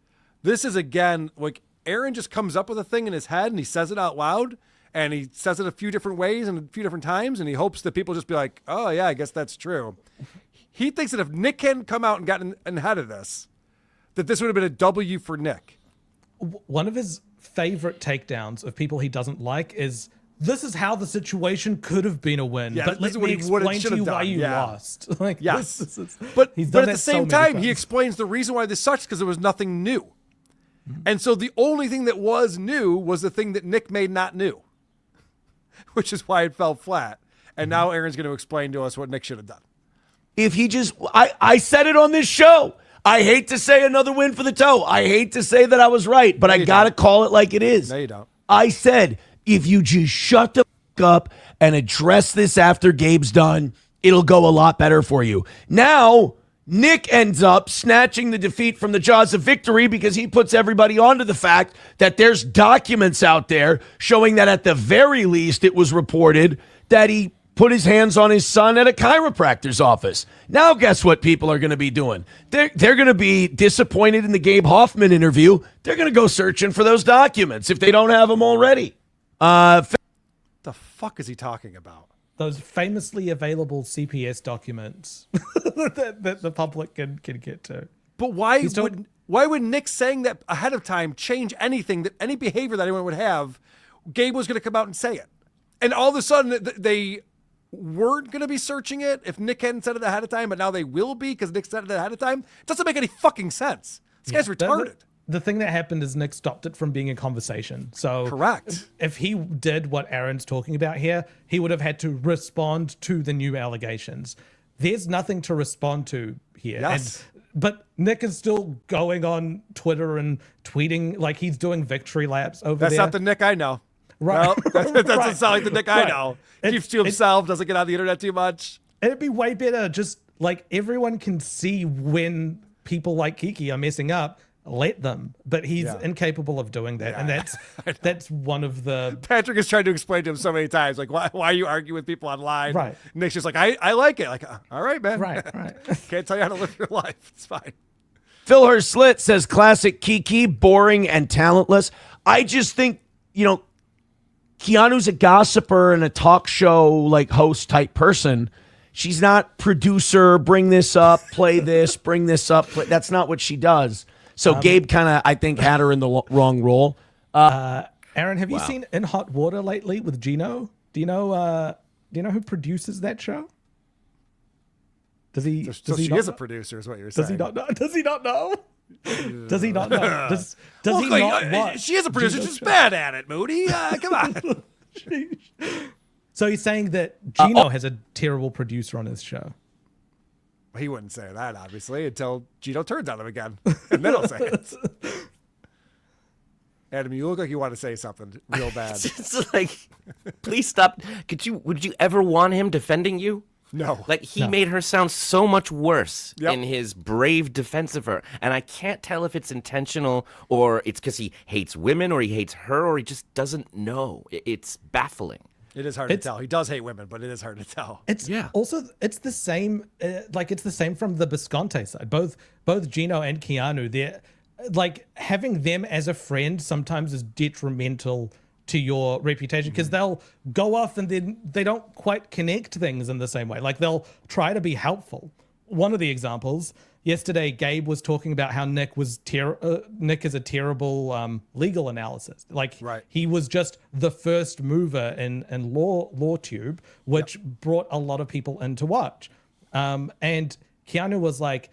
This is again, like Aaron just comes up with a thing in his head and he says it out loud. And he says it a few different ways and a few different times, and he hopes that people just be like, oh, yeah, I guess that's true. He thinks that if Nick hadn't come out and gotten ahead of this, that this would have been a W for Nick. One of his favorite takedowns of people he doesn't like is, this is how the situation could have been a win, but let me explain to you why you lost. Like, yes. But at the same time, he explains the reason why this sucks because there was nothing new. And so the only thing that was new was the thing that Nick made not new. Which is why it fell flat. And now Aaron's going to explain to us what Nick should have done. If he just, I said it on this show. I hate to say another win for the toe. I hate to say that I was right, but I got to call it like it is. No, you don't. I said, if you just shut the fuck up and address this after Gabe's done, it'll go a lot better for you. Now, Nick ends up snatching the defeat from the jaws of victory because he puts everybody onto the fact that there's documents out there showing that at the very least it was reported that he put his hands on his son at a chiropractor's office. Now guess what people are going to be doing? They're going to be disappointed in the Gabe Hoffman interview. They're going to go searching for those documents if they don't have them already. The fuck is he talking about? Those famously available CPS documents that the public can get to. But why would Nick saying that ahead of time change anything, that any behavior that anyone would have? Gabe was going to come out and say it. And all of a sudden they weren't going to be searching it if Nick hadn't said it ahead of time, but now they will be because Nick said it ahead of time. It doesn't make any fucking sense. This guy's retarded. The thing that happened is Nick stopped it from being a conversation. So correct. If he did what Aaron's talking about here, he would have had to respond to the new allegations. There's nothing to respond to here. Yes. But Nick is still going on Twitter and tweeting like he's doing victory laps over there. That's not the Nick I know. Right. Well, that doesn't sound like the Nick I know. Keeps to himself, doesn't get on the internet too much. It'd be way better just like everyone can see when people like Kiki are messing up. Let them, but he's incapable of doing that, and that's one of the. Patrick has tried to explain to him so many times, like why you argue with people online. Right. Nick's just like, I like it. Like, all right, man. Right. Can't tell you how to live your life. It's fine. Phil Herslit says classic Kiki, boring and talentless. I just think, Keanu's a gossiper and a talk show like host type person. She's not producer, bring this up, play this, bring this up. That's not what she does. So Gabe kind of, I think, had her in the wrong role. Aaron, have you seen In Hot Water lately with Gino? Do you know who produces that show? Does he? So she is a producer, is what you're saying. Does he not know? Does he not know? Does he not know? Does he not watch? She is a producer. She's bad at it, Moody. Come on. So he's saying that Gino has a terrible producer on his show. He wouldn't say that, obviously, until Gino turns on him again. And then he'll say it. Adam, you look like you want to say something real bad. It's like, please stop. Would you ever want him defending you? No. Like, he made her sound so much worse in his brave defense of her. And I can't tell if it's intentional or it's because he hates women or he hates her or he just doesn't know. It's baffling. It is hard to tell. He does hate women, but it is hard to tell. Also it's the same. It's the same from the Visconti side. Both Gino and Keanu, they're like having them as a friend sometimes is detrimental to your reputation because they'll go off and then they don't quite connect things in the same way. Like they'll try to be helpful. One of the examples yesterday, Gabe was talking about how Nick is a terrible legal analysis. Like he was just the first mover in LawTube, which brought a lot of people in to watch. And Keanu was like,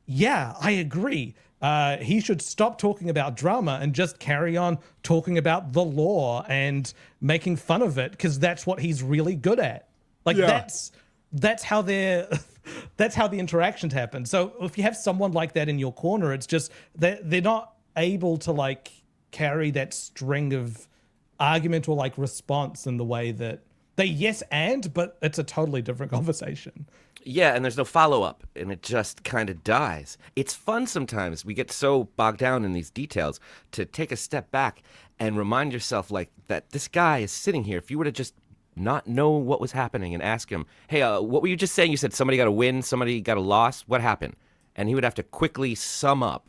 yeah, I agree. He should stop talking about drama and just carry on talking about the law and making fun of it because that's what he's really good at. Like that's how that's how the interactions happen. So if you have someone like that in your corner, it's just they're not able to like carry that string of argument or like response in the way that they but it's a totally different conversation. Yeah, and there's no follow-up, and it just kind of dies. It's fun sometimes. We get so bogged down in these details to take a step back and remind yourself like that this guy is sitting here. If you were to just not know what was happening and ask him, hey, what were you just saying? You said somebody got a win, somebody got a loss. What happened? And he would have to quickly sum up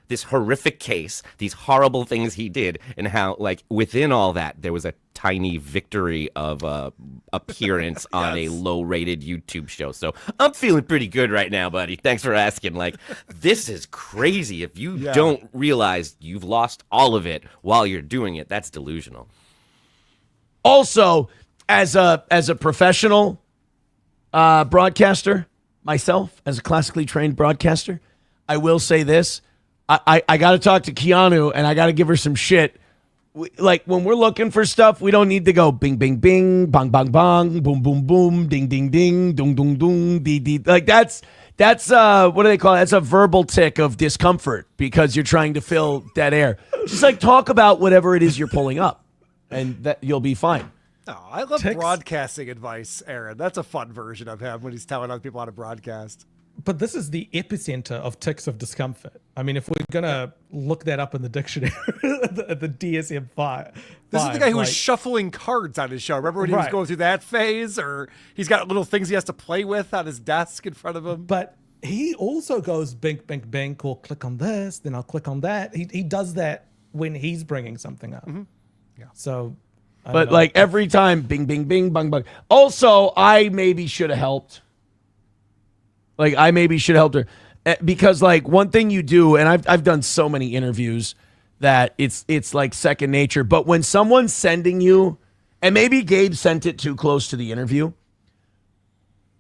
this horrific case, these horrible things he did, and how, like, within all that, there was a tiny victory of appearance on a low-rated YouTube show. So I'm feeling pretty good right now, buddy. Thanks for asking. Like, this is crazy. If you don't realize you've lost all of it while you're doing it, that's delusional. Also, as a professional broadcaster, myself, as a classically trained broadcaster, I will say this. I got to talk to Keanu, and I got to give her some shit. Like, when we're looking for stuff, we don't need to go bing, bing, bing, bang, bang, bang, boom, boom, boom, ding, ding, ding, dung, dung, dung, dee, dee. Like, that's what do they call it? That's a verbal tick of discomfort because you're trying to fill dead air. Just, like, talk about whatever it is you're pulling up, and that you'll be fine. Oh, I love broadcasting advice, Aaron. That's a fun version of him when he's telling other people how to broadcast. But this is the epicenter of ticks of discomfort. I mean, if we're going to look that up in the dictionary, the DSM-5. This is the guy who was shuffling cards on his show. Remember when he was going through that phase? Or he's got little things he has to play with on his desk in front of him. But he also goes bink, bink, bink, or click on this, then I'll click on that. He does that when he's bringing something up. Mm-hmm. Yeah. So, but like every time, bing, bing, bing, bang, bang. Also, I maybe should have helped. Like, I maybe should have helped her. Because, like, one thing you do, and I've done so many interviews that it's like second nature. But when someone's sending you, and maybe Gabe sent it too close to the interview,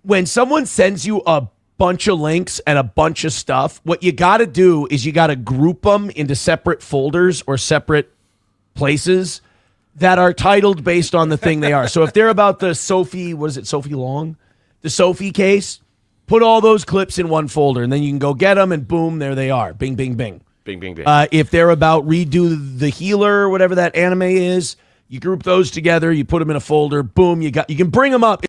when someone sends you a bunch of links and a bunch of stuff, what you got to do is you got to group them into separate folders or separate places that are titled based on the thing they are. So if they're about the Sophie Long? The Sophie case, put all those clips in one folder, and then you can go get them, and boom, there they are. Bing, bing, bing. Bing, bing, bing. If they're about Redo the Healer or whatever that anime is, you group those together, you put them in a folder, boom, you can bring them up.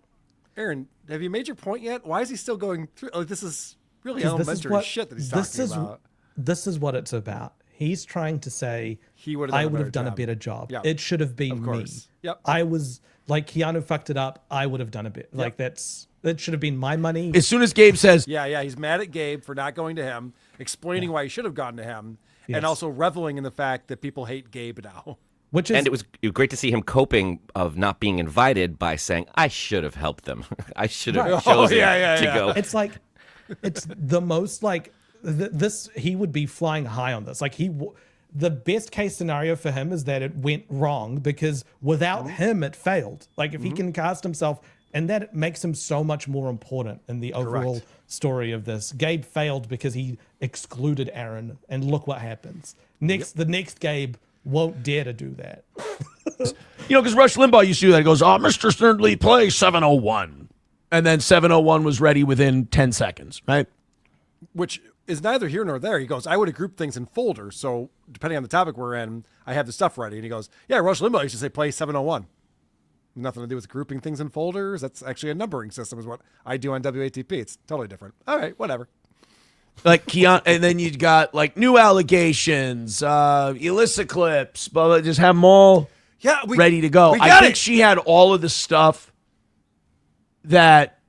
Aaron, have you made your point yet? Why is he still going through? Like, this is really 'Cause this is elementary what- shit that he's this talking is- about. This is what it's about. He's trying to say, I would have done a better job. Yeah. It should have been Of me. course. Yep. I was like, Keanu fucked it up. I would have done a bit. Like that should have been my money. As soon as Gabe says, Yeah, he's mad at Gabe for not going to him, explaining why he should have gone to him, Yes. and also reveling in the fact that people hate Gabe now. Which is, And it was great to see him coping of not being invited by saying, I should have helped them. I should have Right. chosen to go. It's like, it's the most like this. He would be flying high on this. Like the best case scenario for him is that it went wrong because without him, it failed. Like if he can cast himself, and that makes him so much more important in the overall story of this. Gabe failed because he excluded Aaron, and look what happens. The next Gabe won't dare to do that. because Rush Limbaugh used to do that. He goes, Mr. Snerdley, play 701. And then 701 was ready within 10 seconds, right? Which is neither here nor there. He goes, I would have grouped things in folders. So depending on the topic we're in, I have the stuff ready. And he goes, yeah, Rush Limbaugh used to say play 701. Nothing to do with grouping things in folders. That's actually a numbering system is what I do on WATP. It's totally different. All right, whatever. Like Keanu, and then you got like new allegations, illicit clips, but just have them all ready to go. I think she had all of the stuff that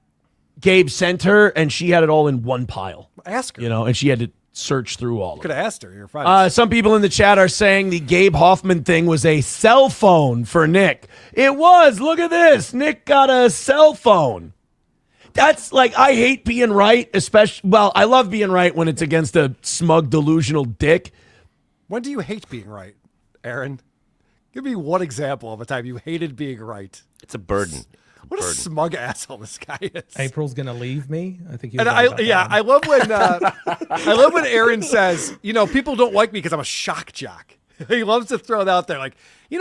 Gabe sent her, and she had it all in one pile. Ask her. And she had to search through all of it. Could have asked her. You're fine. Some people in the chat are saying the Gabe Hoffman thing was a cell phone for Nick. It was. Look at this. Nick got a cell phone. That's like, I hate being right, especially, well, I love being right when it's against a smug, delusional dick. When do you hate being right, Aaron? Give me one example of a time you hated being right. It's a burden. What a smug asshole this guy is. April's gonna leave me. I think. I love when I love when Aaron says, people don't like me because I'm a shock jock. He loves to throw it out there, like,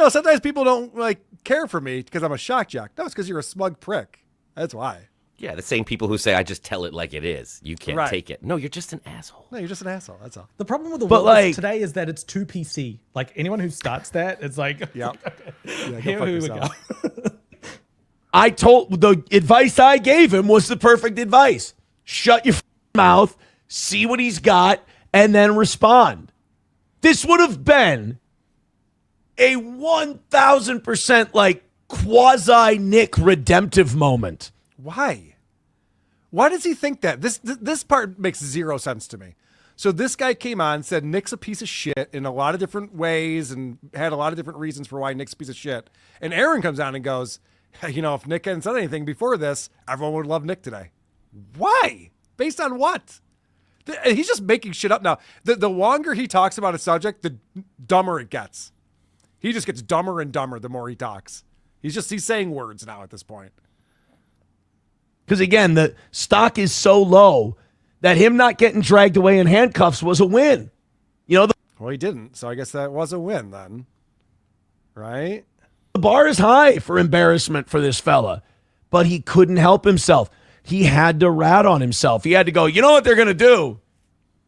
sometimes people don't care for me because I'm a shock jock. No, it's because you're a smug prick. That's why. Yeah, the same people who say, I just tell it like it is. You can't take it. No, you're just an asshole. No, you're just an asshole. That's all. The problem with the world today is that it's too PC. Like anyone who starts that, it's like, yep. Here we go. The advice I gave him was the perfect advice. Shut your mouth, see what he's got, and then respond. This would have been a 1,000% quasi Nick redemptive moment. Why? Why does he think that? This part makes zero sense to me. So this guy came on, said Nick's a piece of shit in a lot of different ways and had a lot of different reasons for why Nick's a piece of shit. And Aaron comes on and goes, if Nick hadn't said anything before this, everyone would love Nick today. Why? Based on what? He's just making shit up now. The longer he talks about a subject, the dumber it gets. He just gets dumber and dumber the more he talks. He's saying words now at this point. Because, again, the stock is so low that him not getting dragged away in handcuffs was a win. Well, he didn't, so I guess that was a win then. Right? The bar is high for embarrassment for this fella, but he couldn't help himself. He had to rat on himself. He had to go, you know what they're going to do?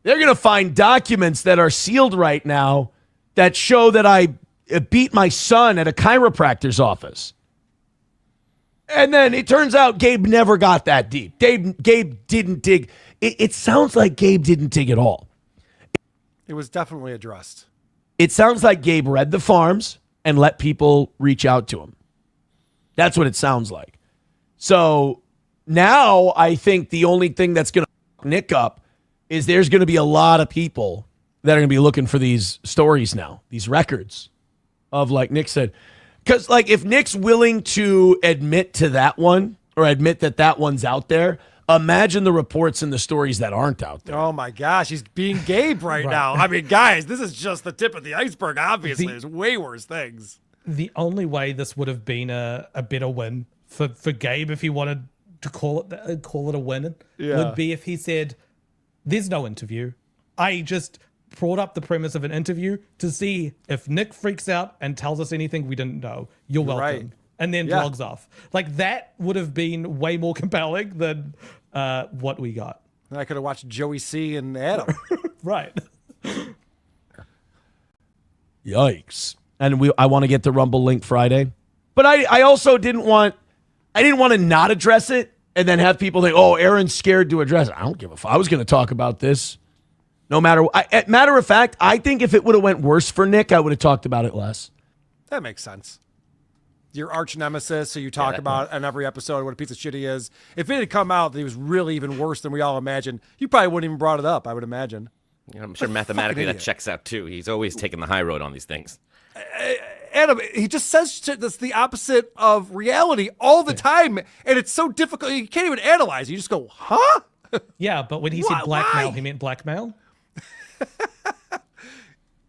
They're going to find documents that are sealed right now that show that I beat my son at a chiropractor's office. And then it turns out Gabe never got that deep. Gabe didn't dig. It sounds like Gabe didn't dig at all. It was definitely addressed. It sounds like Gabe read the farms and let people reach out to him. That's what it sounds like. So now I think the only thing that's going to Nick up is there's going to be a lot of people that are going to be looking for these stories now, these records of, like Nick said. Because, if Nick's willing to admit to that one or admit that one's out there, imagine the reports and the stories that aren't out there. Oh, my gosh. He's being Gabe right now. I mean, guys, this is just the tip of the iceberg, obviously. There's way worse things. The only way this would have been a better win for Gabe, if he wanted to call it a win, would be if he said, there's no interview. I just brought up the premise of an interview to see if Nick freaks out and tells us anything we didn't know. You're welcome. Right. And then logs off. That would have been way more compelling than what we got. I could have watched Joey C and Adam. Right. Yikes. And I want to get the Rumble link Friday. But I also didn't want to not address it and then have people think, oh, Aaron's scared to address it. I don't give a fuck. I was going to talk about this. No matter what. Matter of fact, I think if it would have went worse for Nick, I would have talked about it less. That makes sense. Your arch nemesis, so you talk about on every episode what a piece of shit he is. If it had come out that he was really even worse than we all imagined, you probably wouldn't even brought it up, I would imagine. You know, I'm sure mathematically that checks out too. He's always taking the high road on these things. Adam, he just says shit that's the opposite of reality all the time, and it's so difficult. You can't even analyze it. You just go, huh? Yeah, but when he said blackmail, he meant blackmail?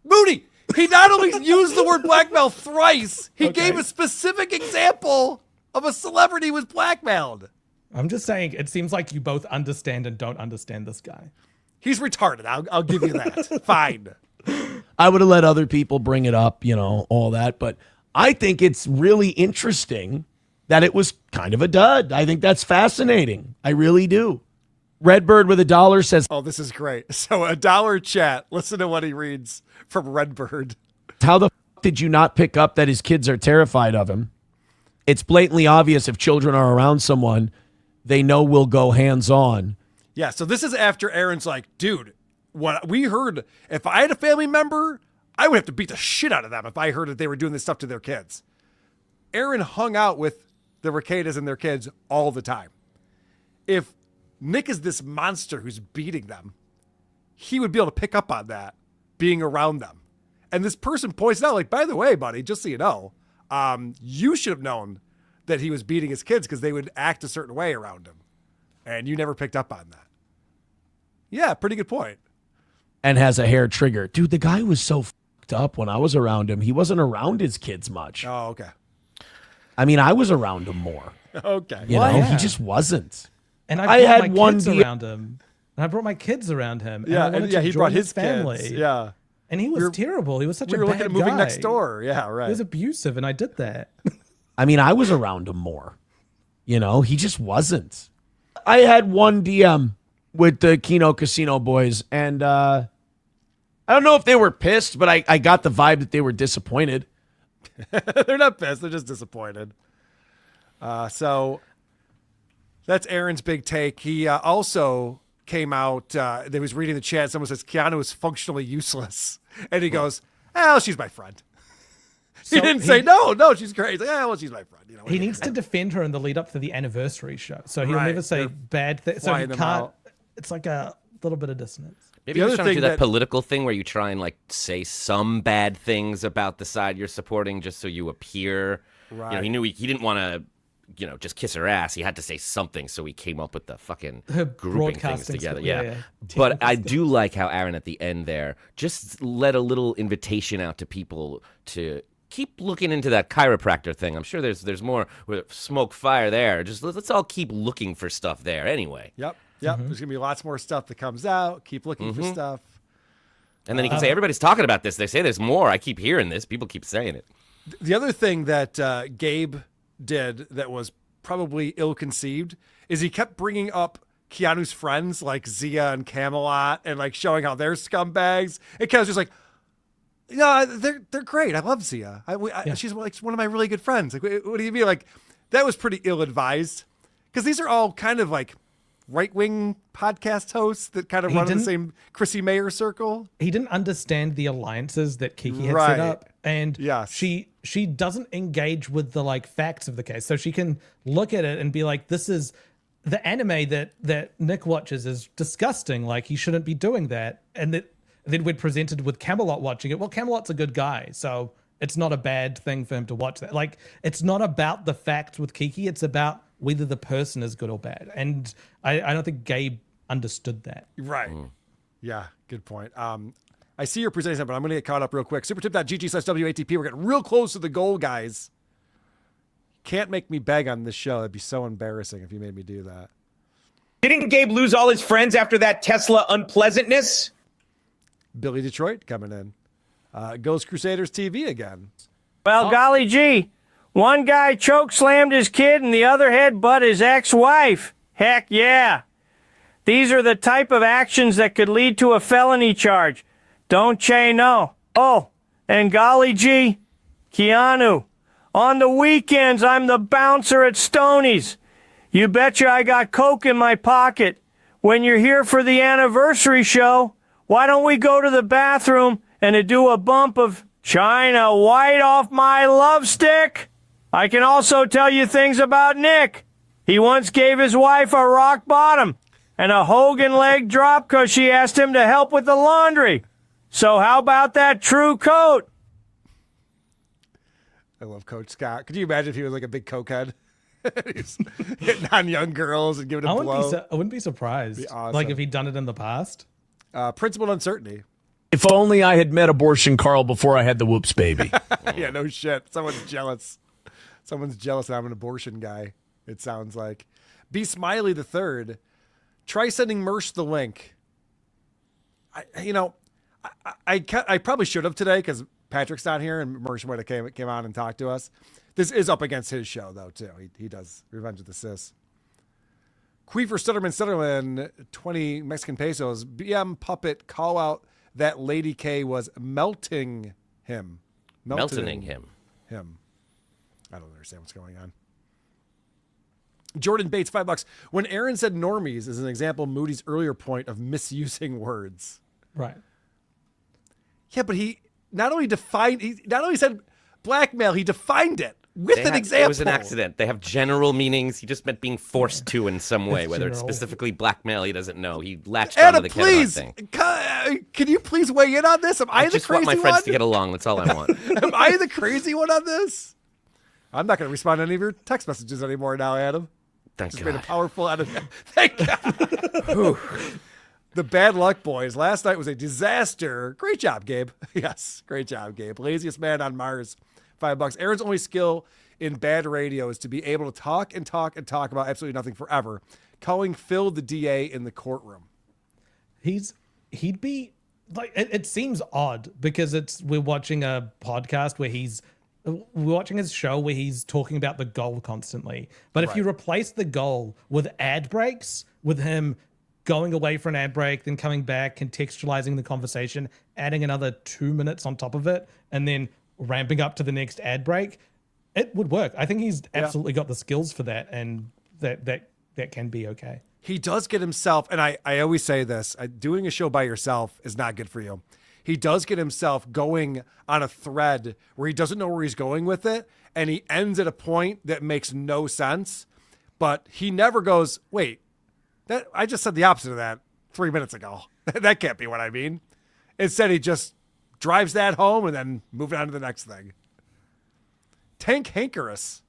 Moody, he not only used the word blackmail thrice, he gave a specific example of a celebrity who was blackmailed. I'm just saying, it seems like you both understand and don't understand this guy. He's retarded. I'll give you that. Fine. I would have let other people bring it up, all that. But I think it's really interesting that it was kind of a dud. I think that's fascinating. I really do. Redbird with $1 says, oh, this is great. So $1 chat. Listen to what he reads from Redbird. How the f- did you not pick up that his kids are terrified of him? It's blatantly obvious if children are around someone, they know will go hands-on. Yeah, so this is after Aaron's like, dude, what we heard, if I had a family member, I would have to beat the shit out of them if I heard that they were doing this stuff to their kids. Aaron hung out with the Ricadas and their kids all the time. If Nick is this monster who's beating them, he would be able to pick up on that being around them. And this person points out, like, by the way, buddy, just so you know, you should have known that he was beating his kids because they would act a certain way around him. And you never picked up on that. Yeah, pretty good point. And has a hair trigger. Dude, the guy was so fucked up when I was around him. He wasn't around his kids much. Oh, okay. I mean, I was around him more. Okay. He just wasn't. And I had my one kids around him. And I brought my kids around him. And I wanted to he join brought his family. kids. Yeah. And he was terrible. He was such a bad guy. We were looking at moving next door. Yeah, right. He was abusive, and I did that. I mean, I was around him more. He just wasn't. I had one DM with the Keno Casino boys, and I don't know if they were pissed, but I got the vibe that they were disappointed. They're not pissed. They're just disappointed. So that's Aaron's big take. He also came out, they was reading the chat. Someone says Keanu is functionally useless. And he goes, oh, she's my friend. He didn't say, no, she's great. He's like, well, she's my friend. He needs to defend her in the lead up to the anniversary show. So he'll never say bad things. So he can't. Out. It's like a little bit of dissonance. Maybe you're trying to do that political thing where you try and say some bad things about the side you're supporting just so you appear. Right. He knew he didn't want to, just kiss her ass. He had to say something, so he came up with the fucking grouping things together. Yeah. But I do like how Aaron at the end there just let a little invitation out to people to keep looking into that chiropractor thing. I'm sure there's more with smoke fire there. Just let's all keep looking for stuff there anyway. Yep. Mm-hmm. There's gonna be lots more stuff that comes out. Keep looking for stuff. And then he can say, everybody's talking about this. They say there's more. I keep hearing this. People keep saying it. The other thing that Gabe did that was probably ill-conceived is he kept bringing up Keanu's friends like Zia and Camelot and showing how they're scumbags. And Keanu's just like, no, they're great. I love Zia. She's one of my really good friends. What do you mean? That was pretty ill-advised because these are all kind of right-wing podcast hosts that kind of run in the same Chrissy Mayer circle. He didn't understand the alliances that Kiki had set up. And she doesn't engage with the facts of the case. So she can look at it and be like, this is the anime that Nick watches is disgusting. He shouldn't be doing that. And then we're presented with Camelot watching it. Well, Camelot's a good guy, so it's not a bad thing for him to watch that. It's not about the facts with Kiki. It's about whether the person is good or bad. And I don't think Gabe understood that. Right. Yeah, good point. I see you're presenting something, but I'm going to get caught up real quick. Supertip.gg/WATP. We're getting real close to the goal, guys. Can't make me beg on this show. That'd be so embarrassing if you made me do that. Didn't Gabe lose all his friends after that Tesla unpleasantness? Billy Detroit coming in. Ghost Crusaders TV again. Well, golly gee. One guy chokeslammed his kid and the other headbutt his ex-wife. Heck yeah. These are the type of actions that could lead to a felony charge. Don't you know? Oh, and golly gee, Keanu. On the weekends, I'm the bouncer at Stoney's. You betcha I got Coke in my pocket. When you're here for the anniversary show, why don't we go to the bathroom and do a bump of China White off my love stick? I can also tell you things about Nick. He once gave his wife a rock bottom and a Hogan leg drop because she asked him to help with the laundry. So how about that true coat? I love Coach Scott. Could you imagine if he was like a big cokehead? He's hitting on young girls and giving a blow. I wouldn't be surprised. Be awesome. Like if he'd done it in the past. Principled uncertainty. If only I had met Abortion Carl before I had the whoops baby. Yeah, no shit. Someone's jealous. Someone's jealous that I'm an abortion guy, it sounds like. Be Smiley the Third. Try sending Mersh the link. I probably should have today because Patrick's not here and Mersh might have came on and talked to us. This is up against his show, though, too. He does Revenge of the Sis. Queefer Stutterman, 20 Mexican pesos. BM Puppet, call out that Lady K was melting him. Melting him. I don't understand what's going on. Jordan Bates, $5. When Aaron said normies is an example of Moody's earlier point of misusing words. Right. Yeah, but he not only said blackmail, he defined it with an example. It was an accident. They have general meanings. He just meant being forced to in some way, whether it's specifically blackmail, he doesn't know. He latched onto the please, thing. Can you please weigh in on this? Am I the crazy one? I just want my friends to get along. That's all I want. Am I the crazy one on this? I'm not going to respond to any of your text messages anymore now, Adam. Thank just God. made a powerful out of Thank God. The Bad Luck Boys. Last night was a disaster. Great job, Gabe. Yes, great job, Gabe. Laziest man on Mars. $5. Aaron's only skill in bad radio is to be able to talk and talk and talk about absolutely nothing forever. Calling Phil the DA in the courtroom. He'd be like, it seems odd because we're watching a podcast where we're watching his show where he's talking about the goal constantly. But if you replace the goal with ad breaks, with him going away for an ad break, then coming back, contextualizing the conversation, adding another 2 minutes on top of it, and then ramping up to the next ad break, it would work. I think he's absolutely got the skills for that, and that can be okay. He does get himself, and I always say this, doing a show by yourself is not good for you. He does get himself going on a thread where he doesn't know where he's going with it, and he ends at a point that makes no sense, but he never goes, wait, I just said the opposite of that 3 minutes ago. That can't be what I mean. Instead, he just drives that home and then moving on to the next thing. Tank Hankerus,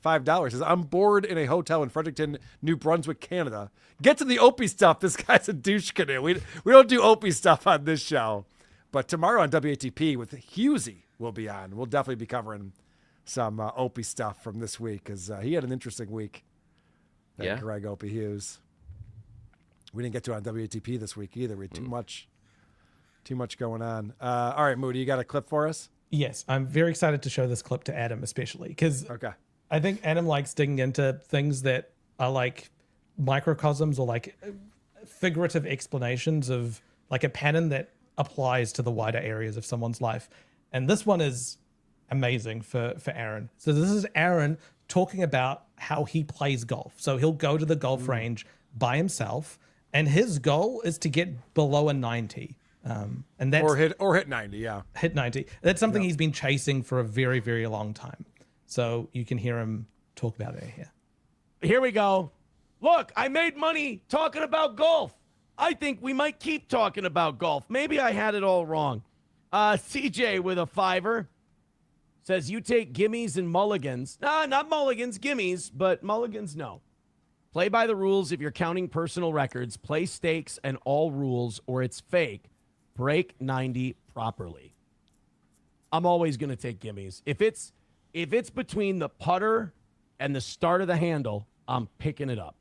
$5, says, I'm bored in a hotel in Fredericton, New Brunswick, Canada. Get to the Opie stuff. This guy's a douche canoe. We don't do Opie stuff on this show. But tomorrow on WATP with Husey will be on. We'll definitely be covering some Opie stuff from this week because he had an interesting week. Greg Opie Hughes. We didn't get to it on WATP this week either. We had too much going on. All right, Moody, you got a clip for us? Yes, I'm very excited to show this clip to Adam, especially because I think Adam likes digging into things that are like microcosms or like figurative explanations of like a pattern that applies to the wider areas of someone's life. And this one is amazing for Aaron. So this is Aaron talking about how he plays golf. So he'll go to the golf range by himself, and his goal is to get below a 90. And that's or hit 90, yeah. Hit 90. That's something he's been chasing for a very, very long time. So you can hear him talk about it here. Here we go. Look, I made money talking about golf. I think we might keep talking about golf. Maybe I had it all wrong. CJ with a $5 says you take gimmies and mulligans. Not mulligans, gimmies, but mulligans, no. Play by the rules if you're counting personal records. Play stakes and all rules, or it's fake. Break 90 properly. I'm always going to take gimmies. If it's between the putter and the start of the handle, I'm picking it up.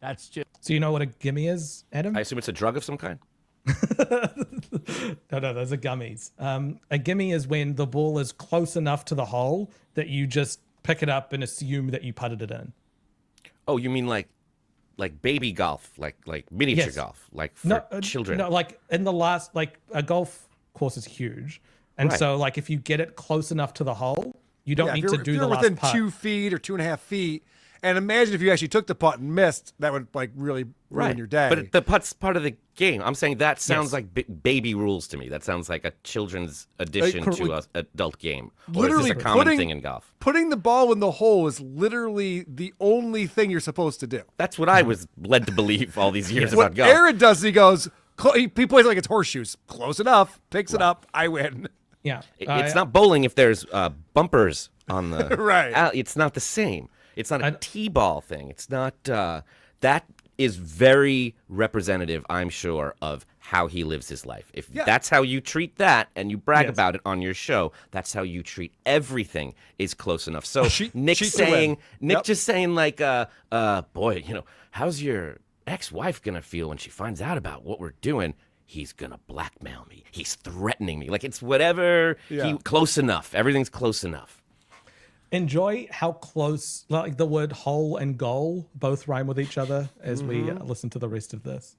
That's just. So you know what a gimme is, Adam? I assume it's a drug of some kind. No, those are gummies. A gimme is when the ball is close enough to the hole that you just pick it up and assume that you putted it in. Oh, you mean like baby golf, like miniature golf, like for children? No, like in the last, like a golf course is huge, and so like if you get it close enough to the hole, you don't need to do the last within putt. 2 feet or 2.5 feet, And imagine if you actually took the putt and missed, that would like really ruin your day. But the putt's part of the game. I'm saying that sounds like baby rules to me. That sounds like a children's addition to an adult game. Or is this a common thing in golf? Putting the ball in the hole is literally the only thing you're supposed to do. That's what I was led to believe all these years What about golf. Aaron does, he goes, he plays like it's horseshoes. Close enough, picks it up, I win. Yeah. It's not bowling if there's bumpers on the Right. It's not the same. It's not a T-ball thing. It's not that is very representative, I'm sure, of how he lives his life. If that's how you treat that and you brag about it on your show, that's how you treat everything is close enough. So Nick just saying like, boy, how's your ex-wife gonna feel when she finds out about what we're doing? He's gonna blackmail me. He's threatening me. Like it's whatever. Close enough. Everything's close enough. Enjoy how close, like the word hole and goal both rhyme with each other as we listen to the rest of this.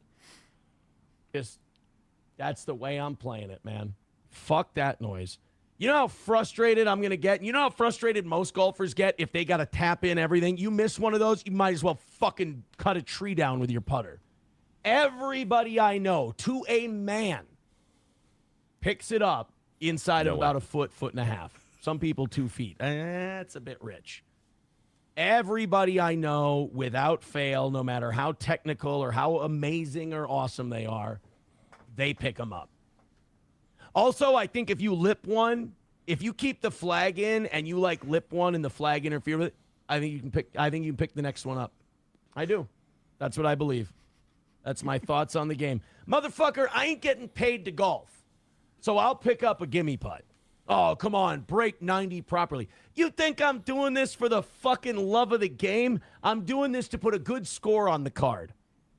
That's the way I'm playing it, man. Fuck that noise. You know how frustrated I'm going to get? You know how frustrated most golfers get if they got to tap in everything? You miss one of those, you might as well fucking cut a tree down with your putter. Everybody I know, to a man, picks it up inside of about a foot and a half. Some people 2 feet. That's a bit rich. Everybody I know, without fail, no matter how technical or how amazing or awesome they are, they pick them up. Also, I think if you lip one, if you keep the flag in and you like lip one and the flag interfere with it, I think you can pick the next one up. I do. That's what I believe. That's my thoughts on the game. Motherfucker, I ain't getting paid to golf. So I'll pick up a gimme putt. Oh, come on, break 90 properly. You think I'm doing this for the fucking love of the game? I'm doing this to put a good score on the card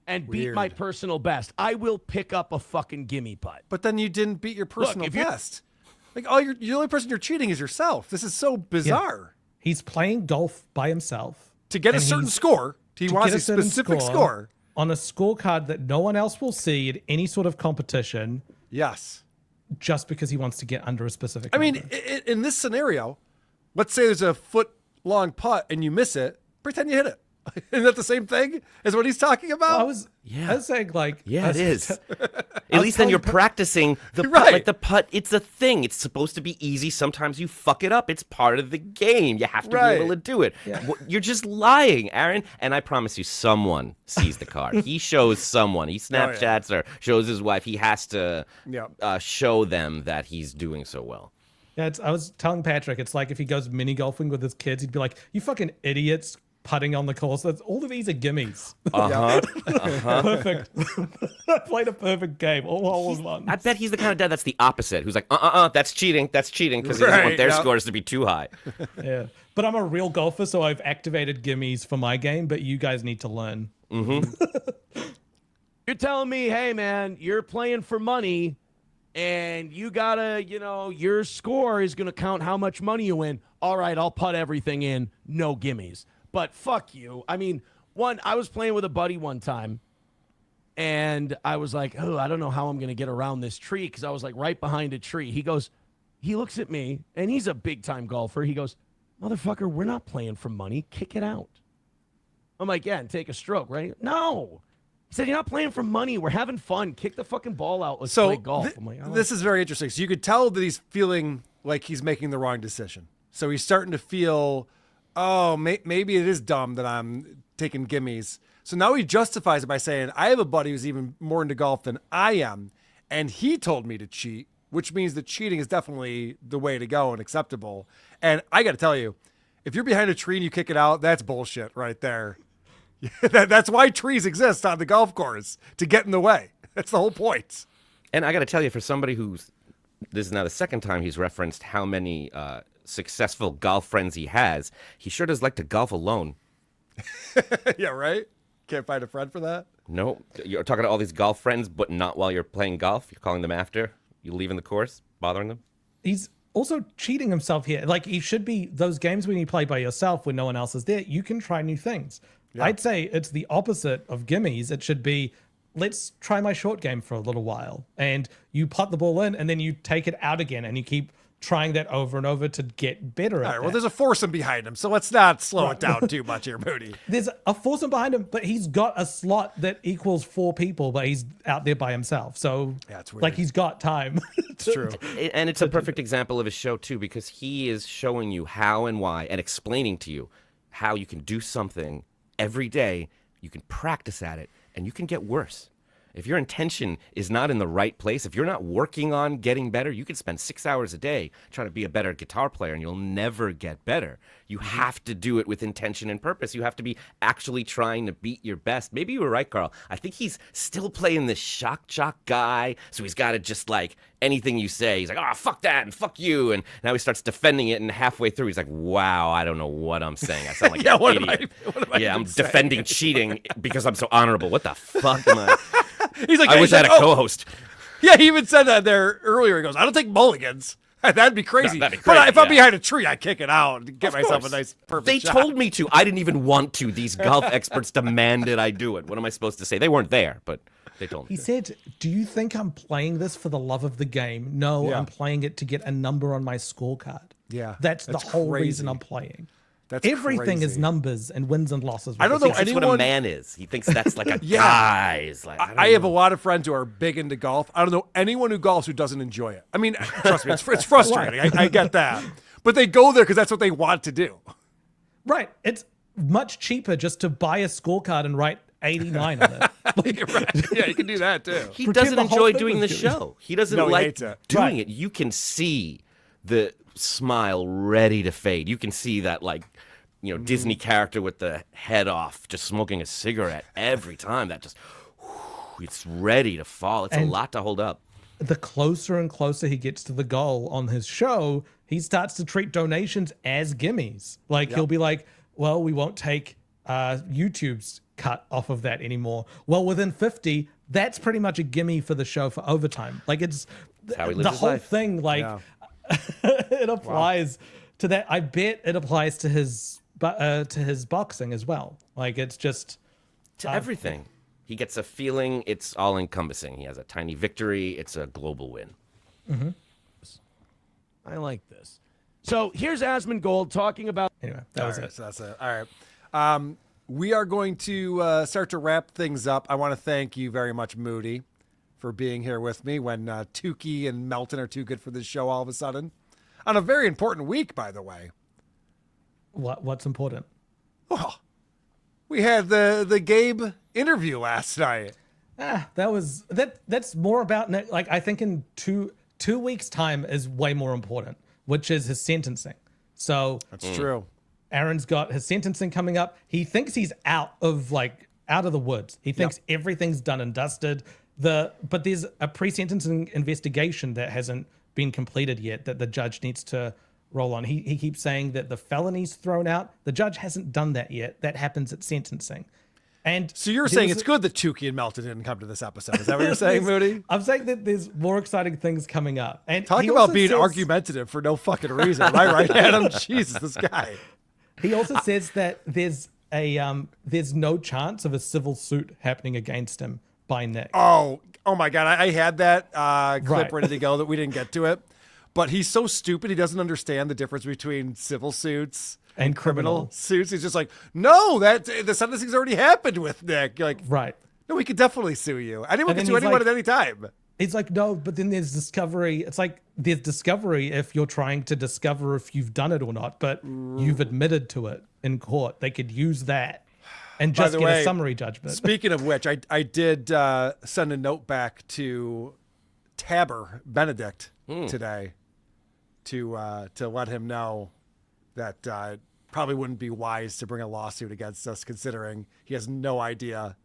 and beat my personal best. I will pick up a fucking gimme putt. But then you didn't beat your personal best. Like, the only person you're cheating is yourself. This is so bizarre. Yeah. He's playing golf by himself. To get a certain score. He wants a specific score. On a scorecard that no one else will see at any sort of competition. Yes. Just because he wants to get under a specific number. I mean, in this scenario, let's say there's a foot-long putt and you miss it, pretend you hit it. Isn't that the same thing as what he's talking about? Well, I was saying it is. At least then you're practicing the putt. Like the putt, it's a thing. It's supposed to be easy. Sometimes you fuck it up. It's part of the game. You have to be able to do it. Yeah. You're just lying, Aaron. And I promise you, someone sees the card. He shows someone. He Snapchats or shows his wife. He has to show them that he's doing so well. Yeah, I was telling Patrick, it's like if he goes mini golfing with his kids, he'd be like, "You fucking idiots." Putting on the course. All of these are gimmies. Perfect. I played a perfect game. All holes one. I bet he's the kind of dad that's the opposite. Who's like, that's cheating. That's cheating because he doesn't want their scores to be too high. Yeah. But I'm a real golfer, so I've activated gimmies for my game, but you guys need to learn. You're telling me, hey, man, you're playing for money and you gotta, your score is going to count how much money you win. All right, I'll putt everything in. No gimmies. But fuck you. I mean, I was playing with a buddy one time, and I was like, oh, I don't know how I'm going to get around this tree because I was like right behind a tree. He looks at me, and he's a big-time golfer. He goes, motherfucker, we're not playing for money. Kick it out. I'm like, yeah, and take a stroke, right? No. He said, you're not playing for money. We're having fun. Kick the fucking ball out. Let's play golf. I'm like, this is very interesting. So you could tell that he's feeling like he's making the wrong decision. So he's starting to feel... maybe it is dumb that I'm taking gimmies. So now he justifies it by saying, I have a buddy who's even more into golf than I am, and he told me to cheat, which means that cheating is definitely the way to go and acceptable. And I got to tell you, if you're behind a tree and you kick it out, that's bullshit right there. That's why trees exist on the golf course, to get in the way. That's the whole point. And I got to tell you, for somebody this is now the second time he's referenced how many successful golf friends he has, he sure does like to golf alone. Yeah, right? Can't find a friend for that? No. You're talking to all these golf friends, but not while you're playing golf. You're calling them after. You leaving the course, bothering them. He's also cheating himself here. Like, he should be, those games when you play by yourself when no one else is there, you can try new things. Yeah. I'd say it's the opposite of gimmies. It should be, let's try my short game for a little while. And you putt the ball in, and then you take it out again, and you keep trying that over and over to get better at All right, that. well, there's a foursome behind him, so let's not slow it down too much here, Moody. There's a foursome behind him, but he's got a slot that equals 4 people, but he's out there by himself. So, yeah, it's weird. like, he's got time. It's true. And it's a perfect example of his show, too, because he is showing you how and why and explaining to you how you can do something every day. You can practice at it, and you can get worse. If your intention is not in the right place, if you're not working on getting better, you can spend 6 hours a day trying to be a better guitar player and you'll never get better. You have to do it with intention and purpose. You have to be actually trying to beat your best. Maybe you were right, Carl. I think he's still playing this shock jock guy, so he's got to just like anything you say, he's like, oh, fuck that and fuck you. And now he starts defending it, and halfway through, he's like, wow, I don't know what I'm saying. I sound like Yeah, an what am idiot. what am I Yeah, I'm even saying? defending cheating because I'm so honorable. What the fuck am I? He's like, I wish I had a co-host. Yeah, he even said that there earlier. He goes, I don't take mulligans. That'd be crazy. That'd be But crazy, if I'm yeah. behind a tree, I kick it out and get Of myself course. a nice perfect They shot. told me to. I didn't even want to. These golf experts demanded I do it. What am I supposed to say? They weren't there, but they told me. He said, do you think I'm playing this for the love of the game? No, Yeah. I'm playing it to get a number on my scorecard. Yeah, That's the that's whole crazy. reason I'm playing. That's Everything is crazy. numbers and wins and losses. I don't with know this. That's what a anyone- man is. He thinks that's like a Yeah. guy's. Like, I have a lot of friends who are big into golf. I don't know anyone who golfs who doesn't enjoy it. I mean, trust me, it's frustrating. I get that. But they go there because that's what they want to do. Right. It's much cheaper just to buy a scorecard and write 89 on it. Right. Yeah, you can do that too. He Pretend doesn't the whole enjoy thing doing the was good. show. He doesn't No, he like hates it. doing Right. it. You can see the smile ready to fade. You can see that, like, you know, Disney character with the head off, just smoking a cigarette every time. That just, it's ready to fall. It's a And- lot to hold up. The closer and closer he gets to the goal on his show, he starts to treat donations as gimmies. Like he'll be like, well, we won't take YouTube's cut off of that anymore. Well, within 50, that's pretty much a gimme for the show for overtime. Like it's how he lives the his whole life. thing. Like it applies to that. I bet it applies to his boxing as well. Like it's just To everything. He gets a feeling it's all encompassing. He has a tiny victory. It's a global win. I like this. So here's Asmongold talking about. Anyway, that was All right, it. so that's it. All right. We are going to start to wrap things up. I want to thank you very much, Moody, for being here with me when Tukey and Melton are too good for this show all of a sudden. On a very important week, by the way. What's important? Oh, we had the Gabe interview last night. That's more about like I think in two weeks' time is way more important, which is his sentencing. So That's true. Aaron's got his sentencing coming up. He thinks he's out of the woods. He thinks everything's done and dusted. But there's a pre-sentencing investigation that hasn't been completed yet that the judge needs to roll on. He keeps saying that the felony's thrown out. The judge hasn't done that yet. That happens at sentencing. And So you're there saying was it's good that Tukey and Melton didn't come to this episode. Is that what you're saying, Moody? I'm saying that there's more exciting things coming up. And Talk he about also being says- argumentative for no fucking reason. Am I right, Adam? Jesus, this guy. He also says that there's no chance of a civil suit happening against him by Nick. Oh my God. I had that clip Right. ready to go that we didn't get to it. But he's so stupid. He doesn't understand the difference between civil suits and criminal suits. He's just like, no, that the sentencing's already happened with Nick. You're like, right. No, we could definitely sue you. Anyone And can then sue he's anyone like- at any time. It's like, no, but then there's discovery. It's like there's discovery if you're trying to discover if you've done it or not, but you've admitted to it in court. They could use that and By just the get way, a summary judgment. Speaking of which, I did send a note back to Tabber Benedict today to let him know that probably wouldn't be wise to bring a lawsuit against us, considering he has no idea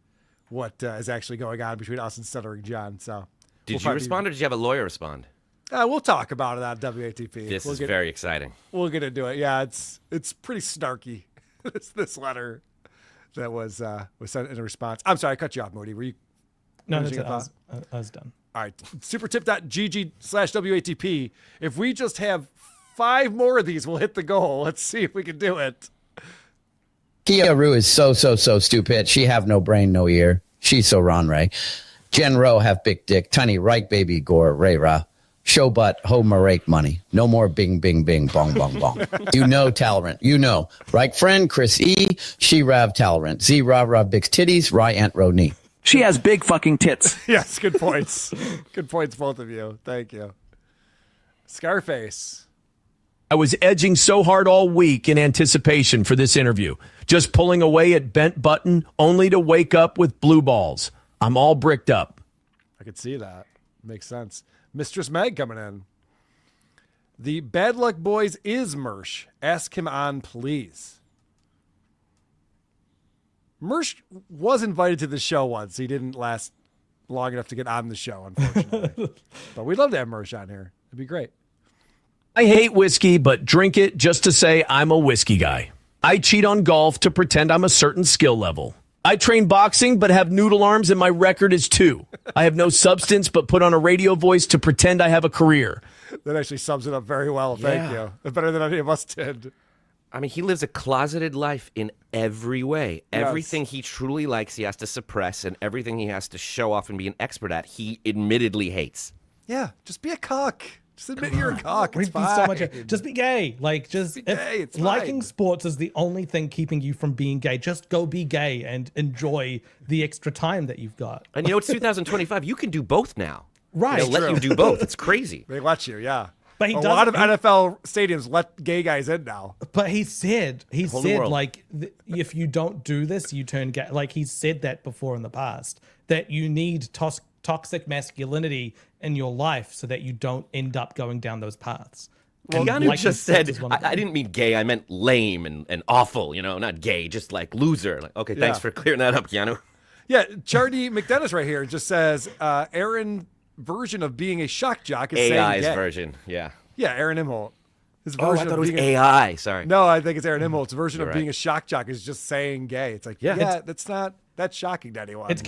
what is actually going on between us and Stuttering John. So, Did you respond or did you have a lawyer respond? We'll talk about it on WATP. This is very exciting. We'll get into it. Yeah, it's pretty snarky. this letter that was sent in a response. I'm sorry, I cut you off, Moody. Were you? No, that's finishing it. a thought? I was done. All right, supertip.gg/WATP. If we just have 5 more of these, we'll hit the goal. Let's see if we can do it. Kia Rue is so stupid. She have no brain, no ear. She's so Ron Ray. Jen Rowe have big dick. Tiny right baby gore. Ray Ra. show butt, home rake money. No more bing, bing, bing, bong, bong, bong. You know Talrant. You know. Right friend, Chris E. She Rav Talrant. Z Rav Big Titties. Rye Aunt Row Knee. She has big fucking tits. Yes, good points. Good points, both of you. Thank you. Scarface. I was edging so hard all week in anticipation for this interview, just pulling away at bent button only to wake up with blue balls. I'm all bricked up. I could see that. Makes sense. Mistress Meg coming in. The Bad Luck Boys is Mersh. Ask him on, please. Mersh was invited to the show once. He didn't last long enough to get on the show, unfortunately. But we'd love to have Mersh on here. It'd be great. I hate whiskey, but drink it just to say I'm a whiskey guy. I cheat on golf to pretend I'm a certain skill level. I train boxing, but have noodle arms and my record is 2. I have no substance, but put on a radio voice to pretend I have a career. That actually sums it up very well. Thank you. Better than any of us did. I mean, he lives a closeted life in every way. Yes. Everything he truly likes, he has to suppress, and everything he has to show off and be an expert at, he admittedly hates. Yeah, just be a cock. Just admit you're a cock. It's We'd be fine. so much. Just be gay. Like, just be gay. It's liking fine. sports is the only thing keeping you from being gay. Just go be gay and enjoy the extra time that you've got. And you know, it's 2025. You can do both now. Right. They'll let you do both. It's crazy. They let you, yeah. But a lot of NFL stadiums let gay guys in now. But he said, Whole new world. like, if you don't do this, you turn gay. Like, he's said that before in the past, that you need toxic masculinity in your life so that you don't end up going down those paths. Well, And Keanu liking just sports said, is one of I didn't mean gay. I meant lame and awful, you know, not gay, just like loser. Like, okay, thanks Yeah. for clearing that up, Keanu. Yeah, Chardy McDennis right here just says Aaron version of being a shock jock is AI's saying gay. version, yeah. Yeah, Aaron Imholt. His Oh, I version thought of it was being AI, sorry. No, I think it's Aaron Imholt's version You're of being right. a shock jock is just saying gay. It's like, Yeah. that's shocking to anyone. It's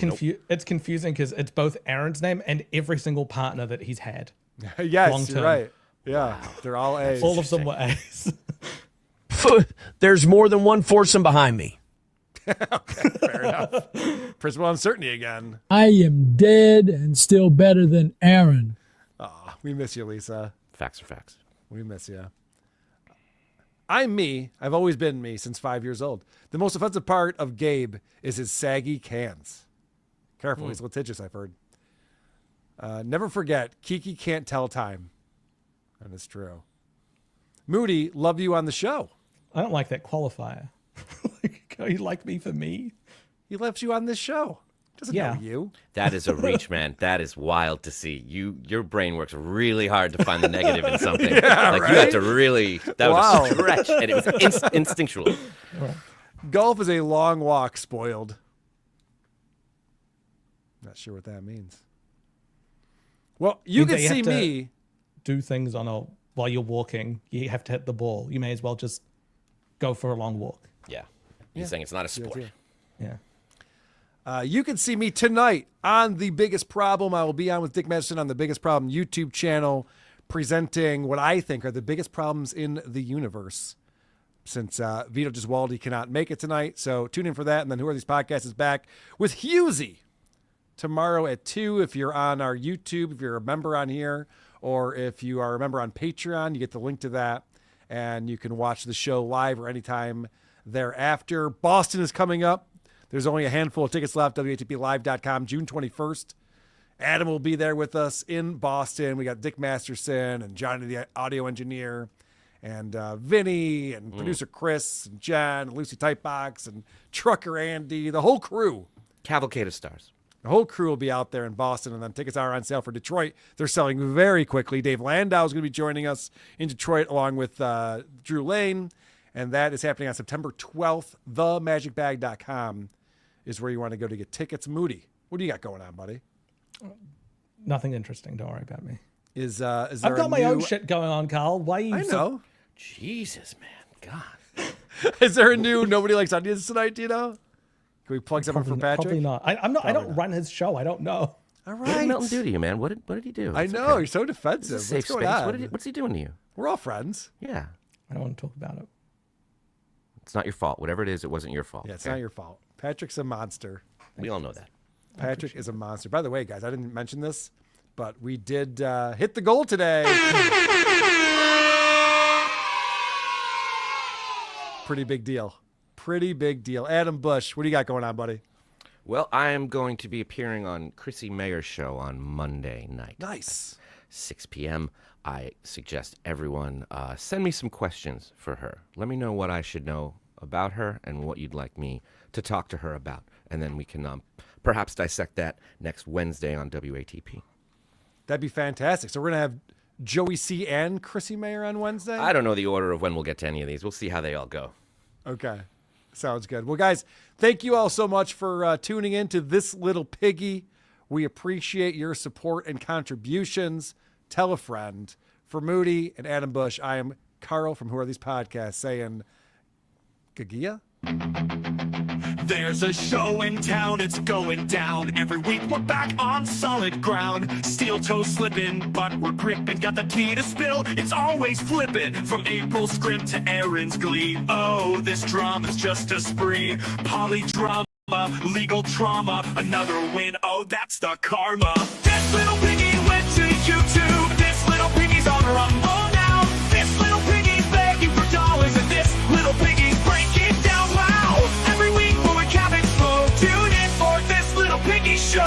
it's confusing because it's both Aaron's name and every single partner that he's had. Yes, long you're term. right. Yeah, they're all A's. All of them were A's. There's more than one foursome behind me. Fair enough. Principal uncertainty again. I am dead and still better than Aaron. Aw, we miss you, Lisa. Facts are facts. We miss you. I'm me. I've always been me since 5 years old. The most offensive part of Gabe is his saggy cans. Careful, he's litigious, I've heard. Never forget, Kiki can't tell time. That is true. Moody, love you on the show. I don't like that qualifier. Like, you like me for me? He loves you on this show. Doesn't know you. That is a reach, man. That is wild to see. Your brain works really hard to find the negative in something. Yeah, like right? you have to really. That Wow. was a stretch, and it was instinctual. Golf is a long walk, spoiled. Not sure what that means. Well, you can see me. Do things while you're walking. You have to hit the ball. You may as well just go for a long walk. Yeah. He's saying it's not a sport. Yeah. You can see me tonight on The Biggest Problem. I will be on with Dick Masterson on The Biggest Problem YouTube channel, presenting what I think are the biggest problems in the universe. Since Vito Giswaldi cannot make it tonight. So tune in for that. And then Who Are These Podcasts is back with Husey tomorrow at 2. If you're on our YouTube, if you're a member on here, or if you are a member on Patreon, you get the link to that. And you can watch the show live or anytime thereafter. Boston is coming up. There's only a handful of tickets left. WATPlive.com, June 21st. Adam will be there with us in Boston. We got Dick Masterson and Johnny the audio engineer and Vinny and producer Chris and Jen and Lucy Typebox and Trucker Andy, the whole crew. Cavalcade of stars. The whole crew will be out there in Boston, and then tickets are on sale for Detroit. They're selling very quickly. Dave Landau is going to be joining us in Detroit along with Drew Lane, and that is happening on September 12th. TheMagicBag.com is where you want to go to get tickets. Moody, what do you got going on, buddy? Nothing interesting. Don't worry about me. Is there I've got my own shit going on, Carl. Why are you? I know. Jesus, man. God. Is there a new Nobody Likes Onions tonight, do you know? Can we plug something for Patrick? Probably not. I'm not. I don't run his show. I don't know. All What right. did Milton do to you, man? What did he do? I It's know. okay. You're so It's defensive. a safe What's going space. on? What's he doing to you? We're all friends. Yeah. I don't want to talk about it. It's not your fault. Whatever it is, it wasn't your fault. Yeah, it's okay? not your fault. Patrick's a monster. We all know that. Patrick is a monster. By the way, guys, I didn't mention this. But we did hit the goal today. Pretty big deal. Pretty big deal. Adam Bush, what do you got going on, buddy? Well, I am going to be appearing on Chrissy Mayer's show on Monday night. Nice. 6 p.m. I suggest everyone send me some questions for her. Let me know what I should know about her and what you'd like me to talk to her about. And then we can perhaps dissect that next Wednesday on WATP. That'd be fantastic. So we're going to have Joey C. and Chrissy Mayer on Wednesday? I don't know the order of when we'll get to any of these. We'll see how they all go. Okay. Sounds good. Well, guys, thank you all so much for tuning in to This Little Piggy. We appreciate your support and contributions. Tell a friend. For Moody and Adam Bush, I am Carl from Who Are These Podcasts saying, Gagia? There's a show in town, it's going down. Every week we're back on solid ground. Steel toe slipping, but we're gripping. Got the tea to spill, it's always flipping. From April's scrim to Aaron's glee. Oh, this drama's just a spree. Polydrama, legal trauma. Another win, oh, that's the karma. This little piggy went to YouTube. This little piggy's on Rumble now. This little piggy's begging for dollars. And this little piggy's breaking down loud. Every week when we're cabbage flow, tune in for This Little Piggy Show.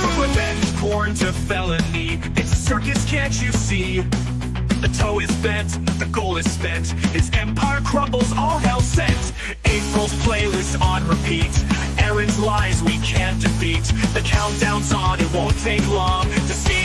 From revenge porn to felony, it's a circus, can't you see? The toe is bent, the goal is spent. His empire crumbles, all hell sent. April's playlist on repeat. Aaron's lies we can't defeat. The countdown's on, it won't take long to see